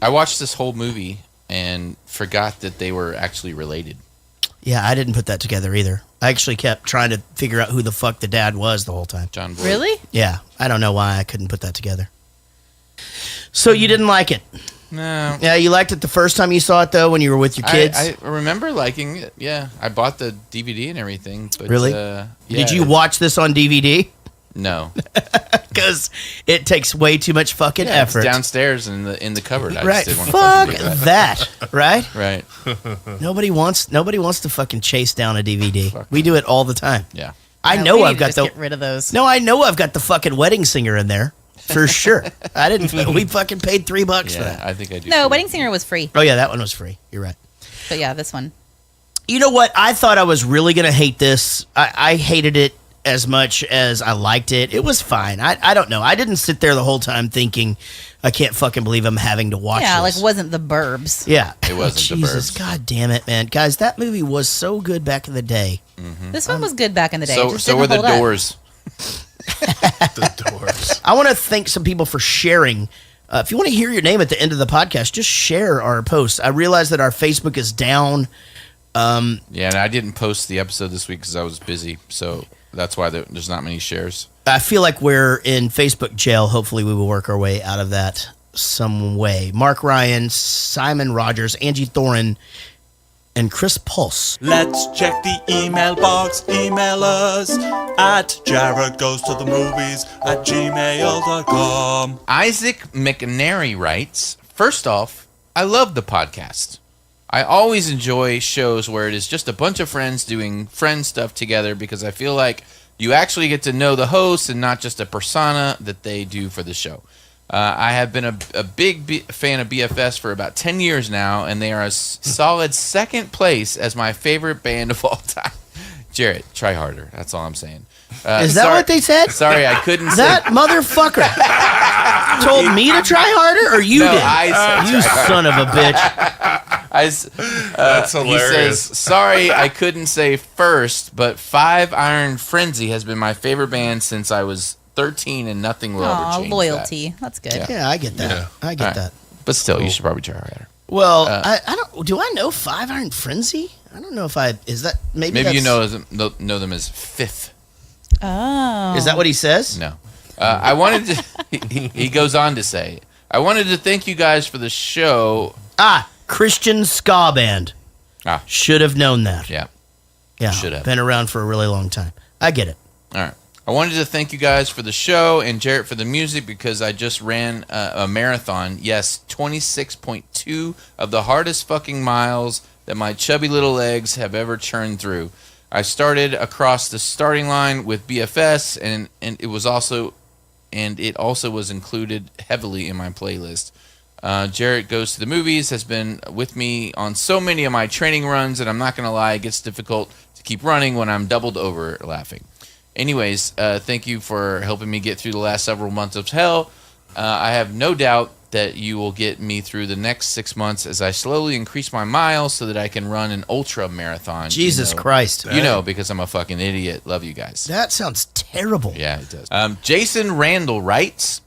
I watched this whole movie and forgot that they were actually related. yeah, I didn't put that together either. I actually kept trying to figure out who the fuck the dad was the whole time. John Boyd. Really? Yeah, I don't know why I couldn't put that together. So you didn't like it? No. Yeah, you liked it the first time you saw it though when you were with your kids? I remember liking it. Yeah, I bought the DVD and everything. But, Really? Yeah, Did you watch this on DVD? No. Because it takes way too much fucking Yeah, it's effort. downstairs in the cupboard. I Right. just didn't Fuck want to do that. Right? Right. Nobody wants to fucking chase down a DVD. We do it all the time. Yeah. I Yeah, know we I've need to got just the get rid of those. No, I know I've got the fucking wedding singer in there. For sure. I didn't we fucking paid $3 for that. I think I do. No, Wedding Singer was free. Oh yeah, that one was free. You're right. But yeah, this one. You know what? I thought I was really gonna hate this. I hated it as much as I liked it. It was fine. I don't know. I didn't sit there the whole time thinking, I can't fucking believe I'm having to watch Yeah, this. like wasn't the Burbs. Yeah. It wasn't the Jesus, Burbs. God damn it, man. Guys, that movie was so good back in the day. This one was good back in the day. It So just so didn't were the hold up. Doors. The Doors. I want to thank some people for sharing. If you want to hear your name at the end of the podcast, just share our post. I realize that our Facebook is down. Yeah, and I didn't post the episode this week because I was busy. So that's why there's not many shares. I feel like we're in Facebook jail. Hopefully, we will work our way out of that some way. Mark Ryan, Simon Rogers, Angie Thorin, and Chris Pulse. Let's check the email box. Email us at jaredgoestothemovies@gmail.com. Isaac McNary writes, first off, I love the podcast. I always enjoy shows where it is just a bunch of friends doing friend stuff together because I feel like you actually get to know the host and not just a persona that they do for the show. I have been a big fan of BFS for about 10 years now, and they are a solid second place as my favorite band of all time. Jarrett, try harder. That's all I'm saying. Is that what they said? Sorry, I couldn't say. That motherfucker told me to try harder, or you No, did? I said You try harder. son of a bitch. That's He hilarious. says, sorry I couldn't say first, but Five Iron Frenzy has been my favorite band since I was 13, and nothing will ever Aw, change loyalty. that. That's good. Yeah, I get that. Yeah. I get All right. that. But still, you should probably try harder. Well, I don't. Do I know Five Iron Frenzy? I don't know if I. Is that maybe? Maybe you that's- know them as Fifth. Oh. Is that what he says? No. I wanted to. He goes on to say, I wanted to thank you guys for the show. Christian ska band. Should have known that. Yeah. Yeah. Should have. Been around for a really long time. I get it. All right. I wanted to thank you guys for the show and Jarrett for the music because I just ran a marathon. Yes, 26.2 of the hardest fucking miles that my chubby little legs have ever churned through. I started across the starting line with BFS, and it also was included heavily in my playlist. Jarrett Goes to the Movies has been with me on so many of my training runs, and I'm not going to lie, it gets difficult to keep running when I'm doubled over laughing. Anyways, thank you for helping me get through the last several months of hell. I have no doubt that you will get me through the next 6 months as I slowly increase my miles so that I can run an ultra marathon. Jesus Christ. You know, because I'm a fucking idiot. Love you guys. That sounds terrible. Yeah, it does. Jason Randall writes,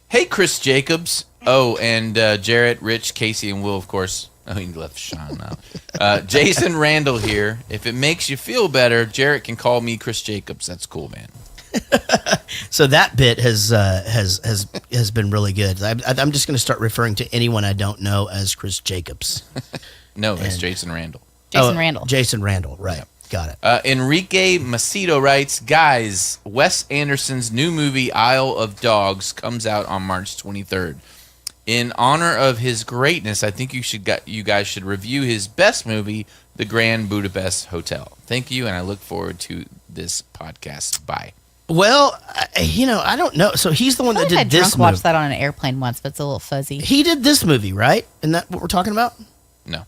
hey, Chris Jacobs. Oh, and Jarrett, Rich, Casey, and Will, of course. Oh, he left Sean now. Jason Randall here. If it makes you feel better, Jarrett can call me Chris Jacobs. That's cool, man. So that bit has been really good. I'm just going to start referring to anyone I don't know as Chris Jacobs. No, it's Jason Randall. Jason Randall. Jason Randall, right. Yeah. Got it. Enrique Macedo writes, guys, Wes Anderson's new movie, Isle of Dogs, comes out on March 23rd. In honor of his greatness, I think you guys should review his best movie, The Grand Budapest Hotel. Thank you, and I look forward to this podcast. Bye. Well, I don't know. So he's the one that I did this drunk movie. watched that on an airplane once, but it's a little fuzzy. He did this movie, right? Isn't that what we're talking about? No.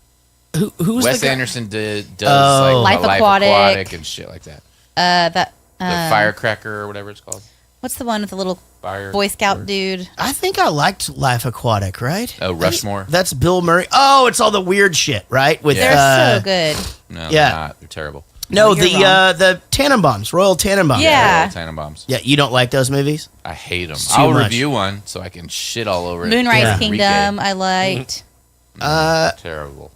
Who's Wes the guy? Anderson does like Life Life Aquatic. Aquatic and shit like that. The Firecracker or whatever it's called. What's the one with the little Fire Boy Scout dude? I think I liked Life Aquatic, right? Oh, Rushmore. That's Bill Murray. Oh, it's all the weird shit, right? With They're so good. No, Yeah. they're not. They're terrible. No, You're the Tannenbaums, Royal Tannenbaums. Yeah. Tannenbaums. Yeah, you don't like those movies? I hate them. It's too I'll much. review one so I can shit all over it. Moonrise Enrique. Kingdom, I liked. Terrible.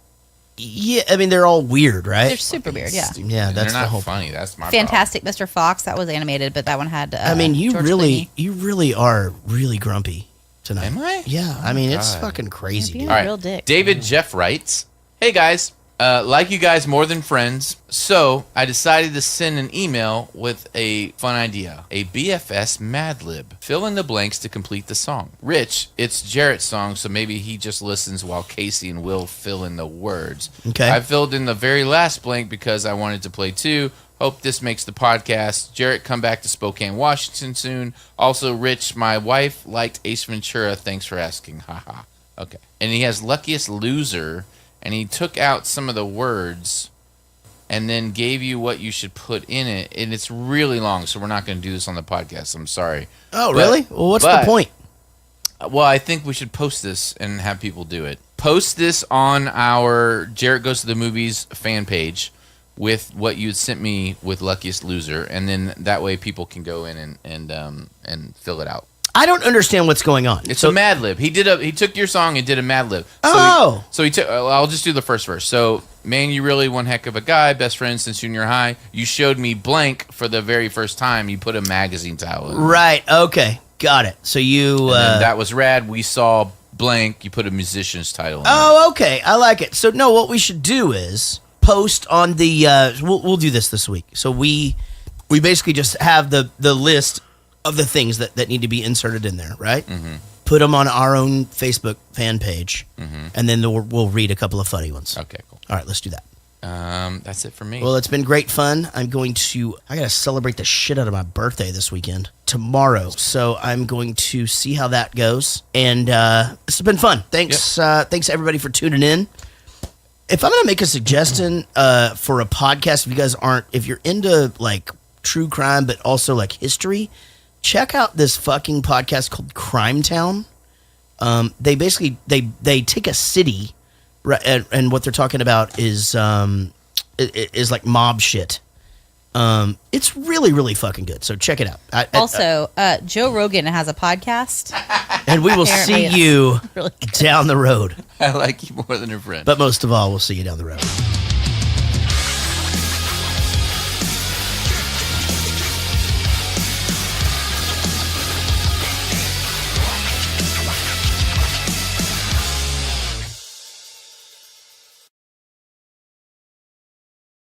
Yeah, I mean they're all weird, right? They're super weird, yeah. Yeah, And that's they're the not whole funny. That's my Fantastic Mr. Fox, that was animated, but that one had. I mean, you George really Clooney. are really grumpy tonight. Am I? Yeah, I mean it's God. fucking crazy. Being dude. a All right. real dick. David Jeff writes, hey guys, like you guys more than friends, so I decided to send an email with a fun idea. A BFS Mad Lib. Fill in the blanks to complete the song. Rich, it's Jarrett's song, so maybe he just listens while Casey and Will fill in the words. Okay. I filled in the very last blank because I wanted to play too. Hope this makes the podcast. Jarrett, come back to Spokane, Washington soon. Also, Rich, my wife liked Ace Ventura. Thanks for asking. Haha. Okay. And he has Luckiest Loser, and he took out some of the words and then gave you what you should put in it. And it's really long, so we're not going to do this on the podcast. I'm sorry. Oh, really? Well, what's the point? Well, I think we should post this and have people do it. Post this on our Jarrett Goes to the Movies fan page with what you sent me with Luckiest Loser, and then that way people can go in and fill it out. I don't understand what's going on. It's a Mad Lib. He took your song and did a Mad Lib. So he took. I'll just do the first verse. So, man, you really one heck of a guy. Best friend since junior high. You showed me blank for the very first time. You put a magazine title in. Right. Okay. Got it. So you. And then that was rad. We saw blank. You put a musician's title in. Oh, okay. I like it. So no, what we should do is post on the. We'll do this week. So we basically just have the list of the things that need to be inserted in there, right? Mm-hmm. Put them on our own Facebook fan page, and then we'll read a couple of funny ones. Okay, cool. All right, let's do that. That's it for me. Well, it's been great fun. I gotta celebrate the shit out of my birthday this weekend, tomorrow. So I'm going to see how that goes. And this has been fun. Thanks, thanks everybody for tuning in. If I'm gonna make a suggestion for a podcast, if you're into like true crime, but also like history, check out this fucking podcast called Crime Town. They basically they take a city. Right, and what they're talking about is like mob shit. It's really, really fucking good. So check it out. Also, Joe Rogan has a podcast. And we will see you really down the road. I like you more than a friend. But most of all, we'll see you down the road.